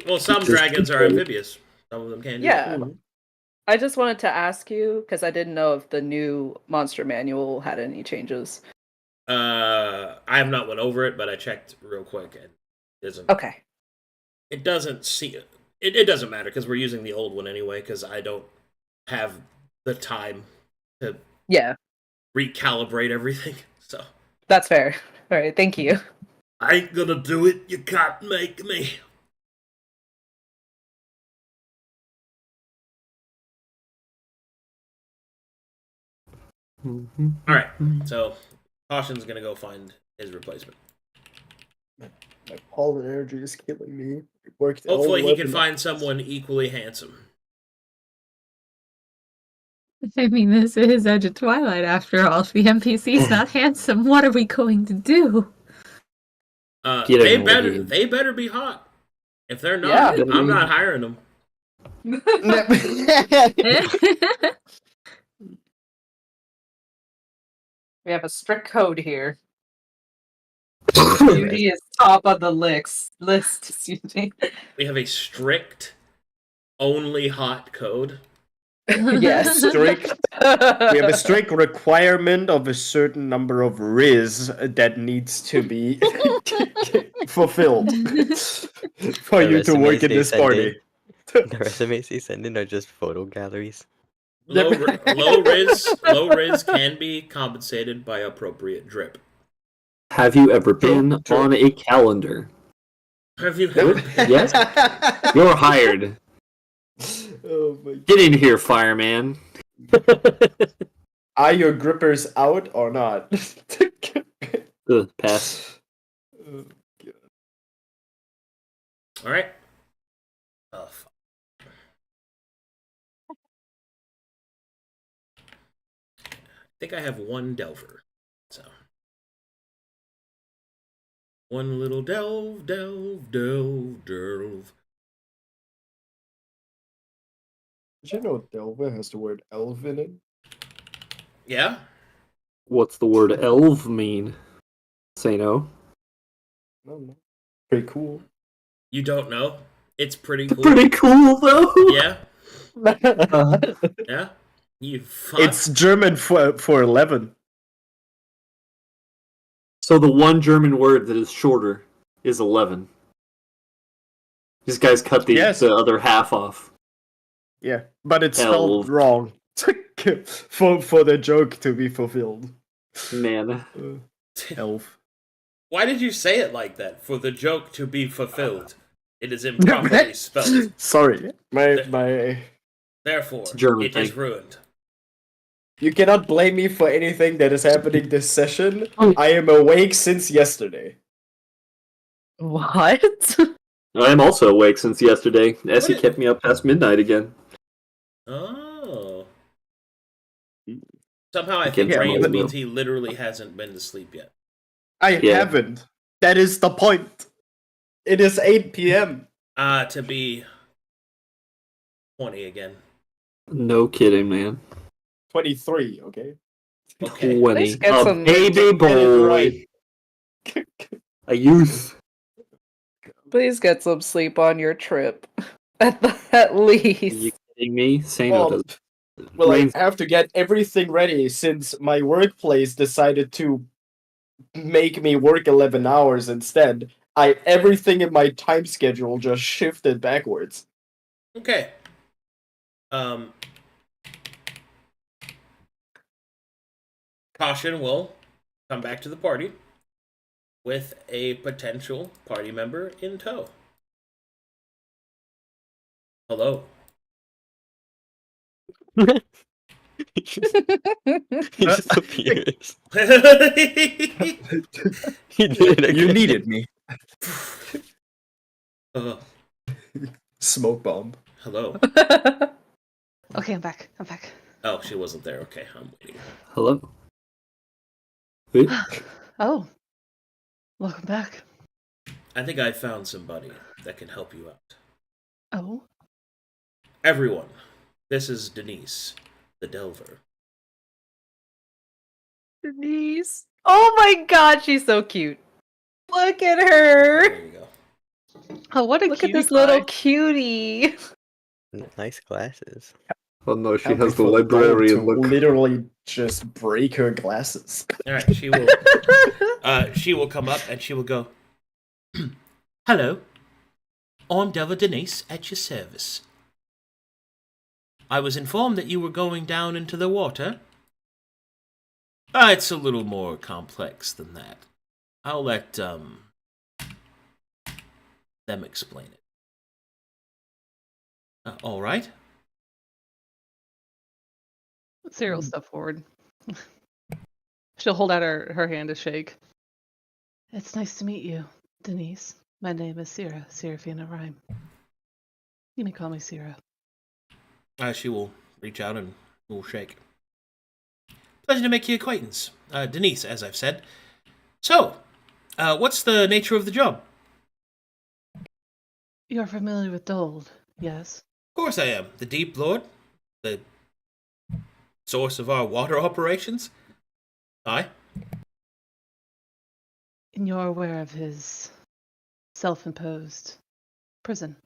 Speaker 2: Well, some dragons are amphibious. Some of them can. do
Speaker 8: Yeah.
Speaker 2: that.
Speaker 8: I just wanted to ask you because I didn't know if the new monster manual had any changes.
Speaker 2: I have not went over it, but I checked real quick and it doesn't.
Speaker 8: Okay.
Speaker 2: It doesn't see it. It doesn't matter because we're using the old one anyway. Because I don't have the time to
Speaker 8: Yeah,
Speaker 2: recalibrate everything. So
Speaker 8: that's fair. All right, thank you.
Speaker 2: I ain't gonna do it. You can't make me. All right. So Caution's gonna go find his replacement.
Speaker 9: My pollen energy is killing me. It worked all
Speaker 2: Hopefully,
Speaker 9: the
Speaker 2: he
Speaker 9: way
Speaker 2: can
Speaker 9: up
Speaker 2: find someone equally handsome.
Speaker 4: I mean, this is Edge of Twilight after all. If the NPC's not handsome, what are we going to do?
Speaker 6: Get
Speaker 2: They
Speaker 6: him
Speaker 2: better.
Speaker 6: again.
Speaker 2: They better be hot. If they're not,
Speaker 8: Yeah.
Speaker 2: I'm not hiring them.
Speaker 8: We have a strict code here. Beauty is top of the list. Excuse me.
Speaker 2: We have a strict, only hot code.
Speaker 9: Yes, strict. We have a strict requirement of a certain number of riz that needs to be fulfilled for
Speaker 5: The
Speaker 9: you to work
Speaker 5: resumes
Speaker 9: in
Speaker 5: they
Speaker 9: this
Speaker 5: send
Speaker 9: party.
Speaker 5: The resumes they send in are just photo galleries.
Speaker 2: Low riz can be compensated by appropriate drip.
Speaker 6: Have you ever
Speaker 9: True,
Speaker 6: been
Speaker 9: true.
Speaker 6: on a calendar?
Speaker 2: Have you ever been?
Speaker 6: Yes? You're hired.
Speaker 9: Oh my God.
Speaker 6: Get in here, fireman.
Speaker 9: Are your grippers out or not?
Speaker 6: Pass.
Speaker 2: All right. Oh, fuck. I think I have one delver. So one little delve.
Speaker 9: Did you know Delva has the word elf in it?
Speaker 2: Yeah.
Speaker 6: What's the word elf mean? Say no.
Speaker 9: No. Pretty cool.
Speaker 2: You don't know? It's pretty cool.
Speaker 6: Pretty cool, though.
Speaker 2: Yeah. Yeah. You fuck.
Speaker 9: It's German for 11.
Speaker 6: So the one German word that is shorter is 11. These guys cut the other half off.
Speaker 9: Yeah, but it's spelled wrong for the joke to be fulfilled.
Speaker 6: Man.
Speaker 9: Elf.
Speaker 2: Why did you say it like that? For the joke to be fulfilled. It is improperly spelled.
Speaker 9: Sorry. My
Speaker 2: Therefore,
Speaker 6: German
Speaker 2: it is
Speaker 6: thing.
Speaker 2: ruined.
Speaker 9: You cannot blame me for anything that is happening this session. I am awake since yesterday.
Speaker 8: What?
Speaker 6: I am also awake since yesterday. Essie
Speaker 2: What?
Speaker 6: kept me up past midnight again.
Speaker 2: Oh. Somehow I think
Speaker 9: Yeah,
Speaker 2: Brains
Speaker 9: but-
Speaker 2: means he literally hasn't been to sleep yet.
Speaker 9: I
Speaker 6: Yeah.
Speaker 9: haven't. That is the point. It is 8 p.m.
Speaker 2: To be 20 again.
Speaker 6: No kidding, man.
Speaker 9: 23, okay?
Speaker 2: Okay.
Speaker 6: 20.
Speaker 8: Let's get
Speaker 6: A
Speaker 8: some-
Speaker 6: baby
Speaker 9: Get it
Speaker 6: boy.
Speaker 9: right.
Speaker 6: A youth.
Speaker 8: Please get some sleep on your trip. At
Speaker 6: Are you
Speaker 8: least.
Speaker 6: kidding me? Say no
Speaker 9: Well,
Speaker 6: does.
Speaker 9: Well, I
Speaker 6: Brains-
Speaker 9: have to get everything ready since my workplace decided to make me work 11 hours instead. Everything in my time schedule just shifted backwards.
Speaker 2: Okay. Caution will come back to the party with a potential party member in tow. Hello.
Speaker 5: He just appears. He did it again.
Speaker 9: You needed me.
Speaker 2: Uh,
Speaker 9: Smoke bomb.
Speaker 2: hello.
Speaker 3: Okay, I'm back. I'm back.
Speaker 2: Oh, she wasn't there. Okay, I'm waiting.
Speaker 6: Hello. Wait.
Speaker 3: Oh, welcome back.
Speaker 2: I think I found somebody that can help you out.
Speaker 3: Oh,
Speaker 2: Everyone, this is Denise, the Delver.
Speaker 8: Denise. Oh my god, she's so cute. Look at her.
Speaker 2: There you go.
Speaker 3: oh, what a
Speaker 8: Look at
Speaker 3: cutie
Speaker 8: this little
Speaker 3: pie.
Speaker 8: cutie.
Speaker 5: Nice glasses.
Speaker 6: Oh no, she
Speaker 9: Can't
Speaker 6: has
Speaker 9: wait
Speaker 6: the
Speaker 9: for dog
Speaker 6: librarian
Speaker 9: to
Speaker 6: look.
Speaker 9: literally just break her glasses.
Speaker 2: All right, she will come up and she will go, hello, I'm Delver Denise at your service. I was informed that you were going down into the water. It's a little more complex than that. I'll let them explain it. All right.
Speaker 3: Sarah will step forward. She'll hold out her hand to shake. It's nice to meet you, Denise. My name is Sierra, Seraphina Rhyme. You may call me Sierra.
Speaker 2: She will reach out and will shake. Pleasure to make your acquaintance. Denise, as I've said. So, what's the nature of the job?
Speaker 3: You're familiar with Dold, yes?
Speaker 2: Of course I am. The Deep Lord. The source of our water operations. Aye.
Speaker 3: And you're aware of his self-imposed prison.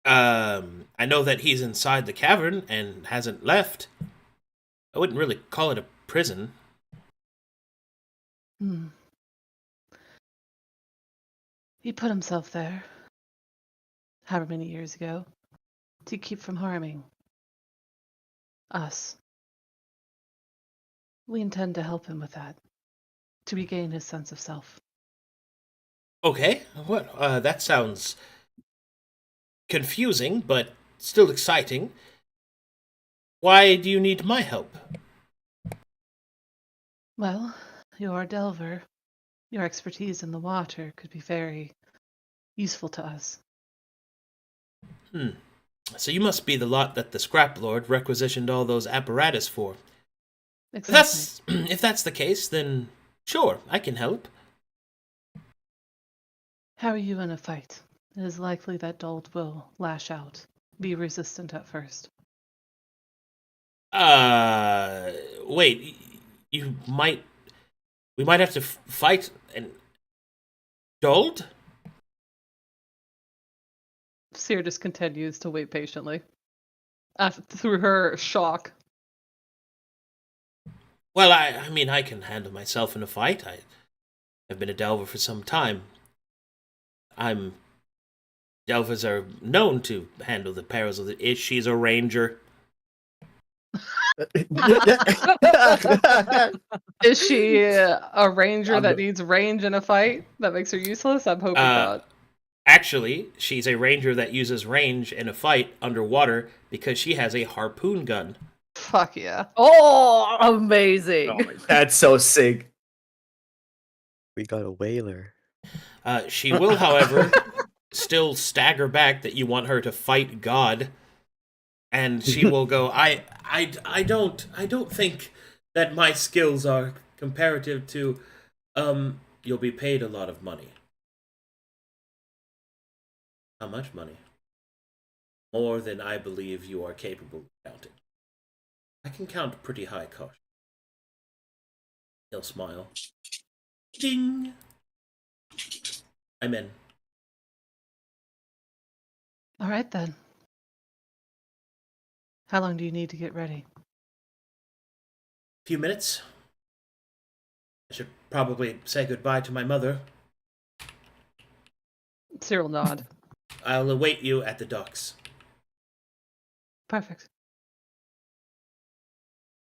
Speaker 2: I know that he's inside the cavern and hasn't left. I wouldn't really call it a prison.
Speaker 3: Hmm. He put himself there, however many years ago, to keep from harming us. We intend to help him with that, to regain his sense of self.
Speaker 2: Okay, what? That sounds confusing, but still exciting. Why do you need my help?
Speaker 3: Well, you're a delver. Your expertise in the water could be very useful to us.
Speaker 2: So you must be the lot that the Scrap Lord requisitioned all those apparatus for.
Speaker 3: Exactly.
Speaker 2: If that's the case, then sure, I can help.
Speaker 3: How are you in a fight? It is likely that Dold will lash out, be resistant at first.
Speaker 2: Wait, we might have to fight and Dold?
Speaker 3: Seer just continues to wait patiently. Through her shock.
Speaker 2: Well, I mean, I can handle myself in a fight. I've been a Delver for some time. Delvers are known to handle the perils of the. She's a ranger.
Speaker 3: Is she a ranger that needs range in a fight that makes her useless? I'm hoping not.
Speaker 2: Actually, she's a ranger that uses range in a fight underwater because she has a harpoon gun.
Speaker 3: Fuck yeah.
Speaker 8: Oh, amazing.
Speaker 9: That's so sick.
Speaker 5: We got a whaler.
Speaker 2: She will, however, still stagger back that you want her to fight God, and she will go. I don't think that my skills are comparative to. You'll be paid a lot of money. How much money? More than I believe you are capable of counting. I can count pretty high cost. He'll smile. Ding! I'm in.
Speaker 3: All right then. How long do you need to get ready?
Speaker 2: Few minutes. I should probably say goodbye to my mother.
Speaker 3: Cyril nod.
Speaker 2: I'll await you at the docks.
Speaker 3: Perfect.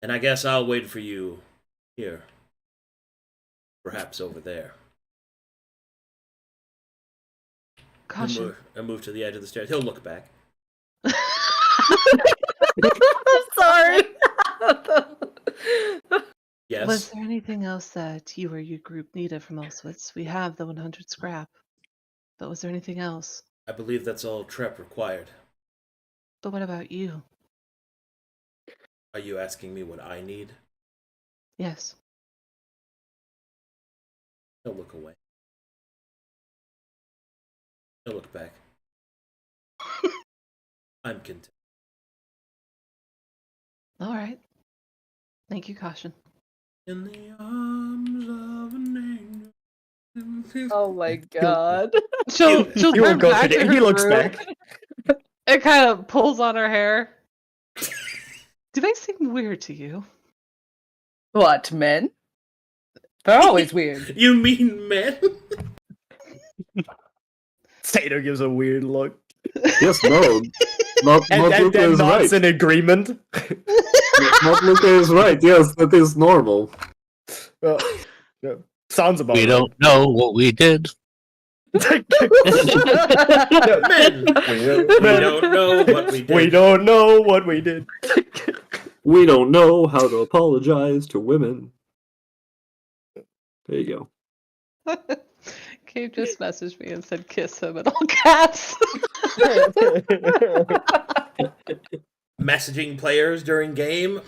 Speaker 2: And I guess I'll wait for you here. Perhaps over there.
Speaker 3: Caution.
Speaker 2: I move to the edge of the stairs. He'll look back.
Speaker 8: I'm sorry.
Speaker 2: Yes.
Speaker 3: Was there anything else that you or your group needed from Elswitz? We have the 100 scrap. But was there anything else?
Speaker 2: I believe that's all Trep required.
Speaker 3: But what about you?
Speaker 2: Are you asking me what I need?
Speaker 3: Yes.
Speaker 2: He'll look away. He'll look back. I'm content.
Speaker 3: All right. Thank you, Caution.
Speaker 2: In the arms of an angel.
Speaker 8: Oh my god.
Speaker 3: She'll
Speaker 9: You
Speaker 3: turn
Speaker 9: won't go
Speaker 3: back
Speaker 9: through
Speaker 3: to
Speaker 9: it.
Speaker 3: her
Speaker 9: He looks
Speaker 3: group.
Speaker 9: back.
Speaker 3: It kind of pulls on her hair. Do they seem weird to you?
Speaker 8: What, men? They're always weird.
Speaker 2: You mean men?
Speaker 9: Tato gives a weird look.
Speaker 6: Yes, no. Not
Speaker 9: And
Speaker 6: Luca is
Speaker 9: nods
Speaker 6: right.
Speaker 9: in agreement.
Speaker 6: Not Luca is right. Yes, that is normal.
Speaker 9: Well, yeah, sounds about
Speaker 7: We
Speaker 9: right.
Speaker 7: don't know what we did.
Speaker 2: Men! We don't know what we did.
Speaker 9: We don't know what we did.
Speaker 6: We don't know how to apologize to women. There you go.
Speaker 3: Kate just messaged me and said kiss him in all caps.
Speaker 2: Messaging players during game?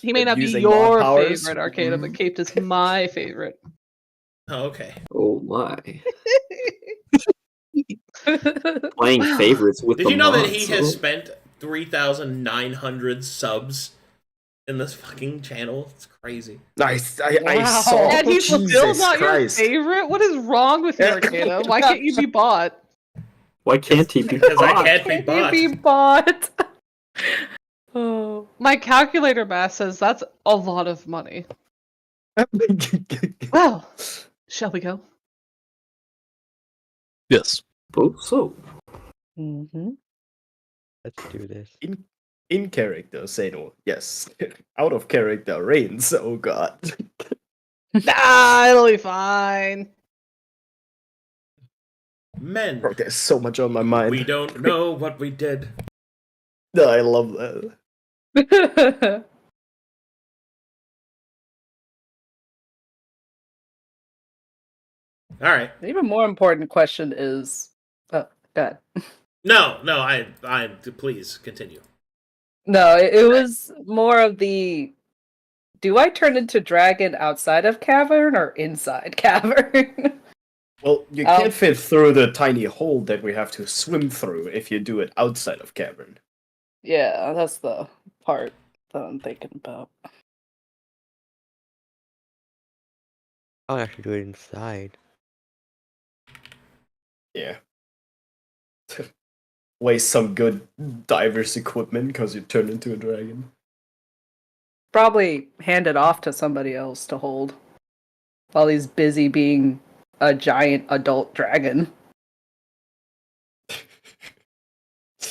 Speaker 3: He may not be
Speaker 9: Using
Speaker 3: your
Speaker 9: mod powers.
Speaker 3: favorite Arcadum, but Kate is my favorite.
Speaker 2: Oh, okay.
Speaker 6: Oh my. Playing favorites with
Speaker 2: Did
Speaker 6: the
Speaker 2: you know that
Speaker 6: mods,
Speaker 2: he has spent 3,900 subs in this fucking channel. It's crazy.
Speaker 9: I
Speaker 3: Wow.
Speaker 9: saw.
Speaker 3: And he's still
Speaker 9: Jesus
Speaker 3: not
Speaker 9: Christ.
Speaker 3: your favorite? What is wrong with you, Arcadum? Why can't you be bought?
Speaker 6: Why can't he be
Speaker 2: Because I
Speaker 6: bought?
Speaker 2: can't be
Speaker 8: Can you
Speaker 2: bought.
Speaker 8: be bought? Oh.
Speaker 3: My calculator math says that's a lot of money. Well, shall we go?
Speaker 7: Yes.
Speaker 6: Oh, so.
Speaker 8: Mm-hmm.
Speaker 5: Let's do this.
Speaker 9: In character, Seno. Yes. Out of character, Reigns. Oh god.
Speaker 3: It'll be fine.
Speaker 2: Men,
Speaker 9: Bro, there's so much on my mind.
Speaker 2: we don't know what we did.
Speaker 9: No, I love that.
Speaker 2: All right.
Speaker 8: The even more important question is, God.
Speaker 2: No, I please continue.
Speaker 8: No, it was more of the. Do I turn into dragon outside of cavern or inside cavern?
Speaker 9: Well, you can't fit through the tiny hole that we have to swim through if you do it outside of cavern.
Speaker 8: Yeah, that's the part that I'm thinking about.
Speaker 5: I'll actually do it inside.
Speaker 9: Yeah. Waste some good diver's equipment because you turn into a dragon.
Speaker 8: Probably hand it off to somebody else to hold while he's busy being a giant adult dragon.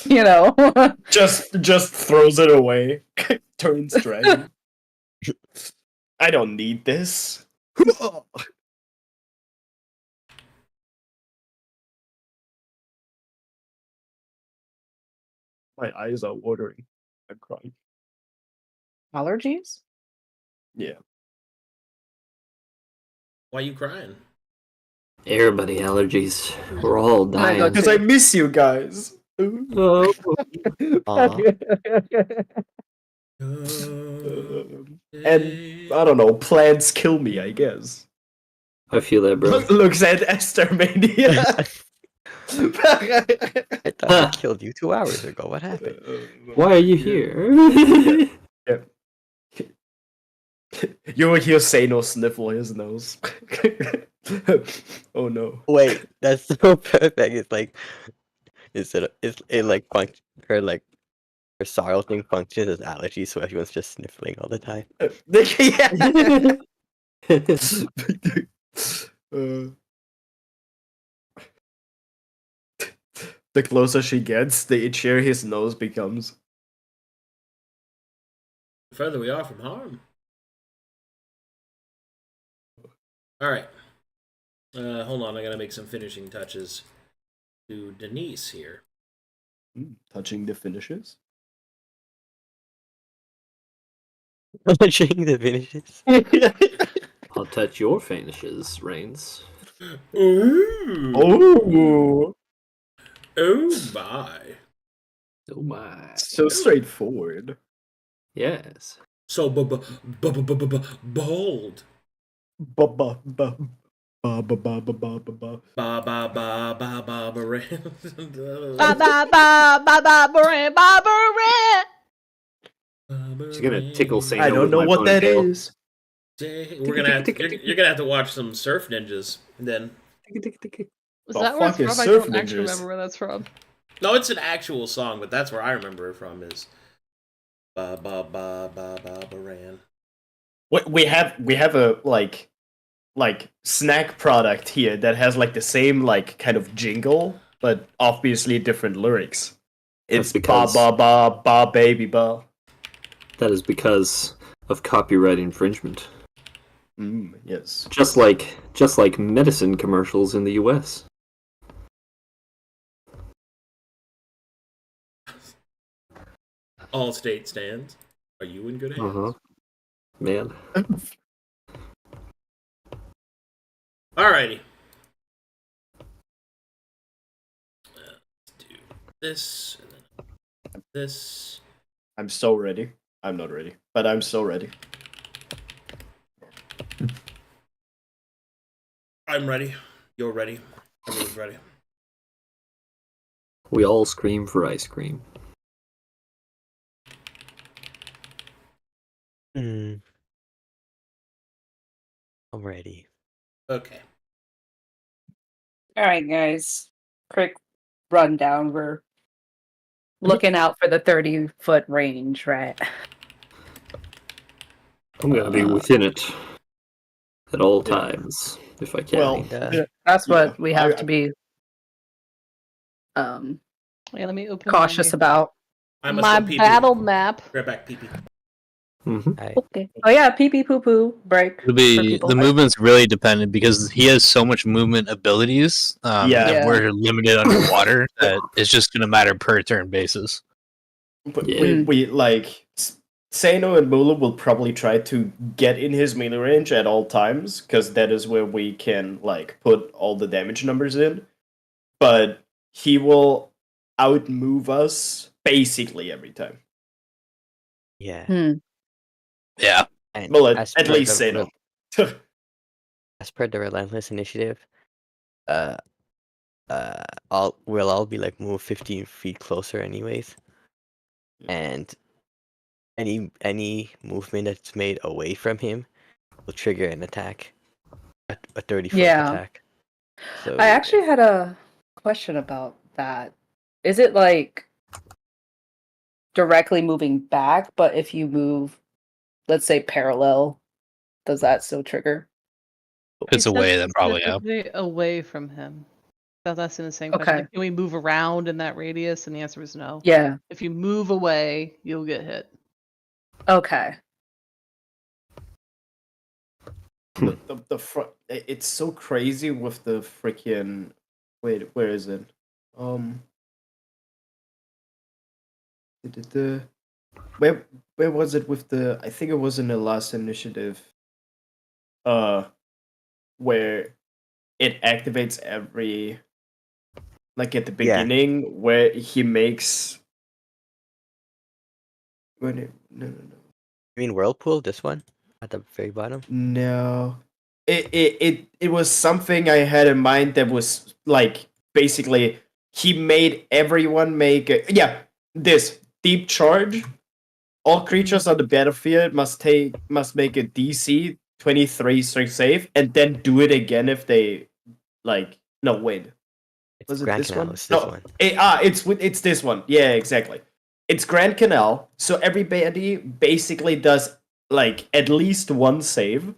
Speaker 8: You know.
Speaker 9: Just throws it away. Turns dragon. I don't need this. My eyes are watering. I'm crying.
Speaker 8: Allergies?
Speaker 9: Yeah.
Speaker 2: Why you crying?
Speaker 6: Everybody allergies. We're all
Speaker 8: my God,
Speaker 6: dying.
Speaker 9: Because I miss you guys.
Speaker 6: Oh,
Speaker 5: Aw.
Speaker 9: And I don't know, plants kill me, I guess.
Speaker 6: I feel that, bro.
Speaker 9: Looks at Esther Mania.
Speaker 5: I thought I killed you 2 hours ago. What happened?
Speaker 6: Why are you here?
Speaker 9: You will hear Sano sniffle his nose. Oh no.
Speaker 5: Wait, that's so perfect. It's like instead of it like function her sorrow thing functions as allergy, so everyone's just sniffling all the time.
Speaker 9: The closer she gets, the itchier his nose becomes.
Speaker 2: The further we are from harm. All right. Hold on, I gotta make some finishing touches to Denise here.
Speaker 9: Touching the finishes.
Speaker 5: Touching the finishes.
Speaker 6: I'll touch your finishes, Reigns.
Speaker 2: Ooh.
Speaker 9: Oh,
Speaker 2: Oh my.
Speaker 6: Oh my.
Speaker 9: so straightforward.
Speaker 6: Yes.
Speaker 2: So bold.
Speaker 9: Ba ba ba ba ba ba ba ba ba ba.
Speaker 2: Ba ba ba ba ba ba
Speaker 3: Ba ba ba ba ba ba ba ba.
Speaker 6: She's gonna tickle Saint.
Speaker 9: I don't know what that is.
Speaker 2: We're gonna have to, you're gonna have to watch some Surf Ninjas then.
Speaker 3: Is
Speaker 9: The
Speaker 3: that where it's
Speaker 9: fuck is
Speaker 3: from? I
Speaker 9: Surf
Speaker 3: don't actually
Speaker 9: Ninjas?
Speaker 3: remember where that's from.
Speaker 2: No, it's an actual song, but that's where I remember it from. Is ba ba ba ba ba baran.
Speaker 9: We have a like snack product here that has like the same like kind of jingle, but obviously different lyrics. It's
Speaker 6: That's
Speaker 9: ba
Speaker 6: because-
Speaker 9: ba ba ba baby ba.
Speaker 6: That is because of copyright infringement.
Speaker 9: Yes.
Speaker 6: Just like medicine commercials in the US.
Speaker 2: All state stands. Are you in good hands?
Speaker 6: Uh-huh. Man.
Speaker 2: Alrighty. Let's do this and then this.
Speaker 9: I'm so ready. I'm not ready, but I'm so ready.
Speaker 2: I'm ready. You're ready. Everyone's ready.
Speaker 6: We all scream for ice cream.
Speaker 5: Hmm. I'm ready.
Speaker 2: Okay.
Speaker 8: All right, guys. Quick rundown. We're looking out for the 30-foot range, right?
Speaker 6: I'm gonna be within it at all times if I can.
Speaker 9: Well,
Speaker 5: Kinda.
Speaker 8: That's
Speaker 9: Yeah,
Speaker 8: what we have to be um,
Speaker 3: Yeah, let me open
Speaker 8: cautious
Speaker 3: my,
Speaker 8: about.
Speaker 2: I must
Speaker 3: my
Speaker 2: go pee pee.
Speaker 3: battle map.
Speaker 2: Right back, pee pee.
Speaker 5: Alright.
Speaker 8: Okay. Oh yeah, pee pee poo poo break
Speaker 7: It'll
Speaker 8: for
Speaker 7: be
Speaker 8: people.
Speaker 7: the movement's really dependent because he has so much movement abilities,
Speaker 9: Yeah.
Speaker 7: and we're limited underwater that it's just gonna matter per turn basis.
Speaker 9: but
Speaker 6: Yeah.
Speaker 9: we like Sano and Mula will probably try to get in his melee range at all times because that is where we can like put all the damage numbers in. But he will outmove us basically every time.
Speaker 5: Yeah.
Speaker 8: Hmm.
Speaker 7: Yeah.
Speaker 5: And
Speaker 9: Well,
Speaker 5: as
Speaker 9: at
Speaker 5: per
Speaker 9: least
Speaker 5: the
Speaker 9: Sano.
Speaker 5: as per the Relentless Initiative, uh, we'll all be like moved 15 feet closer anyways, and any movement that's made away from him will trigger an attack, a 30-foot
Speaker 8: Yeah.
Speaker 5: attack. So
Speaker 8: I actually had a question about that. Is it like directly moving back, but if you move, let's say parallel, does that still trigger?
Speaker 7: If it's
Speaker 3: It
Speaker 7: away,
Speaker 3: says
Speaker 7: then probably yeah.
Speaker 3: specifically away from him. So that's in the same question.
Speaker 8: Okay.
Speaker 3: Like, can we move around in that radius? And the answer is no.
Speaker 8: Yeah.
Speaker 3: If you move away, you'll get hit.
Speaker 8: Okay.
Speaker 9: It's so crazy with the freaking. Wait, where is it? The where was it with the? I think it was in the last initiative. Where it activates every, like at the
Speaker 5: Yeah.
Speaker 9: beginning, where he makes. No.
Speaker 5: You mean Whirlpool? This one at the very bottom.
Speaker 9: No. It was something I had in mind that was like basically he made everyone make this deep charge. All creatures on the battlefield must make a DC 23 strength save and then do it again if they like no wait.
Speaker 5: It's
Speaker 9: Was it
Speaker 5: Grand
Speaker 9: this
Speaker 5: Canal.
Speaker 9: one?
Speaker 5: It's this
Speaker 9: No.
Speaker 5: one.
Speaker 9: It's this one. Yeah, exactly. It's Grand Canal, so everybody basically does like at least one save,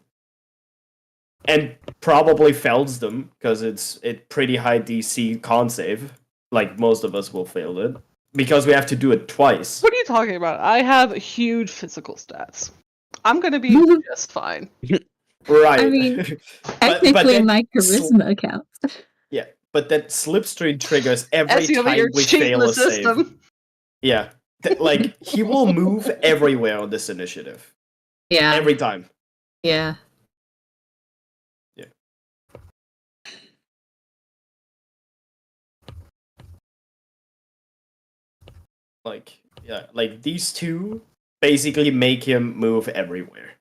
Speaker 9: and probably fails them because it's pretty high DC con save. Like most of us will fail it because we have to do it twice.
Speaker 3: What are you talking about? I have huge physical stats. I'm gonna be just fine.
Speaker 9: Right.
Speaker 4: I mean,
Speaker 9: but
Speaker 4: technically,
Speaker 9: then
Speaker 4: my charisma counts.
Speaker 9: yeah, but that slipstream triggers every
Speaker 3: As you over
Speaker 9: time
Speaker 3: here
Speaker 9: we
Speaker 3: cheating
Speaker 9: fail
Speaker 3: the
Speaker 9: a save.
Speaker 3: system.
Speaker 9: Yeah, like he will move everywhere on this initiative
Speaker 4: Yeah.
Speaker 9: every time.
Speaker 4: Yeah.
Speaker 9: Like these two basically make him move everywhere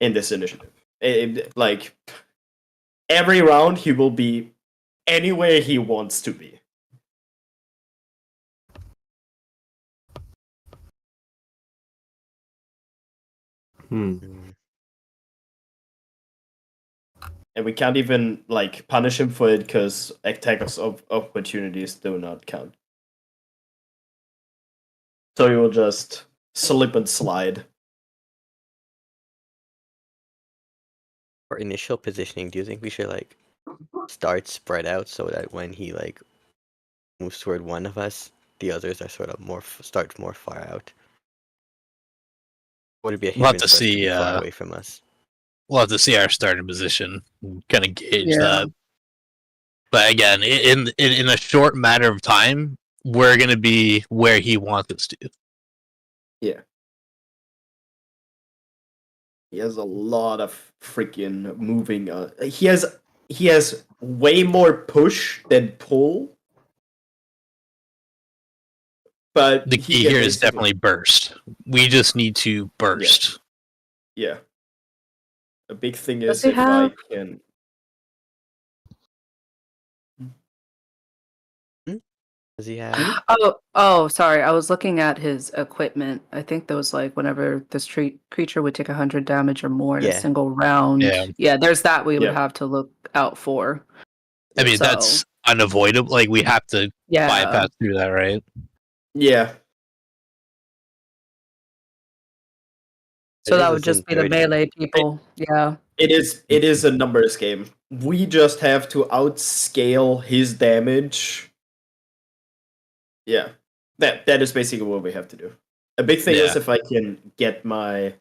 Speaker 9: in this initiative. Like every round he will be anywhere he wants to be.
Speaker 5: Mm.
Speaker 9: And we can't even like punish him for it because attackers of opportunities do not count. So he will just slip and slide.
Speaker 5: For initial positioning, do you think we should like start spread out so that when he like moves toward one of us, the others are sort of start more far out? Would it be a
Speaker 7: We'll have
Speaker 5: hindrance
Speaker 7: to
Speaker 5: for us to
Speaker 7: see.
Speaker 5: be far away from us?
Speaker 7: We'll have to see our starting position, kind of gauge
Speaker 8: Yeah.
Speaker 7: that. But again, in a short matter of time, we're gonna be where he wants us to.
Speaker 9: Yeah. He has a lot of freaking moving. He has way more push than pull. But
Speaker 7: The
Speaker 9: he
Speaker 7: key
Speaker 9: can
Speaker 7: here is
Speaker 9: basically-
Speaker 7: definitely burst. We just need to burst.
Speaker 9: Yeah. A big thing
Speaker 8: Does
Speaker 9: is
Speaker 8: he
Speaker 9: if
Speaker 8: have-
Speaker 9: I can.
Speaker 5: Does he have?
Speaker 8: Oh, sorry. I was looking at his equipment. I think there was like whenever this creature would take 100 damage or more in a
Speaker 5: Yeah.
Speaker 8: single round.
Speaker 7: Yeah.
Speaker 8: There's that we would
Speaker 9: Yeah.
Speaker 8: have to look out for.
Speaker 7: I mean,
Speaker 8: So-
Speaker 7: that's unavoidable. Like, we have to
Speaker 8: Yeah.
Speaker 7: bypass through that, right?
Speaker 9: Yeah.
Speaker 8: So
Speaker 5: It
Speaker 8: that
Speaker 5: is
Speaker 8: would just
Speaker 5: within
Speaker 8: be the
Speaker 5: 30.
Speaker 8: melee people. Yeah.
Speaker 9: It is a numbers game. We just have to outscale his damage. Yeah. That is basically what we have to do. A big thing is
Speaker 7: Yeah.
Speaker 9: if I can get my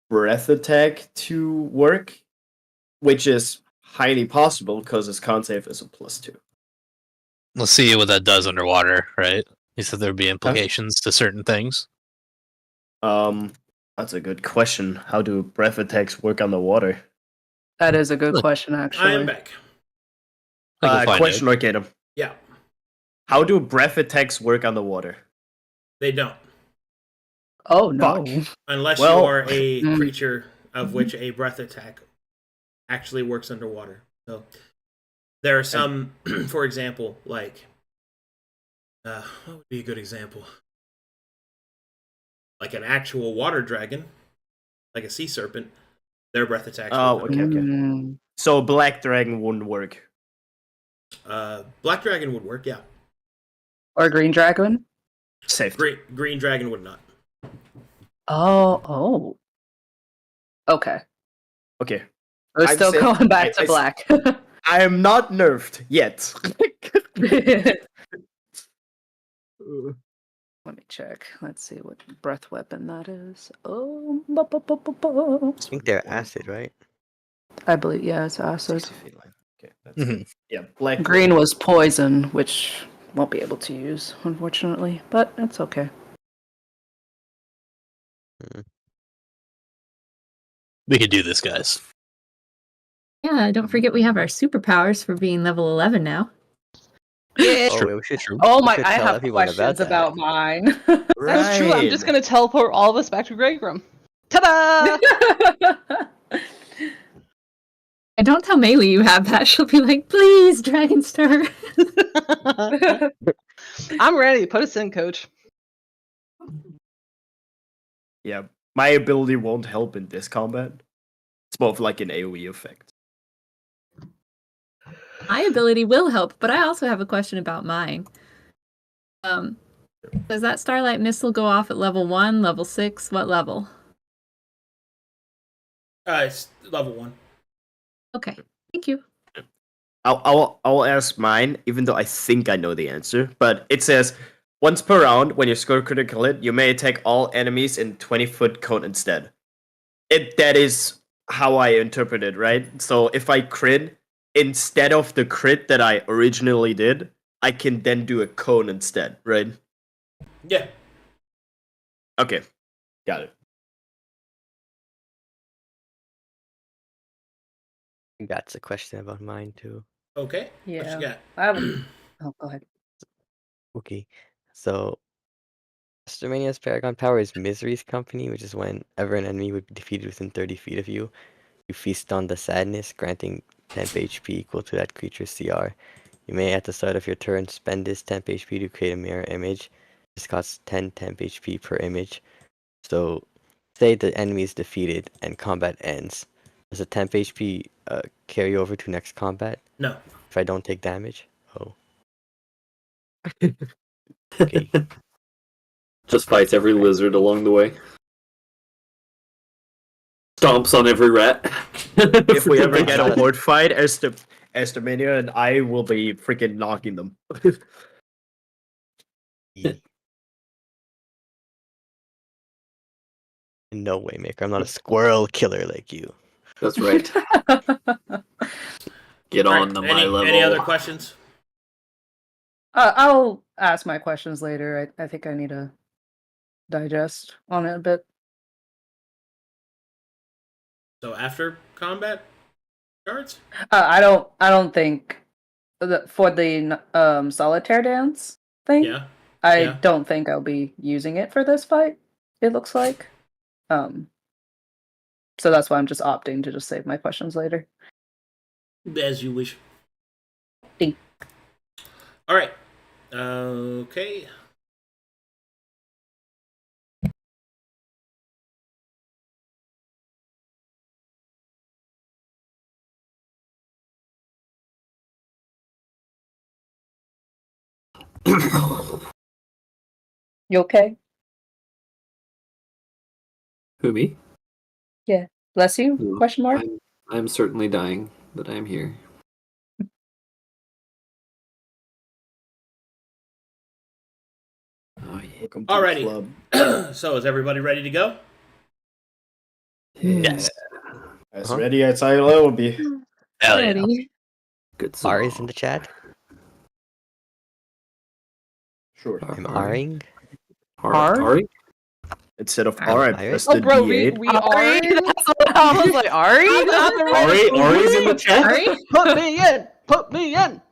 Speaker 9: breath attack to work, which is highly possible because his con save is a +2.
Speaker 7: Let's see what that does underwater, right? You said there'd be implications to certain things.
Speaker 9: That's a good question. How do breath attacks work on the water?
Speaker 8: That is a good
Speaker 7: Look,
Speaker 8: question, actually.
Speaker 2: I am back.
Speaker 7: I think we'll find
Speaker 9: Question,
Speaker 7: out.
Speaker 9: Arcadum.
Speaker 2: Yeah,
Speaker 9: How do breath attacks work on the water?
Speaker 2: they don't.
Speaker 8: Oh, no.
Speaker 2: Unless
Speaker 9: Well-
Speaker 2: you are a
Speaker 8: Mm.
Speaker 2: creature of which a breath attack actually works underwater. So there are some, for example, like what would be a good example? Like an actual water dragon, like a sea serpent. Their breath attacks.
Speaker 9: Oh,
Speaker 2: work
Speaker 9: okay,
Speaker 2: underwater.
Speaker 8: Mm.
Speaker 9: So black dragon wouldn't work.
Speaker 2: Black dragon would work. Yeah,
Speaker 8: Or green dragon?
Speaker 9: Safe.
Speaker 2: green dragon would not.
Speaker 8: Oh. Okay.
Speaker 9: Okay.
Speaker 8: We're
Speaker 9: I'm
Speaker 8: still
Speaker 9: saying-
Speaker 8: going back
Speaker 9: I-
Speaker 8: to
Speaker 9: I-
Speaker 8: black.
Speaker 9: I am not nerfed yet.
Speaker 8: Let me check. Let's see what breath weapon that is. Oh,
Speaker 5: I think they're acid, right?
Speaker 8: I believe, yeah, it's acid.
Speaker 9: 60 feet line. Okay, that's
Speaker 7: Mhm.
Speaker 9: yeah. Black
Speaker 8: Green was poison, which won't be able to use, unfortunately, but it's okay.
Speaker 7: We could do this, guys.
Speaker 4: Yeah, don't forget we have our superpowers for being level 11 now.
Speaker 8: Yeah.
Speaker 5: Oh,
Speaker 7: true.
Speaker 5: we should.
Speaker 8: Oh
Speaker 5: we
Speaker 8: my,
Speaker 5: should
Speaker 8: I
Speaker 5: tell
Speaker 8: have
Speaker 5: everyone
Speaker 8: questions
Speaker 5: that.
Speaker 8: about mine.
Speaker 3: That's true. I'm just gonna teleport all of us back to Greg Room. Ta-da!
Speaker 4: And don't tell Melee you have that. She'll be like, please, Dragonstar.
Speaker 3: I'm ready. Put us in, coach.
Speaker 9: Yeah, my ability won't help in this combat. It's more of like an AoE effect.
Speaker 4: My ability will help, but I also have a question about mine. Does that Starlight Missile go off at level 1, level 6? What level?
Speaker 2: It's level 1.
Speaker 4: Okay, thank you.
Speaker 9: I'll ask mine, even though I think I know the answer. But it says once per round, when you score critical hit, you may attack all enemies in 20-foot cone instead. That is how I interpret it, right? So if I crit instead of the crit that I originally did, I can then do a cone instead, right?
Speaker 2: Yeah.
Speaker 9: Okay, got it.
Speaker 5: That's a question about mine too.
Speaker 2: Okay. What
Speaker 8: Yeah.
Speaker 2: you got?
Speaker 8: I haven't. Oh, go ahead.
Speaker 5: Okay, so Starmania's Paragon power is Misery's Company, which is whenever an enemy would be defeated within 30 feet of you, you feast on the sadness, granting temp HP equal to that creature's CR. You may, at the start of your turn, spend this temp HP to create a mirror image. This costs 10 temp HP per image. So, say the enemy is defeated and combat ends. Does the temp HP carry over to next combat
Speaker 2: No.
Speaker 5: if I don't take damage? Oh. Okay.
Speaker 6: Just fights every lizard along the way. Stomps on every rat.
Speaker 9: If we ever get a
Speaker 5: Not a-
Speaker 9: horde fight, Estamania and I will be freaking knocking them.
Speaker 5: No way, Maker. I'm not a squirrel killer like you.
Speaker 6: That's right. Get on
Speaker 2: Alright,
Speaker 6: to my
Speaker 2: any,
Speaker 6: level.
Speaker 2: Any other questions?
Speaker 8: I'll ask my questions later. I think I need to digest on it a bit.
Speaker 2: So after combat cards?
Speaker 8: I don't think for the solitaire dance thing.
Speaker 2: Yeah.
Speaker 8: I
Speaker 2: yeah.
Speaker 8: don't think I'll be using it for this fight. It looks like. So that's why I'm just opting to just save my questions later.
Speaker 2: As you wish.
Speaker 8: Ding.
Speaker 2: All right. Okay.
Speaker 8: You okay?
Speaker 6: Who, me?
Speaker 8: Bless you?
Speaker 6: No,
Speaker 8: Question mark?
Speaker 6: I'm certainly dying, but I'm here. Oh, yeah.
Speaker 9: Welcome to
Speaker 2: Alrighty.
Speaker 9: the club.
Speaker 2: So is everybody ready to go?
Speaker 5: Yes.
Speaker 9: As
Speaker 5: Uh-huh.
Speaker 9: ready as I will be.
Speaker 7: Hell yeah.
Speaker 4: Ready?
Speaker 6: Good
Speaker 5: R is in the chat.
Speaker 9: Sure.
Speaker 5: I'm R'ing.
Speaker 6: Ari?
Speaker 9: Instead of
Speaker 5: Are
Speaker 9: R, I
Speaker 5: you
Speaker 9: pressed
Speaker 3: Oh,
Speaker 9: the
Speaker 3: bro,
Speaker 9: D8.
Speaker 3: we are.
Speaker 8: That's what I was like, Ari?
Speaker 6: Ari's in the chat?
Speaker 4: Ari?
Speaker 3: Put me in. Put me in.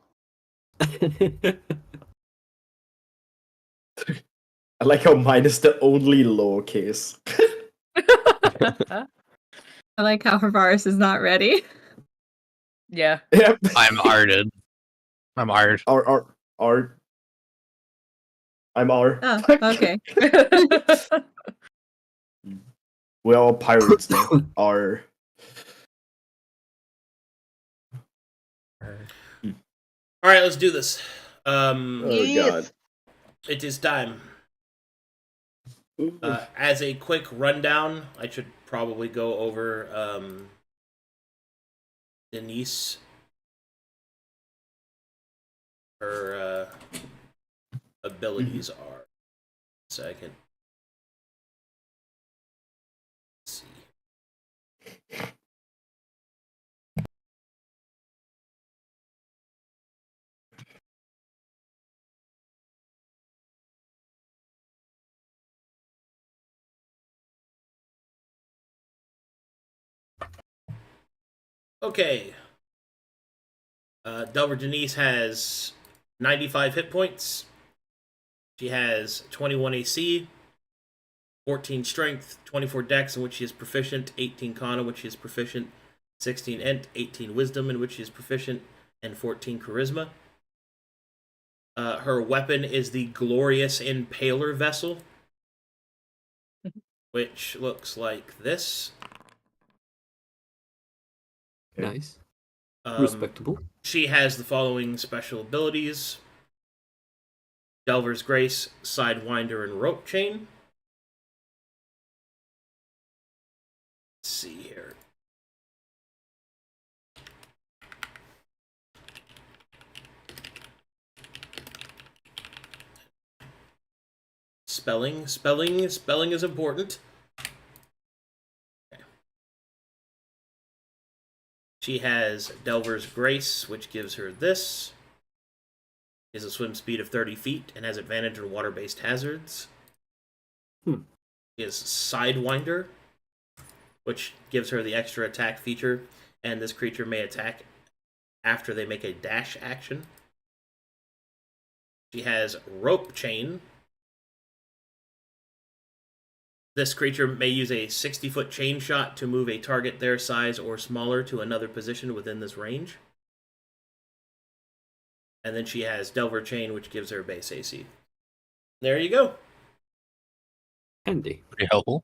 Speaker 9: I like how mine is the only lowercase.
Speaker 4: I like how Harvaris is not ready.
Speaker 8: Yeah.
Speaker 9: Yep.
Speaker 7: I'm arted. I'm art.
Speaker 9: R. I'm R.
Speaker 4: Oh, okay.
Speaker 9: We're all pirates now. R.
Speaker 2: All right, let's do this.
Speaker 9: Oh
Speaker 3: Yes.
Speaker 9: god.
Speaker 2: It is time. As a quick rundown, I should probably go over Denise. Her abilities are. Second. Let's see. Okay. Delver Denise has 95 hit points. She has 21 AC, 14 Strength, 24 Dex, in which she is proficient, 18 Con, in which she is proficient, 16 Int, 18 Wisdom, in which she is proficient, and 14 Charisma. Her weapon is the Glorious Impaler Vessel, which looks like this.
Speaker 6: Nice.
Speaker 2: Um,
Speaker 6: Respectable.
Speaker 2: She has the following special abilities: Delver's Grace, Sidewinder, and Rope Chain. Let's see here. Spelling is important. Okay. She has Delver's Grace, which gives her this. She has a swim speed of 30 feet and has advantage on water-based hazards. She has Sidewinder, which gives her the extra attack feature, and this creature may attack after they make a dash action. She has Rope Chain. This creature may use a 60-foot chain shot to move a target their size or smaller to another position within this range. And then she has Delver Chain, which gives her base AC. There you go.
Speaker 6: Handy.
Speaker 7: Pretty helpful.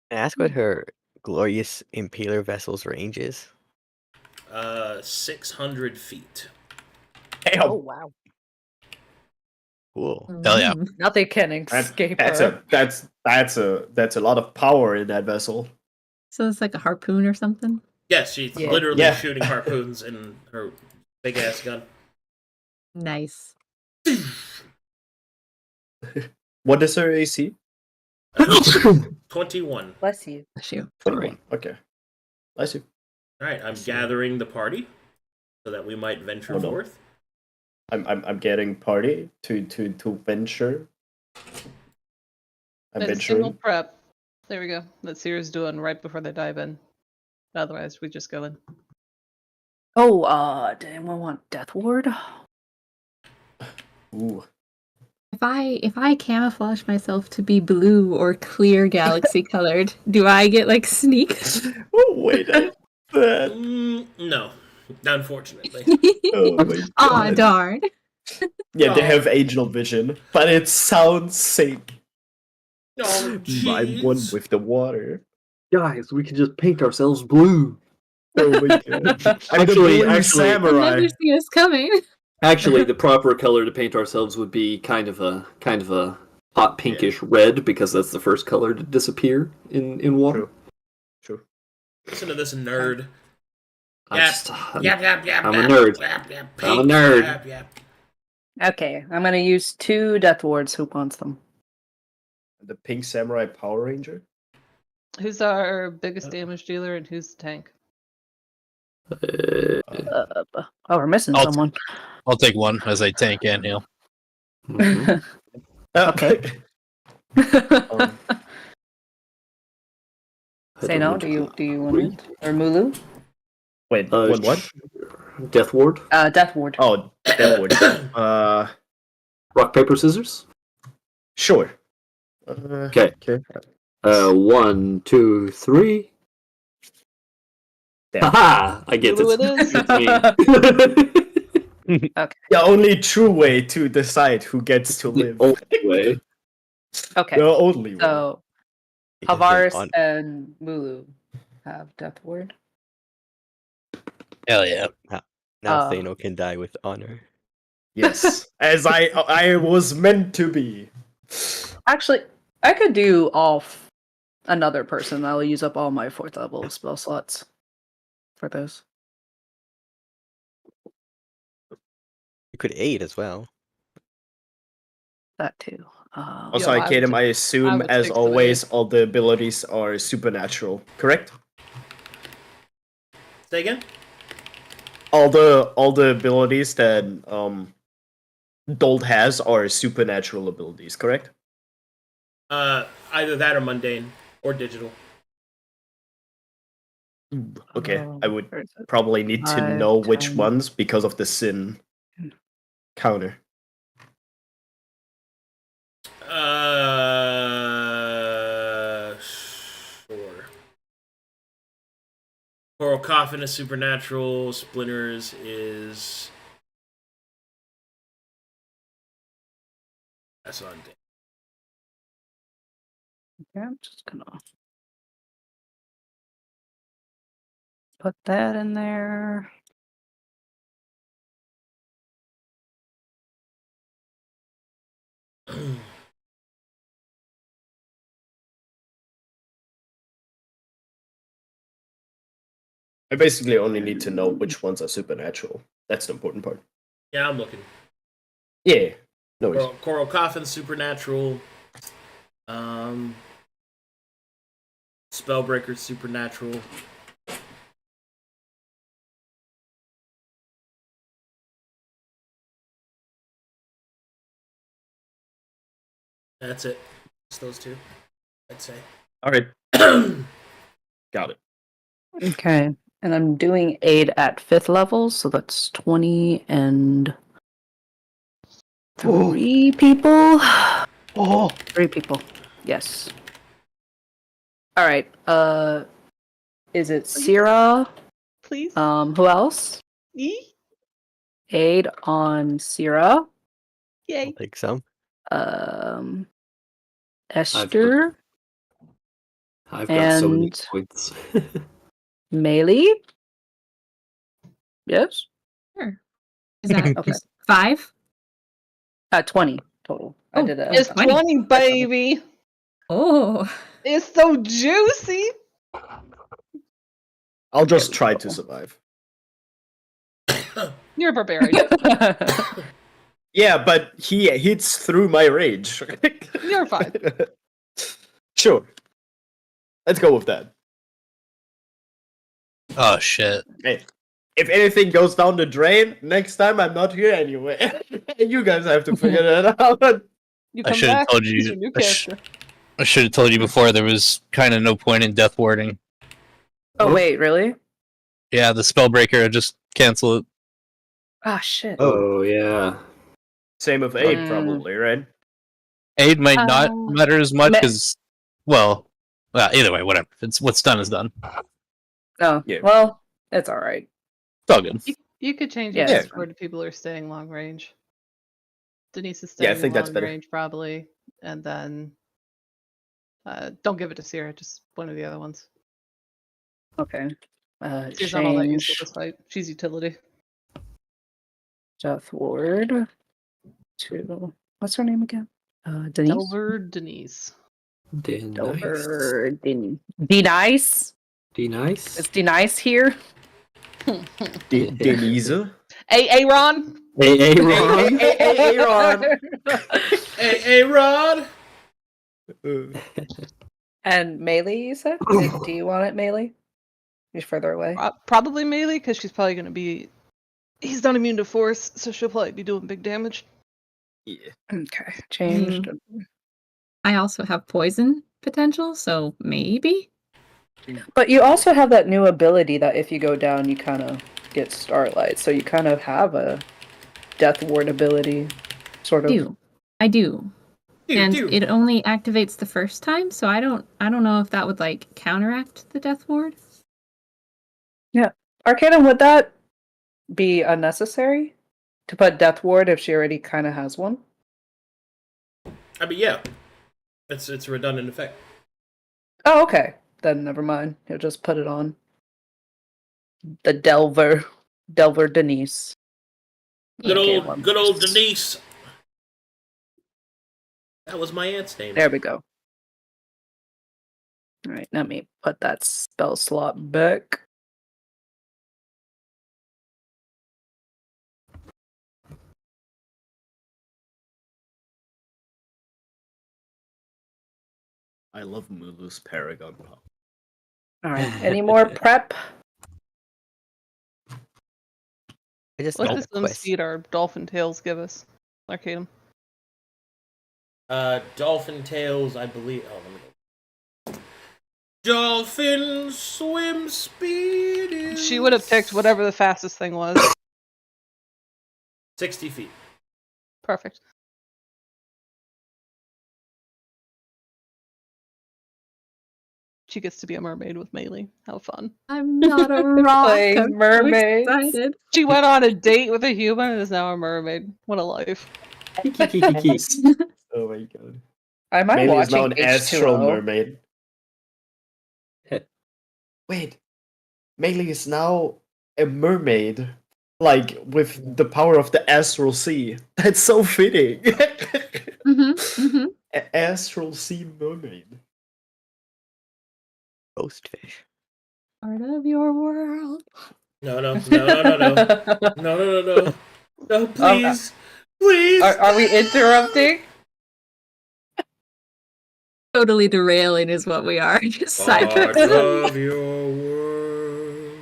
Speaker 5: Can I ask what her Glorious Impaler Vessel's range is?
Speaker 2: 600 feet.
Speaker 8: Oh, wow.
Speaker 5: Cool.
Speaker 7: Hell yeah.
Speaker 8: Nothing can escape her.
Speaker 9: That's a lot of power in that vessel.
Speaker 4: So it's like a harpoon or something?
Speaker 2: Yes, she's
Speaker 8: Yeah.
Speaker 2: literally
Speaker 9: Yeah.
Speaker 2: shooting harpoons in her big-ass gun.
Speaker 4: Nice.
Speaker 9: What is her AC?
Speaker 2: 21.
Speaker 8: Bless you.
Speaker 4: Shoot.
Speaker 9: 21. Okay. Bless you.
Speaker 2: All right, I'm gathering the party so that we might venture
Speaker 9: Oh, no.
Speaker 2: forth.
Speaker 9: I'm getting party to venture. I'm
Speaker 3: And a single
Speaker 9: venturing.
Speaker 3: prep. There we go. That Seer's doing right before they dive in. Otherwise, we just go in.
Speaker 8: Oh, did anyone want Death Ward?
Speaker 9: Ooh.
Speaker 4: If I camouflage myself to be blue or clear galaxy colored, do I get like sneak?
Speaker 9: Oh wait, that.
Speaker 2: No, unfortunately.
Speaker 9: Oh my
Speaker 4: Aw,
Speaker 9: god.
Speaker 4: darn.
Speaker 9: Yeah, they
Speaker 2: Oh.
Speaker 9: have angel vision, but it sounds sick.
Speaker 2: Oh,
Speaker 9: I'm one
Speaker 2: jeez.
Speaker 9: with the water.
Speaker 6: Guys, we can just paint ourselves blue.
Speaker 9: Oh my god. I'm
Speaker 6: Actually-
Speaker 9: the blue
Speaker 6: actually-
Speaker 4: They'll
Speaker 9: samurai.
Speaker 4: never see us coming.
Speaker 6: Actually, the proper color to paint ourselves would be kind of a hot pinkish red, because that's the first color to disappear in water.
Speaker 9: True. True.
Speaker 2: Listen to this nerd.
Speaker 6: I'm
Speaker 2: I'm
Speaker 6: a nerd. I'm a nerd.
Speaker 8: Okay, I'm gonna use 2 death wards. Who wants them?
Speaker 9: The pink samurai Power Ranger.
Speaker 3: Who's our biggest damage dealer and who's the tank?
Speaker 8: Oh, we're missing
Speaker 7: I'll-
Speaker 8: someone.
Speaker 7: I'll take one as I tank and heal.
Speaker 6: Mhm.
Speaker 9: Okay. Um,
Speaker 8: Say no. Do you want it or Mulu?
Speaker 9: wait, what?
Speaker 6: Death ward.
Speaker 8: Death ward.
Speaker 9: Oh, that would.
Speaker 6: Rock paper scissors.
Speaker 9: Sure.
Speaker 6: Okay.
Speaker 9: Okay.
Speaker 6: 1, 2, 3.
Speaker 9: Damn.
Speaker 6: Haha! I get
Speaker 3: Who
Speaker 6: it.
Speaker 3: it is?
Speaker 6: It's me.
Speaker 9: The only true way to decide who gets to live.
Speaker 6: The only way.
Speaker 8: Okay.
Speaker 9: The only way.
Speaker 8: So
Speaker 5: Because then
Speaker 8: Havaris and Mulu have death ward.
Speaker 7: Hell yeah.
Speaker 5: now Thano can die with honor.
Speaker 9: Yes, as I was meant to be.
Speaker 8: Actually, I could do another person. I'll use up all my 4th level spell slots for this.
Speaker 5: You could aid as well.
Speaker 8: That too.
Speaker 9: Also,
Speaker 3: Yeah, I
Speaker 9: Arcadum,
Speaker 3: would
Speaker 9: I
Speaker 3: take-
Speaker 9: assume,
Speaker 3: would
Speaker 9: as
Speaker 3: take the
Speaker 9: always, all the abilities are supernatural. Correct?
Speaker 2: Say again?
Speaker 9: All the abilities that Dold has are supernatural abilities. Correct?
Speaker 2: Either that or mundane or digital.
Speaker 9: Okay, I would
Speaker 8: where is it?
Speaker 9: probably need to
Speaker 8: 5
Speaker 9: know which
Speaker 8: times-
Speaker 9: ones because of the sin counter.
Speaker 2: Sure. Coral Coffin is supernatural. Splinters is. That's on.
Speaker 8: Okay, I'm just gonna put that in there.
Speaker 9: I basically only need to know which ones are supernatural. That's the important part.
Speaker 2: Yeah, I'm looking.
Speaker 9: Yeah. No worries.
Speaker 2: Coral Coffin, supernatural. Spellbreaker, supernatural. That's it. It's those two, I'd say.
Speaker 9: All right. Got it.
Speaker 8: Okay, and I'm doing aid at 5th level, so that's 20 and 3 people.
Speaker 9: Oh,
Speaker 8: 3 people. Yes. All right. Is it Syrah?
Speaker 3: Please?
Speaker 8: Who else?
Speaker 3: Yee?
Speaker 8: Aid on Syrah.
Speaker 5: I'll
Speaker 3: Yay.
Speaker 5: take some.
Speaker 8: Esther.
Speaker 6: I've got so many
Speaker 8: And-
Speaker 6: points.
Speaker 8: Melee. Yes.
Speaker 4: Sure. Is that
Speaker 8: Okay.
Speaker 4: just 5?
Speaker 8: 20 total. I
Speaker 4: Oh,
Speaker 8: did a.
Speaker 3: It's
Speaker 4: 20.
Speaker 3: 20, baby.
Speaker 4: Oh.
Speaker 3: It's so juicy.
Speaker 9: I'll just try to survive.
Speaker 3: You're a barbarian.
Speaker 9: Yeah, but he hits through my rage.
Speaker 3: You're fine.
Speaker 9: Sure. Let's go with that.
Speaker 7: Oh shit.
Speaker 9: Hey, if anything goes down the drain, next time I'm not here anyway. You guys have to figure that out.
Speaker 3: You
Speaker 7: I
Speaker 3: come
Speaker 7: should have
Speaker 3: back,
Speaker 7: told
Speaker 3: he's
Speaker 7: you.
Speaker 3: your new
Speaker 7: I sh-
Speaker 3: character.
Speaker 7: I should have told you before. There was kind of no point in death warding.
Speaker 8: Oh wait, really?
Speaker 7: Yeah, the spellbreaker. I just cancel it.
Speaker 8: Ah, shit.
Speaker 6: Oh yeah.
Speaker 9: Same with 8,
Speaker 8: Mm.
Speaker 9: probably, right?
Speaker 7: Aid might not matter as much
Speaker 8: me-
Speaker 7: because, well, either way, whatever. It's what's done is done.
Speaker 8: Oh,
Speaker 9: Yeah.
Speaker 8: well, it's all right.
Speaker 7: It's all good.
Speaker 3: You could change
Speaker 8: Yeah.
Speaker 3: your Discord to people who are staying long range. Denise is
Speaker 9: Yeah, I
Speaker 3: staying
Speaker 9: think that's
Speaker 3: long
Speaker 9: better.
Speaker 3: range probably, and then don't give it to Sierra, just one of the other ones.
Speaker 8: Okay.
Speaker 3: She's not all that useful
Speaker 8: Change
Speaker 3: this fight. She's utility.
Speaker 8: Death Ward to what's her name again? Denise.
Speaker 3: Delver Denise.
Speaker 8: Delver Denise.
Speaker 10: D-Nice?
Speaker 8: Is Denise here?
Speaker 9: Denise.
Speaker 3: Hey, Ron.
Speaker 10: Hey, Ron.
Speaker 9: Hey, Ron.
Speaker 2: Hey, Rod.
Speaker 8: And melee, you said? Do you want it melee? He's further away.
Speaker 3: Probably melee, because she's probably going to be. He's not immune to force, so she'll probably be doing big damage.
Speaker 9: Yeah.
Speaker 8: Okay, changed.
Speaker 4: I also have poison potential, so maybe.
Speaker 8: But you also have that new ability that if you go down, you kind of get Starlight. So you kind of have a Death Ward ability, sort of.
Speaker 4: I do. And it only activates the first time, so I don't know if that would like counteract the Death Ward.
Speaker 8: Yeah, Arcadum, would that be unnecessary to put Death Ward if she already kind of has one?
Speaker 2: I mean, yeah. It's a redundant effect.
Speaker 8: Oh, okay. Then never mind. He'll just put it on. The Delver Denise.
Speaker 2: Good
Speaker 8: Okay,
Speaker 2: old Denise. That was my aunt's name.
Speaker 8: There we go. All right, let me put that spell slot back.
Speaker 9: I love Mulu's Paragon Pop.
Speaker 8: All right, any more prep?
Speaker 5: I just
Speaker 3: What
Speaker 5: got
Speaker 3: does
Speaker 5: a
Speaker 3: some
Speaker 5: quest.
Speaker 3: speed our dolphin tails give us? Arcadum.
Speaker 2: Dolphin tails, I believe. Oh, let me go. Dolphin swim speed is...
Speaker 3: She would have picked whatever the fastest thing was.
Speaker 2: 60 feet.
Speaker 3: Perfect. She gets to be a mermaid with melee. How fun.
Speaker 4: I'm not a rock.
Speaker 8: Playing
Speaker 4: I'm so
Speaker 8: mermaids.
Speaker 4: excited.
Speaker 3: She went on a date with a human and is now a mermaid. What a life.
Speaker 9: Oh my god.
Speaker 8: Am I
Speaker 9: Melee is now
Speaker 8: watching
Speaker 9: an astral
Speaker 8: H2O?
Speaker 9: mermaid. Wait. Melee is now a mermaid. Like, with the power of the astral sea. That's so fitting. Astral sea mermaid.
Speaker 5: Ghostfish.
Speaker 4: Part of your world.
Speaker 2: No. No, please. Please.
Speaker 8: Are we interrupting?
Speaker 4: Totally derailing is what we are. Just
Speaker 2: Part
Speaker 4: sidetracked.
Speaker 2: of your world.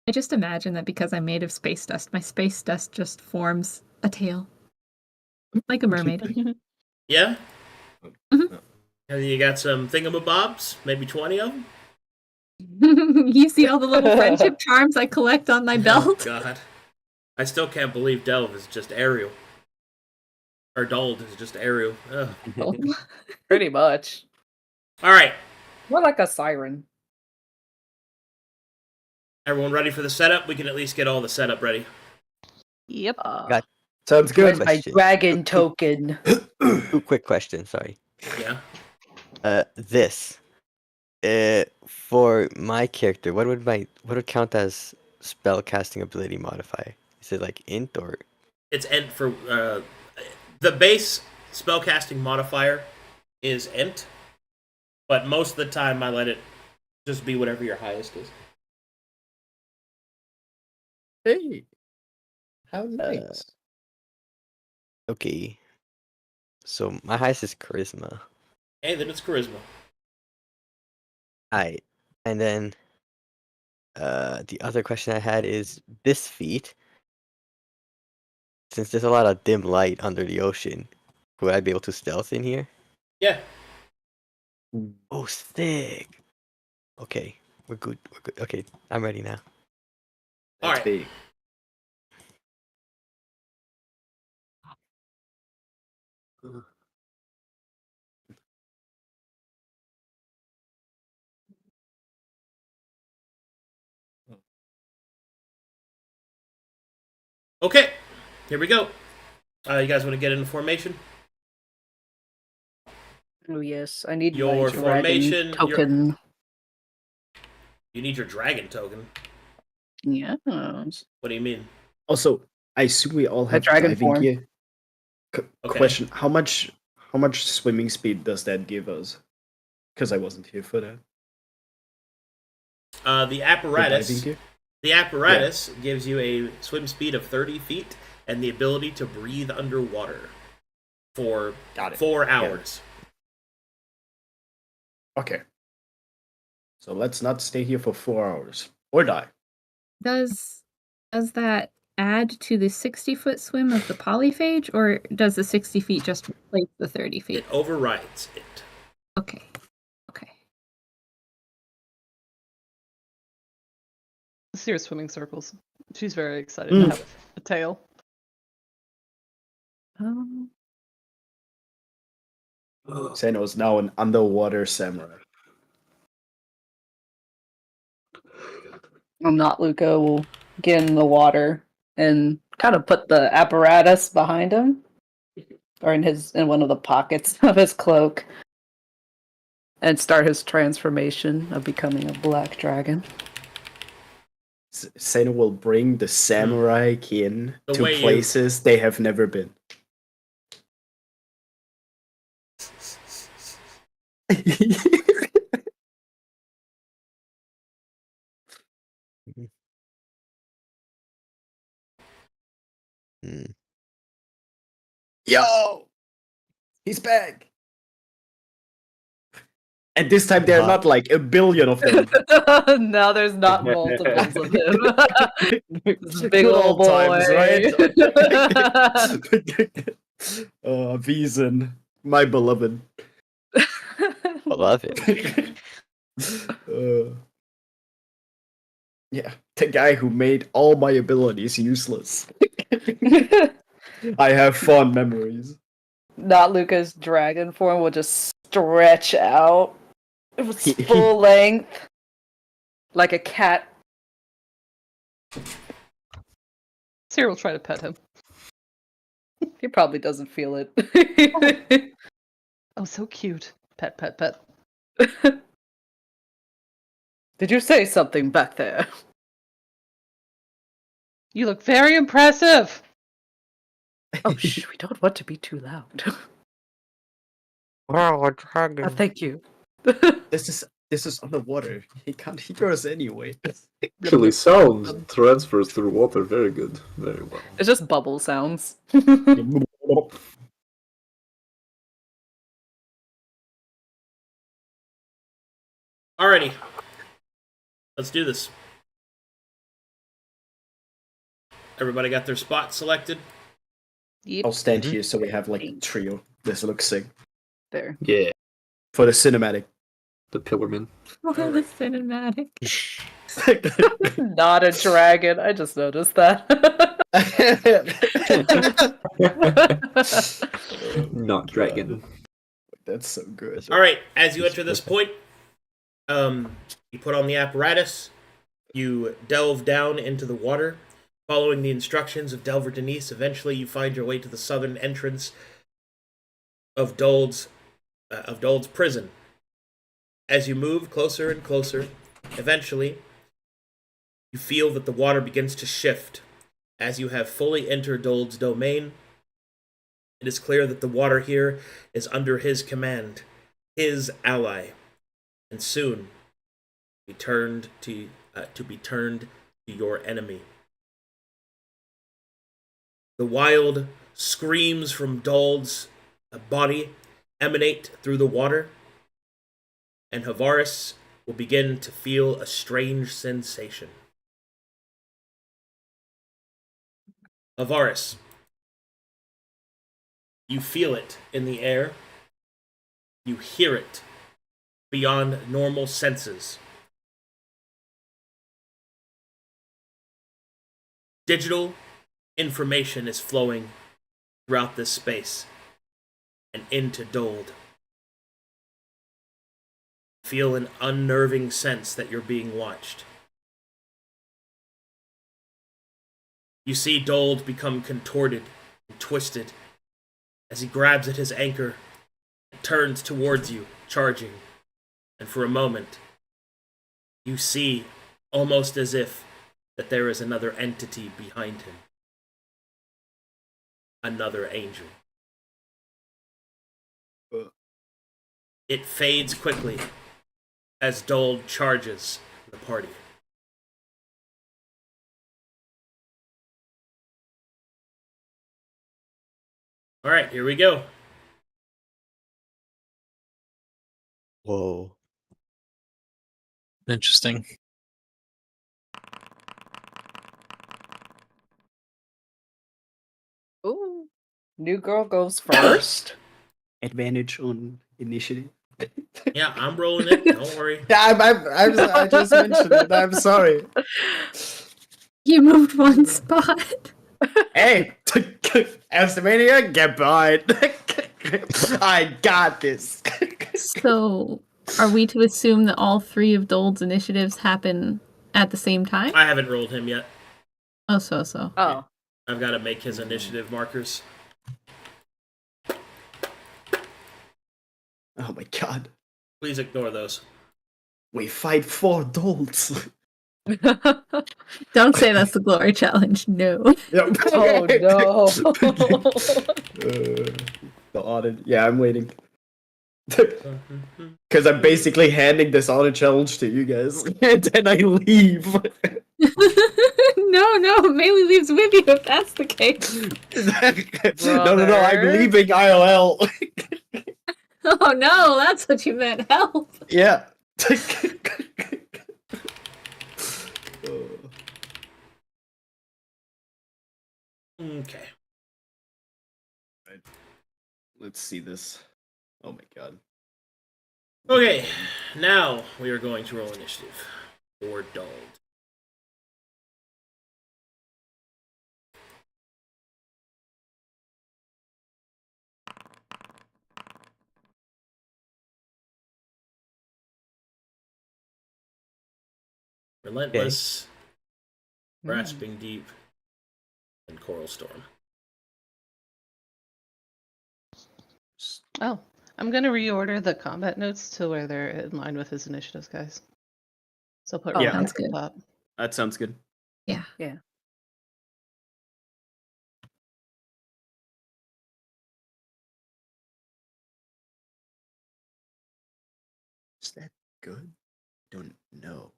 Speaker 4: I just imagine that because I'm made of space dust, my space dust just forms a tail. Like a mermaid.
Speaker 2: Yeah?
Speaker 4: Mhm.
Speaker 2: And you got some thingamabobs? Maybe 20 of them?
Speaker 4: You see all the little friendship charms I collect on my
Speaker 2: Oh,
Speaker 4: belt?
Speaker 2: God. I still can't believe Delve is just Ariel. Or Dold is just Ariel. Ugh.
Speaker 8: Pretty much.
Speaker 2: All right.
Speaker 8: More like a siren.
Speaker 2: Everyone ready for the setup? We can at least get all the setup ready.
Speaker 3: Yep.
Speaker 5: Got
Speaker 9: Sounds
Speaker 5: good.
Speaker 9: good.
Speaker 8: Where's my dragon token?
Speaker 5: two quick questions. Sorry.
Speaker 2: Yeah.
Speaker 5: This. For my character, what would count as spell casting ability modifier? Is it like int or?
Speaker 2: It's Ent for... the base spellcasting modifier is Ent. But most of the time I let it just be whatever your highest is.
Speaker 9: Hey. How nice.
Speaker 5: Okay. So my highest is charisma.
Speaker 2: Hey, then it's Charisma.
Speaker 5: Alright. And then the other question I had is this feat. Since there's a lot of dim light under the ocean, would I be able to stealth in here?
Speaker 2: Yeah.
Speaker 5: Oh, sick. Okay, we're good. We're good. Okay, I'm ready now.
Speaker 2: All right.
Speaker 9: Big.
Speaker 2: Okay, here we go. You guys want to get into formation?
Speaker 8: Oh yes, I need
Speaker 2: Your
Speaker 8: my dragon
Speaker 2: formation,
Speaker 8: token.
Speaker 2: You need your dragon token.
Speaker 8: Yes.
Speaker 2: What do you mean?
Speaker 9: Also, I assume we all
Speaker 8: My
Speaker 9: have
Speaker 8: dragon
Speaker 9: diving
Speaker 8: form.
Speaker 9: gear.
Speaker 2: Okay.
Speaker 9: Question: How much swimming speed does that give us? Because I wasn't here for that.
Speaker 2: The
Speaker 9: The
Speaker 2: apparatus.
Speaker 9: diving gear?
Speaker 2: The apparatus gives you a swim speed of 30 feet and the ability to breathe underwater for
Speaker 9: Got it.
Speaker 2: 4 hours.
Speaker 9: Okay. So let's not stay here for 4 hours or die.
Speaker 4: Does that add to the 60-foot swim of the polyphage, or does the 60 feet just replace the 30 feet?
Speaker 2: It overrides it.
Speaker 4: Okay. Okay.
Speaker 3: Seer's swimming circles. She's very excited to have a tail.
Speaker 9: Sano is now an underwater samurai.
Speaker 8: Not Luca will get in the water and kind of put the apparatus behind him, or in one of the pockets of his cloak, and start his transformation of becoming a black dragon.
Speaker 9: Sano will bring the samurai kin
Speaker 2: The
Speaker 9: to
Speaker 2: way you-
Speaker 9: places they have never been.
Speaker 5: Mm.
Speaker 9: Yo! He's back! And this time there are not like a billion of them.
Speaker 8: Now there's not multiples of him. This big
Speaker 9: Good
Speaker 8: old
Speaker 9: old
Speaker 8: boy.
Speaker 9: times, right? Wiesen, my beloved.
Speaker 5: I love it.
Speaker 9: Yeah, the guy who made all my abilities useless. I have fond memories.
Speaker 8: Not Luca's dragon form will just stretch out. It was full length. Like a cat.
Speaker 3: Seer will try to pet him.
Speaker 8: He probably doesn't feel it.
Speaker 3: Oh, so cute. Pet, pet, pet.
Speaker 8: Did you say something back there?
Speaker 3: You look very impressive.
Speaker 8: Oh, shh, we don't want to be too loud.
Speaker 5: Wow, a dragon.
Speaker 8: Oh, thank you.
Speaker 9: This is underwater. He can't hear us anyway.
Speaker 6: Actually, sound transfers through water very good. Very well.
Speaker 8: It's just bubble sounds.
Speaker 2: Alrighty. Let's do this. Everybody got their spot selected?
Speaker 3: Yep.
Speaker 9: I'll stand here so we have like a trio. This looks sick.
Speaker 8: There.
Speaker 6: Yeah,
Speaker 9: For the cinematic.
Speaker 6: the Pillarman.
Speaker 4: Oh, the cinematic.
Speaker 8: Not a dragon. I just noticed that.
Speaker 6: Not dragon.
Speaker 9: That's so good.
Speaker 2: Alright, as you enter this point, you put on the apparatus, you delve down into the water. Following the instructions of Delver Denise, eventually you find your way to the southern entrance of Dold's prison. As you move closer and closer, eventually you feel that the water begins to shift. As you have fully entered Dold's domain, it is clear that the water here is under his command, his ally, and soon be turned to your enemy. The wild screams from Dold's body emanate through the water, and Havaris will begin to feel a strange sensation. Havaris, you feel it in the air. You hear it beyond normal senses. Digital information is flowing throughout this space and into Dold. Feel an unnerving sense that you're being watched. You see Dold become contorted and twisted as he grabs at his anchor and turns towards you, charging. And for a moment, you see, almost as if, that there is another entity behind him. Another angel. It fades quickly as Dold charges the party. Alright, here we go.
Speaker 5: Whoa.
Speaker 7: Interesting.
Speaker 8: Ooh. New girl goes first.
Speaker 10: Advantage on initiative.
Speaker 2: Yeah, I'm rolling it. Don't worry.
Speaker 9: Yeah, I just mentioned it. I'm sorry.
Speaker 4: You moved one spot.
Speaker 9: Hey, Estimania, get behind. I got this.
Speaker 4: So, are we to assume that all three of Dold's initiatives happen at the same time?
Speaker 2: I haven't rolled him yet.
Speaker 4: Oh, so.
Speaker 8: Oh.
Speaker 2: I've got to make his initiative markers.
Speaker 9: Oh my god.
Speaker 2: Please ignore those.
Speaker 9: We fight 4 dolts.
Speaker 4: Don't say that's the glory challenge. No.
Speaker 9: Yep.
Speaker 8: Oh no.
Speaker 9: The audit. Yeah, I'm waiting. Because I'm basically handing this audit challenge to you guys, and then I leave.
Speaker 4: no, Melee leaves with you if that's the case.
Speaker 9: No, I'm leaving IOL.
Speaker 4: Oh no, that's what you meant. Help.
Speaker 9: Yeah.
Speaker 2: Okay.
Speaker 9: Right. Let's see this. Oh my god.
Speaker 2: Okay, now we are going to roll initiative for Dold. Relentless, Grasping Deep, and Coral Storm.
Speaker 3: Oh, I'm gonna reorder the combat notes to where they're in line with his initiatives, guys. So I'll put
Speaker 8: Oh,
Speaker 3: right
Speaker 4: sounds
Speaker 3: at the
Speaker 4: good.
Speaker 3: top.
Speaker 9: That sounds good.
Speaker 4: Yeah.
Speaker 9: Is that good? Don't know.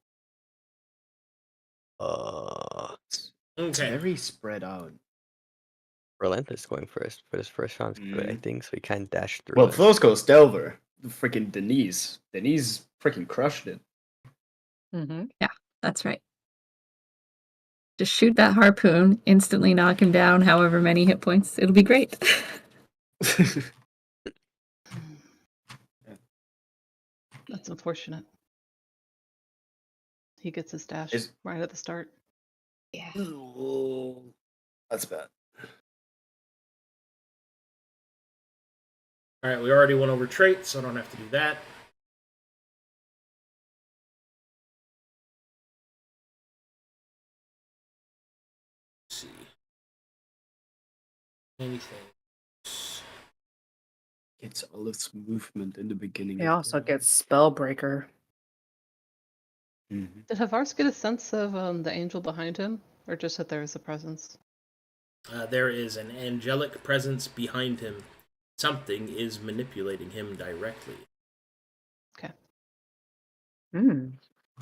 Speaker 9: It's
Speaker 2: Okay.
Speaker 9: very spread out.
Speaker 5: Relentless going first, but his first round's good, I think, so he kind of dashed through
Speaker 9: Well,
Speaker 5: it.
Speaker 9: Flo's goes Delver. Freaking Denise. Denise freaking crushed it.
Speaker 8: Mm-hmm.
Speaker 4: That's right. Just shoot that harpoon, instantly knock him down however many hit points. It'll be great.
Speaker 3: That's unfortunate. He gets his dash
Speaker 9: Is-
Speaker 3: right at the start.
Speaker 4: Yeah.
Speaker 9: Oh, that's bad.
Speaker 2: Alright, we already went over traits, so I don't have to do that. Let's see. Anything.
Speaker 10: It's all its movement in the beginning.
Speaker 8: He
Speaker 10: of
Speaker 8: also
Speaker 10: the-
Speaker 8: gets Spellbreaker.
Speaker 10: Mhm.
Speaker 3: Did Havars get a sense of the angel behind him, or just that there is a presence?
Speaker 2: There is an angelic presence behind him. Something is manipulating him directly.
Speaker 8: Hmm.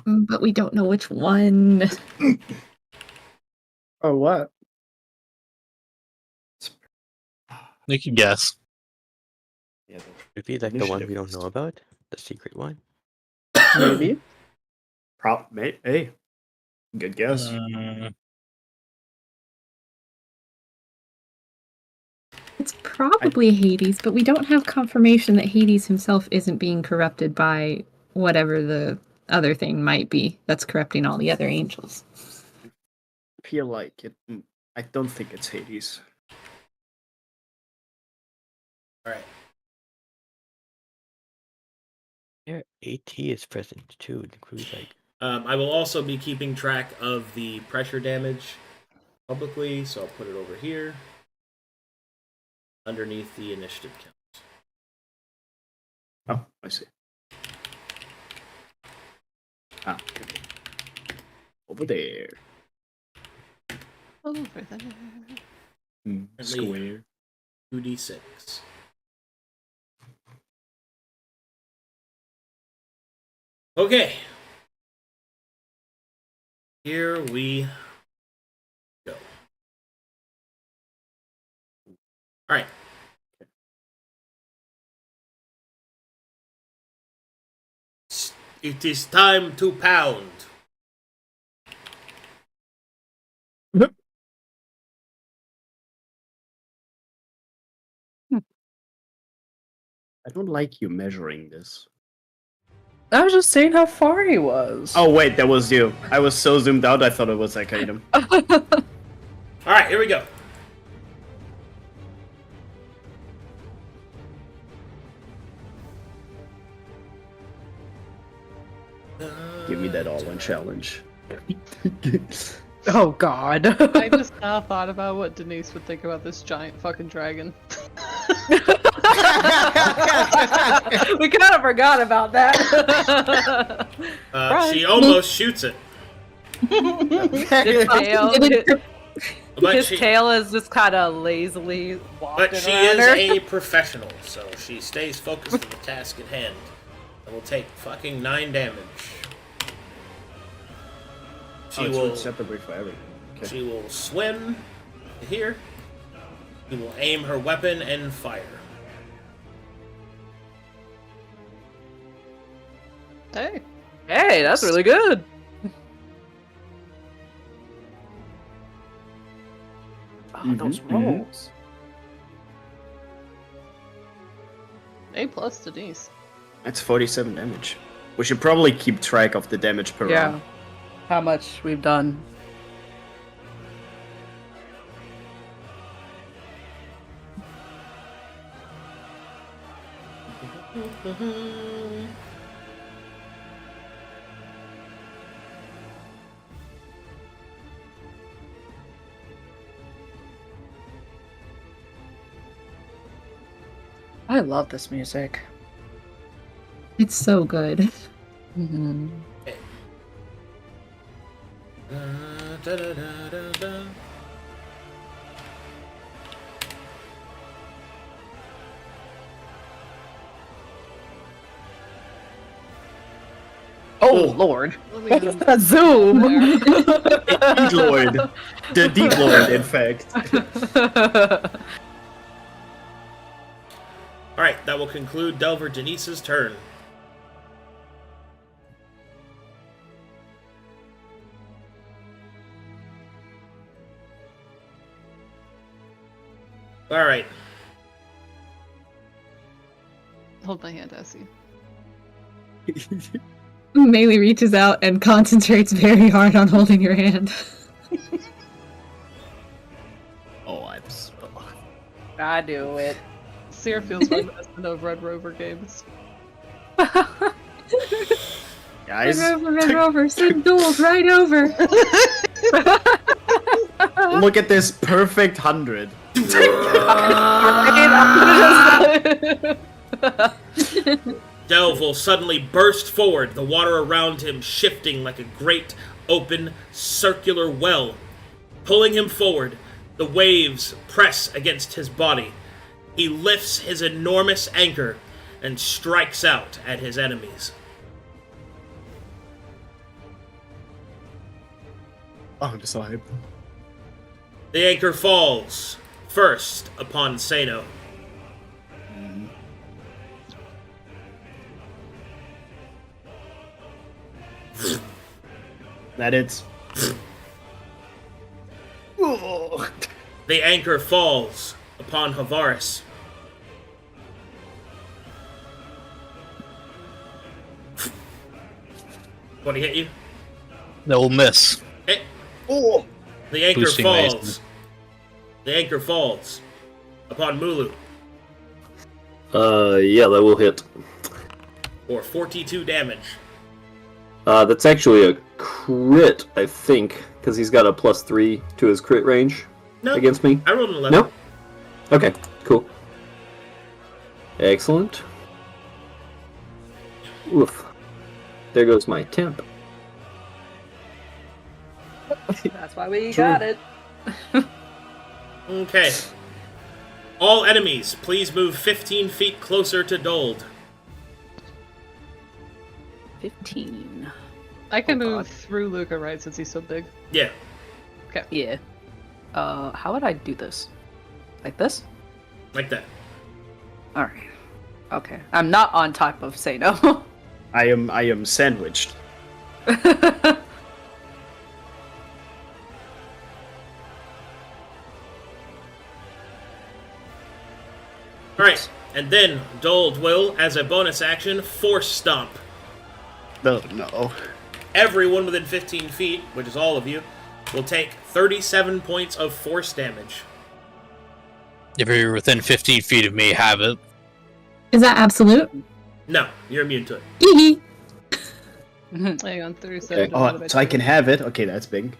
Speaker 4: But we don't know which one.
Speaker 9: Oh, what?
Speaker 7: You can guess.
Speaker 10: Yeah, the-
Speaker 5: Would it be like the one we don't
Speaker 10: Initiative.
Speaker 5: know about? The secret one?
Speaker 9: Maybe. Hey, good guess.
Speaker 4: It's probably Hades, but we don't have confirmation that Hades himself isn't being corrupted by whatever the other thing might be that's corrupting all the other angels.
Speaker 9: Feel like it. I don't think it's Hades.
Speaker 2: Alright.
Speaker 5: Yeah, AT is present too. The crew's like,
Speaker 2: I will also be keeping track of the pressure damage publicly, so I'll put it over here underneath the initiative count.
Speaker 10: Oh, I see. Ah, okay. Over there.
Speaker 3: Over there.
Speaker 10: Square.
Speaker 2: 2d6. Okay. Here we go. All right. It is time to pound.
Speaker 10: I don't like you measuring this.
Speaker 8: I was just saying how far he was.
Speaker 9: Oh wait, that was you. I was so zoomed out, I thought it was Arcadum.
Speaker 2: All right, here we go.
Speaker 10: Give me that all-in challenge.
Speaker 8: Oh God.
Speaker 3: I just now thought about what Denise would think about this giant fucking dragon.
Speaker 8: We kind of forgot about that.
Speaker 2: She almost shoots it.
Speaker 8: His tail,
Speaker 2: But
Speaker 8: his
Speaker 2: she,
Speaker 8: tail is just kind of lazily walking
Speaker 2: but she
Speaker 8: around
Speaker 2: is
Speaker 8: her.
Speaker 2: a professional, so she stays focused on the task at hand and will take fucking 9 damage. She
Speaker 10: It's
Speaker 2: will
Speaker 10: separately for everything. Okay.
Speaker 2: She will swim to here. She will aim her weapon and fire.
Speaker 3: Hey.
Speaker 8: Hey, that's really good. Oh, those rolls.
Speaker 3: A plus Denise.
Speaker 9: That's 47 damage. We should probably keep track of the damage per
Speaker 8: Yeah.
Speaker 9: round.
Speaker 8: How much we've done. I love this music.
Speaker 4: It's so good.
Speaker 8: Mm-hmm.
Speaker 2: Da, da, da, da, da.
Speaker 8: Oh, Lord.
Speaker 3: Let me
Speaker 8: A zoom.
Speaker 9: Deep Lord. The Deep Lord, in fact.
Speaker 2: Alright, that will conclude Delver Denise's turn. Alright.
Speaker 3: Hold my hand, Essie.
Speaker 4: Melee reaches out and concentrates very hard on holding your hand.
Speaker 10: Oh, I'm so...
Speaker 8: I do it.
Speaker 3: Seer feels reminiscent of Red Rover games.
Speaker 9: Guys,
Speaker 4: Red Rover, send duels right over.
Speaker 9: look at this perfect 100.
Speaker 2: Delve will suddenly burst forward, the water around him shifting like a great, open, circular well. Pulling him forward, the waves press against his body. He lifts his enormous anchor and strikes out at his enemies.
Speaker 10: Oh, I'm so hyped.
Speaker 2: The anchor falls, first upon Sano.
Speaker 9: That it's.
Speaker 2: The anchor falls upon Havaris. What he hit you?
Speaker 7: That will miss.
Speaker 2: Hit.
Speaker 9: Oh!
Speaker 2: The anchor
Speaker 7: Boosting my
Speaker 2: falls. The anchor falls upon Mulu
Speaker 6: Yeah, that will hit.
Speaker 2: for 42 damage.
Speaker 6: That's actually a crit, I think, because he's got a +3 to his crit range
Speaker 2: No,
Speaker 6: against me.
Speaker 2: I rolled an 11.
Speaker 6: No? Okay, cool. Excellent. Oof. There goes my temp.
Speaker 8: That's why we
Speaker 6: True.
Speaker 8: got it.
Speaker 2: Okay. All enemies, please move 15 feet closer to Dold.
Speaker 8: 15.
Speaker 3: I can
Speaker 8: Oh,
Speaker 3: move
Speaker 8: God.
Speaker 3: through Luca, right, since he's so big.
Speaker 2: Yeah.
Speaker 8: Yeah. How would I do this? Like this?
Speaker 2: Like that.
Speaker 8: Alright. Okay. I'm not on top of Sano.
Speaker 9: I am sandwiched.
Speaker 2: Alright, and then Dold will, as a bonus action, Force Stomp.
Speaker 10: Oh no.
Speaker 2: Everyone within 15 feet, which is all of you, will take 37 points of force damage.
Speaker 7: If you're within 15 feet of me, have it.
Speaker 4: Is that absolute?
Speaker 2: No, you're immune to it.
Speaker 4: Hee
Speaker 3: Hang on, 37
Speaker 6: Okay.
Speaker 3: divided
Speaker 9: Oh,
Speaker 3: by
Speaker 9: so I can have it. Okay, that's big.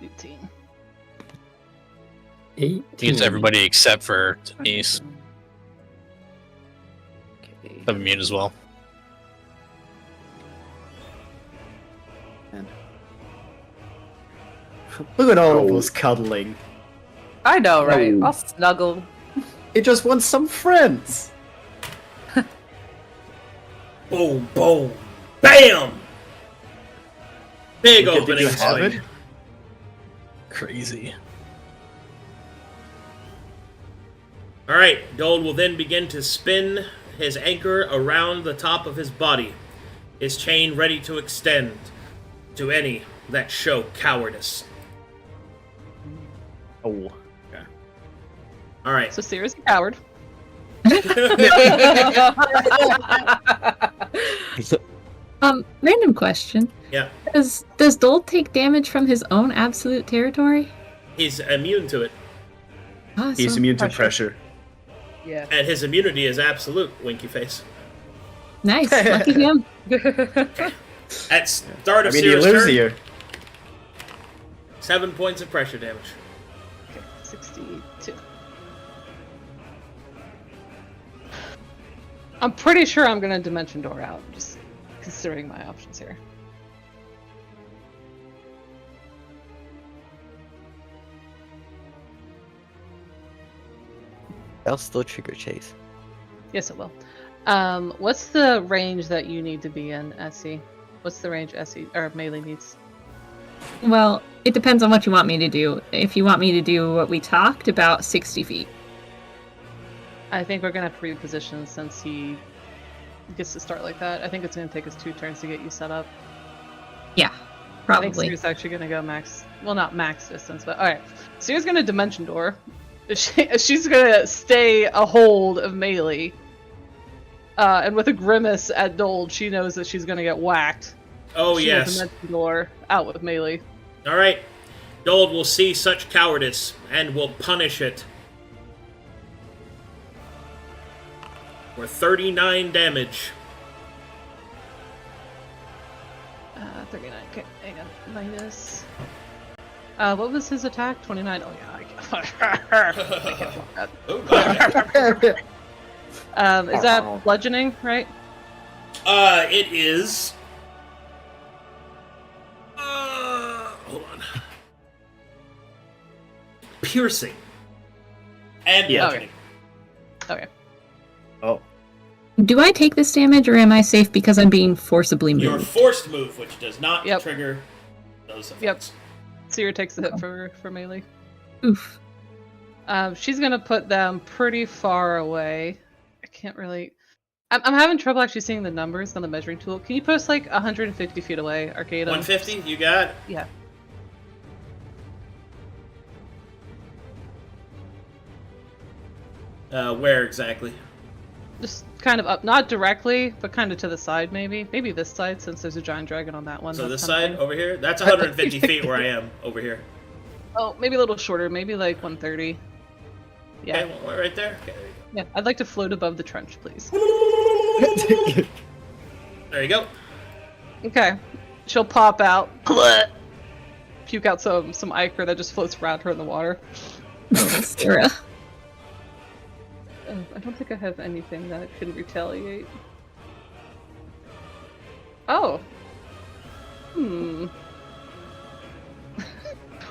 Speaker 3: 18.
Speaker 6: 18.
Speaker 7: It's everybody except for Denise.
Speaker 8: Okay.
Speaker 7: I'm immune as well.
Speaker 9: Look at all
Speaker 6: Oh.
Speaker 9: of us cuddling.
Speaker 8: I know, right?
Speaker 6: Oh.
Speaker 8: I'll snuggle.
Speaker 9: He just wants some friends.
Speaker 2: Boom, boom, BAM! Big
Speaker 9: Did you
Speaker 2: opening
Speaker 9: have it?
Speaker 2: swing.
Speaker 7: Crazy.
Speaker 2: Alright, Dold will then begin to spin his anchor around the top of his body, his chain ready to extend to any that show cowardice.
Speaker 9: Oh.
Speaker 2: Alright.
Speaker 3: So Sierra's a coward.
Speaker 4: Random question.
Speaker 2: Yeah.
Speaker 4: Does Dole take damage from his own absolute territory?
Speaker 2: He's immune to it,
Speaker 4: Awesome.
Speaker 9: He's immune to pressure.
Speaker 3: Yeah.
Speaker 2: and his immunity is absolute, winky face.
Speaker 4: Nice. Lucky him.
Speaker 2: At start
Speaker 9: I
Speaker 2: of
Speaker 9: mean, he
Speaker 2: Sierra's
Speaker 9: lives
Speaker 2: turn,
Speaker 9: here.
Speaker 2: 7 points of pressure damage.
Speaker 3: Okay, 62. I'm pretty sure I'm gonna Dimension Door out, just considering my options here.
Speaker 5: I'll still trigger chase.
Speaker 3: Yes, it will. What's the range that you need to be in, Essie? What's the range Essie or Melee needs?
Speaker 4: Well, it depends on what you want me to do. If you want me to do what we talked about, 60 feet.
Speaker 3: I think we're gonna have to reposition since he gets to start like that. I think it's gonna take us 2 turns to get you set up.
Speaker 4: Yeah,
Speaker 3: I think
Speaker 4: probably.
Speaker 3: Sierra's actually gonna go max. Well, not max distance, but all right. Sierra's gonna Dimension Door. She's gonna stay a hold of Melee. And with a grimace at Dold, she knows that she's gonna get whacked.
Speaker 2: Oh,
Speaker 3: She will
Speaker 2: yes.
Speaker 3: Dimension Door out with Melee.
Speaker 2: Alright. Dold will see such cowardice and will punish it. For 39 damage.
Speaker 3: 39. Okay, hang on. Minus. What was his attack? 29. Oh yeah, I can't block that.
Speaker 2: Oh, God.
Speaker 3: Is that bludgeoning, right?
Speaker 2: It is. Hold on. Piercing. And
Speaker 9: Yeah.
Speaker 2: bludgeoning.
Speaker 3: Okay.
Speaker 9: Oh.
Speaker 4: Do I take this damage, or am I safe because I'm being forcibly moved?
Speaker 2: Your forced move, which does not
Speaker 3: Yep.
Speaker 2: trigger those
Speaker 3: Yep.
Speaker 2: effects.
Speaker 3: Sierra takes the hit for Melee.
Speaker 4: Oof.
Speaker 3: She's gonna put them pretty far away. I can't really. I'm having trouble actually seeing the numbers on the measuring tool. Can you put us like 150 feet away, Arcadum?
Speaker 2: 150? You got it.
Speaker 3: Yeah.
Speaker 2: Where exactly?
Speaker 3: Just kind of up, not directly, but kind of to the side, maybe. Maybe this side, since there's a giant dragon on that one.
Speaker 2: So
Speaker 3: that
Speaker 2: this
Speaker 3: kind of
Speaker 2: side
Speaker 3: thing.
Speaker 2: over here? That's 150 feet where I am over here.
Speaker 3: Oh, maybe a little shorter. Maybe like 130. Yeah.
Speaker 2: Okay, well, right there. Okay, there
Speaker 3: Yeah. I'd like to float above the trench, please.
Speaker 2: you go. There you go.
Speaker 3: Okay. she'll pop out, puke out some ichor that just floats around her in the water.
Speaker 4: Sarah.
Speaker 3: I don't think I have anything that can retaliate. Oh.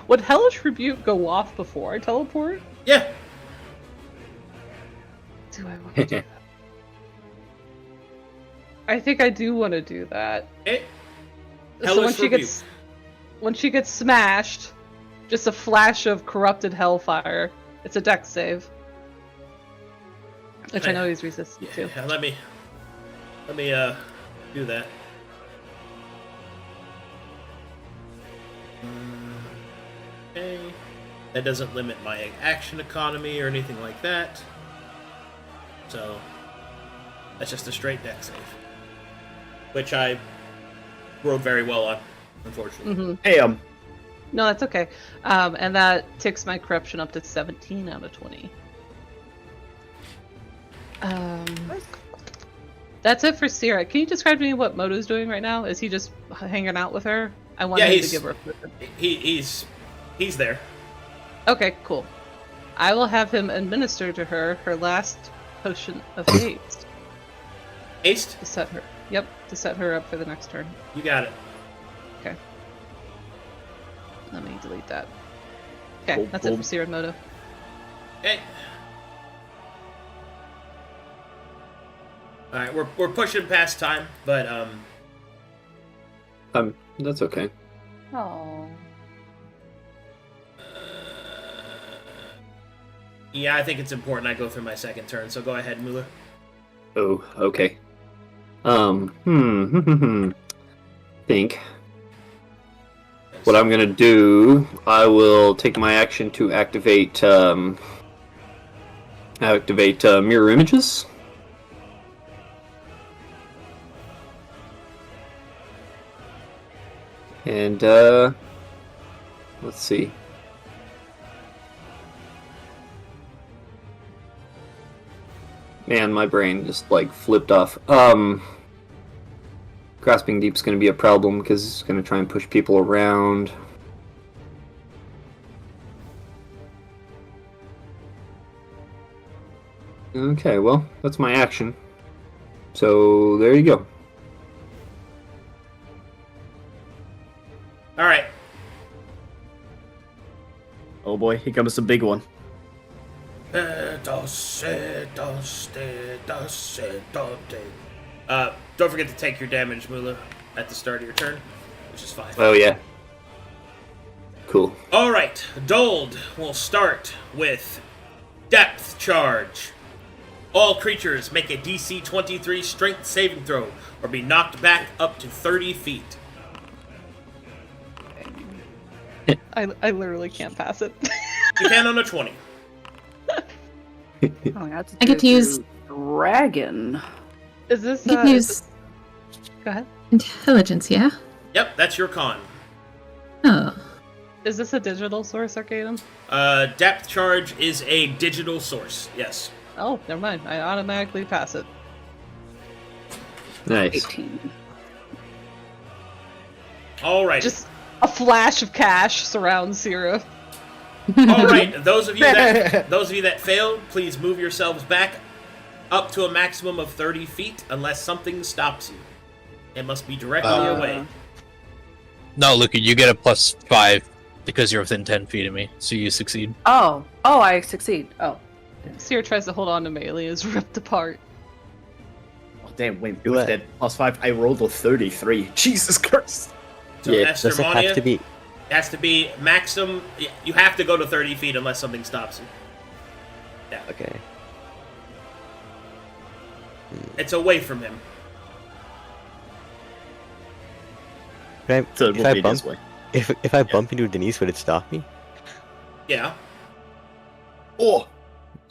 Speaker 3: Would Hellish Rebuke go off before I teleport?
Speaker 2: Yeah.
Speaker 3: Do I want to do that? I think I do want to do that.
Speaker 2: Okay.
Speaker 3: So
Speaker 2: Hellish Rebuke.
Speaker 3: when she gets smashed, just a flash of corrupted hellfire. It's a dex save. Which I know he's resistant to.
Speaker 2: Yeah, let me do that. Okay. That doesn't limit my action economy or anything like that. So that's just a straight dex save. Which I rolled very well on, unfortunately.
Speaker 3: Mm-hmm.
Speaker 9: Hey,
Speaker 3: No, that's okay. And that takes my corruption up to 17 out of 20. That's it for Sierra. Can you describe to me what Moto's doing right now? Is he just hanging out with her? I want him to give her food.
Speaker 2: He's there.
Speaker 3: Okay, cool. I will have him administer to her her last potion of haste.
Speaker 2: Haste?
Speaker 3: To set her. Yep, to set her up for the next turn.
Speaker 2: You got it.
Speaker 3: Okay. Let me delete that. Okay,
Speaker 9: Cool,
Speaker 3: that's
Speaker 9: cool.
Speaker 3: it for Sierra and Moto.
Speaker 2: Okay. Alright, we're pushing past time, but
Speaker 6: That's okay.
Speaker 3: Oh.
Speaker 2: yeah, I think it's important I go through my second turn, so go ahead, Mueller.
Speaker 6: Oh, okay. Think. What I'm gonna do, I will take my action to activate mirror images. And let's see. Man, my brain just like flipped off. Grasping Deep's gonna be a problem because it's gonna try and push people around. Okay, well, that's my action. So there you go.
Speaker 2: Alright.
Speaker 9: oh boy, here comes the big one.
Speaker 2: Don't forget to take your damage, Mula, at the start of your turn, which is 5.
Speaker 6: Oh yeah. Cool.
Speaker 2: Alright, Dold will start with Depth Charge. All creatures make a DC 23 strength saving throw or be knocked back up to 30 feet.
Speaker 3: I literally can't pass it.
Speaker 2: You can on a 20.
Speaker 8: I
Speaker 4: I get to use
Speaker 8: dragon.
Speaker 3: Is this
Speaker 4: I get to use
Speaker 3: Go ahead.
Speaker 4: intelligence, yeah?
Speaker 2: Yep, that's your con.
Speaker 4: Oh.
Speaker 3: Is this a digital source, Arcadum?
Speaker 2: Depth Charge is a digital source, yes.
Speaker 3: Oh, never mind. I automatically pass it.
Speaker 6: Nice.
Speaker 8: 18.
Speaker 2: Alright.
Speaker 3: Just a flash of cash surrounds Sierra.
Speaker 2: Alright, those of you that failed, please move yourselves back up to a maximum of 30 feet unless something stops you. It must be directly away.
Speaker 7: No, Luca, you get a +5 because you're within 10 feet of me, so you succeed.
Speaker 8: Oh, I succeed. Oh.
Speaker 3: Sierra tries to hold on to Melee, is ripped apart.
Speaker 9: Oh, damn, wait,
Speaker 5: Do
Speaker 9: with
Speaker 5: it.
Speaker 9: that +5, I rolled a 33. Jesus Christ.
Speaker 2: So
Speaker 6: Yeah,
Speaker 2: Esther
Speaker 5: Does it
Speaker 2: Monia
Speaker 5: have to be?
Speaker 2: has to be maximum. You have to go to 30 feet unless something stops you. Yeah,
Speaker 5: Okay.
Speaker 2: it's away from him.
Speaker 5: Can
Speaker 9: So
Speaker 5: I,
Speaker 9: it
Speaker 5: if
Speaker 9: will
Speaker 5: I
Speaker 9: be
Speaker 5: bump,
Speaker 9: this way.
Speaker 5: if I bump into Denise, would it stop me?
Speaker 2: Yeah.
Speaker 9: Oh!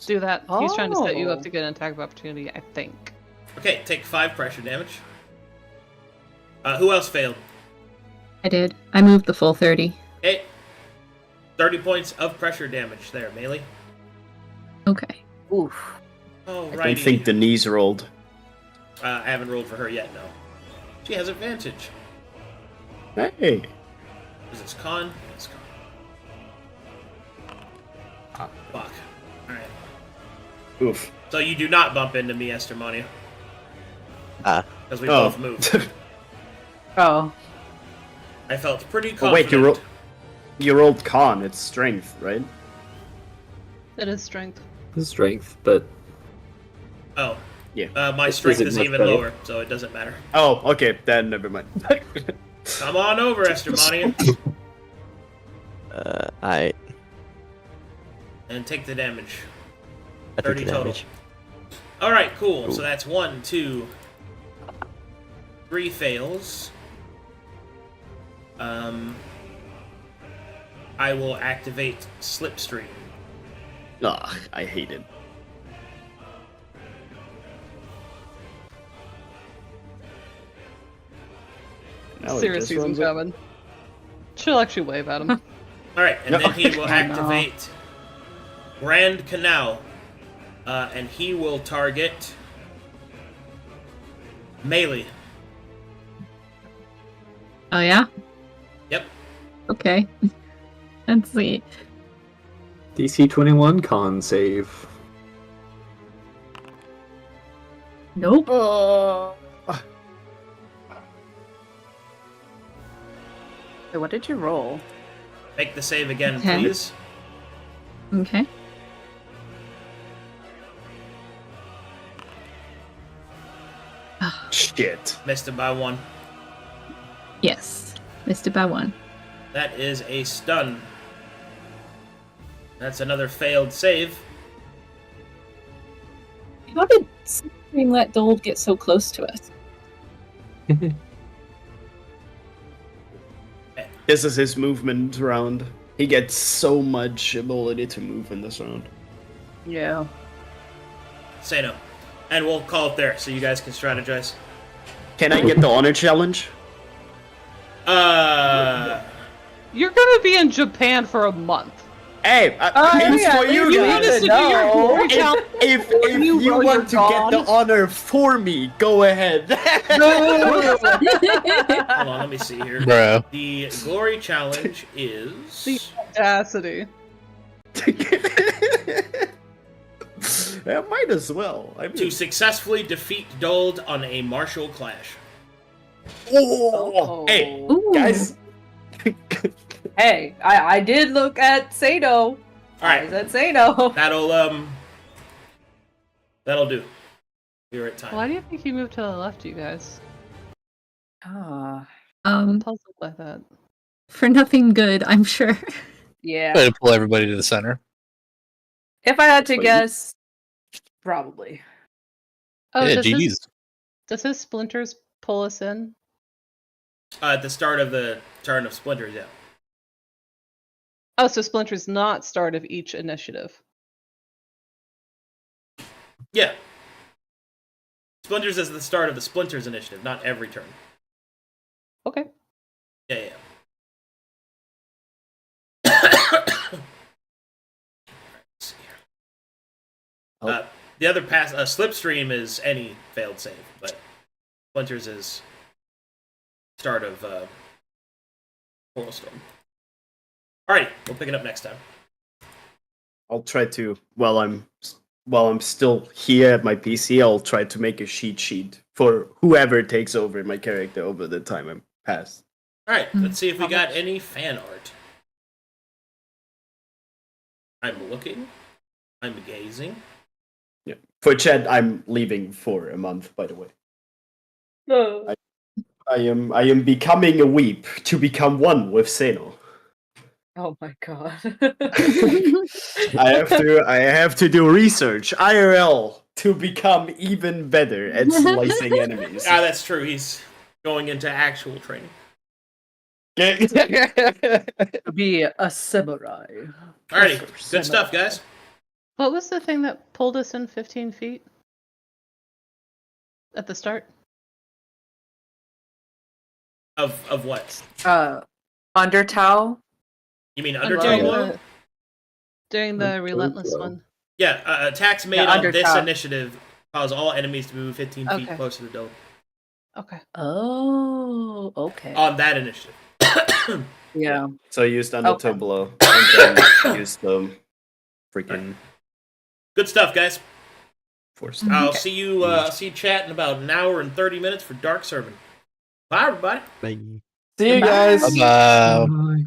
Speaker 3: Do that. He's trying to set you up
Speaker 8: Oh.
Speaker 3: to get an attack of opportunity, I think.
Speaker 2: Okay, take 5 pressure damage. Who else failed?
Speaker 4: I did. I moved the full 30.
Speaker 2: Okay. 30 points of pressure damage there, Melee.
Speaker 4: Okay.
Speaker 8: Oof.
Speaker 2: Alrighty.
Speaker 9: I don't think Denise rolled.
Speaker 2: I haven't rolled for her yet, no. She has advantage.
Speaker 10: Hey.
Speaker 2: Is this con? It's con. Fuck. Alright.
Speaker 9: Oof.
Speaker 2: So you do not bump into me, Estermania.
Speaker 5: Ah.
Speaker 2: Because we
Speaker 9: Oh.
Speaker 2: both moved.
Speaker 8: Oh,
Speaker 2: I felt pretty
Speaker 9: Oh,
Speaker 2: confident.
Speaker 9: wait, you rolled con. It's strength, right?
Speaker 3: It is strength.
Speaker 6: Strength, but
Speaker 2: Oh.
Speaker 9: Yeah.
Speaker 2: My
Speaker 6: This
Speaker 2: strength
Speaker 6: isn't
Speaker 2: is
Speaker 6: much
Speaker 2: even
Speaker 6: better.
Speaker 2: lower, so it doesn't matter.
Speaker 9: Oh, okay. Then never mind.
Speaker 2: Come on over, Estermania,
Speaker 5: I
Speaker 2: and take the damage.
Speaker 5: took
Speaker 2: 30
Speaker 5: the
Speaker 2: total.
Speaker 5: damage.
Speaker 2: Alright, cool. So that's 1, 2, 3 fails. I will activate Slipstream.
Speaker 9: Ugh, I hate it. Now it
Speaker 3: Serious
Speaker 9: just
Speaker 3: season
Speaker 9: runs up.
Speaker 3: coming. She'll actually wave at him.
Speaker 2: Alright, and then he will
Speaker 8: no.
Speaker 2: activate Grand Canal. And he will target melee.
Speaker 4: Oh yeah?
Speaker 2: Yep.
Speaker 4: Okay. Let's see.
Speaker 6: DC 21 con save.
Speaker 4: Nope.
Speaker 8: Wait, what did you roll?
Speaker 2: Make the save again,
Speaker 4: Okay.
Speaker 2: please.
Speaker 4: Okay.
Speaker 9: Shit.
Speaker 2: Missed it by 1.
Speaker 4: Yes. Missed it by 1.
Speaker 2: That is a stun. That's another failed save.
Speaker 4: How did Slipstream let Dold get so close to us?
Speaker 9: This is his movement round. He gets so much ability to move in this round.
Speaker 8: Yeah.
Speaker 2: Say no. And we'll call it there so you guys can strategize.
Speaker 9: Can I get the honor challenge?
Speaker 3: You're gonna be in Japan for a month.
Speaker 9: Hey, it's for you
Speaker 3: You
Speaker 9: guys.
Speaker 3: want us to do your glory challenge?
Speaker 9: If
Speaker 3: You
Speaker 9: you
Speaker 3: roll
Speaker 9: want to
Speaker 3: your
Speaker 9: get the
Speaker 3: god.
Speaker 9: honor for me, go ahead.
Speaker 2: Hold on, let me see here.
Speaker 7: Bruh.
Speaker 2: The glory challenge is
Speaker 3: The audacity.
Speaker 9: Yeah, might as well. I mean,
Speaker 2: to successfully defeat Dold on a martial clash.
Speaker 9: oh, hey,
Speaker 4: Ooh.
Speaker 9: guys.
Speaker 8: Hey, I did look at Sado.
Speaker 2: Alright,
Speaker 8: At Sado.
Speaker 2: that'll do. We're at time.
Speaker 3: Why do you think he moved to the left, you guys?
Speaker 8: Ah,
Speaker 3: I'm puzzled by that.
Speaker 4: For nothing good, I'm sure.
Speaker 8: yeah.
Speaker 7: Try to pull everybody to the center.
Speaker 8: If I had to
Speaker 6: Wait.
Speaker 8: guess, probably.
Speaker 3: Oh,
Speaker 7: Yeah,
Speaker 3: does
Speaker 7: GG's.
Speaker 3: his splinters pull us in?
Speaker 2: At the start of the turn of Splinters, yeah.
Speaker 3: Oh, so splinters not start of each initiative.
Speaker 2: Yeah. Splinters is the start of the Splinters initiative, not every turn.
Speaker 3: Okay.
Speaker 2: Yeah. The other pass, Slipstream is any failed save, but Splinters is start of Coral Storm. Alright, we'll pick it up next time.
Speaker 9: I'll try to while I'm still here at my PC. I'll try to make a sheet for whoever takes over my character over the time I'm past.
Speaker 2: Alright, let's see if we got any fan art. I'm looking. I'm gazing.
Speaker 9: Yeah. For Chad, I'm leaving for a month. By the way, I am becoming a weep to become one with Seno.
Speaker 8: Oh my god.
Speaker 9: I have to do research IRL to become even better at slicing enemies.
Speaker 2: Ah, that's true. He's going into actual training.
Speaker 8: Be a samurai.
Speaker 2: Alrighty, good stuff, guys.
Speaker 3: What was the thing that pulled us in 15 feet? At the start?
Speaker 2: Of what?
Speaker 8: Undertow.
Speaker 2: You mean
Speaker 3: During
Speaker 2: Undertale Blow?
Speaker 3: during the relentless
Speaker 6: so.
Speaker 3: one.
Speaker 2: Yeah, attacks made
Speaker 8: Yeah,
Speaker 2: on this
Speaker 8: Undertale.
Speaker 2: initiative cause all enemies to move 15 feet
Speaker 3: Okay.
Speaker 2: closer to the dome.
Speaker 3: Okay.
Speaker 8: Oh, okay.
Speaker 2: On that initiative.
Speaker 8: Yeah.
Speaker 9: So I used Undertow
Speaker 8: Okay.
Speaker 9: Blow, and then used the freaking
Speaker 2: Good stuff, guys.
Speaker 9: Force.
Speaker 2: I'll see you. See you chat in about an hour and 30 minutes for Dark Sermon. Bye, everybody.
Speaker 5: Bye.
Speaker 9: See you guys.
Speaker 7: Bye.
Speaker 6: Bye.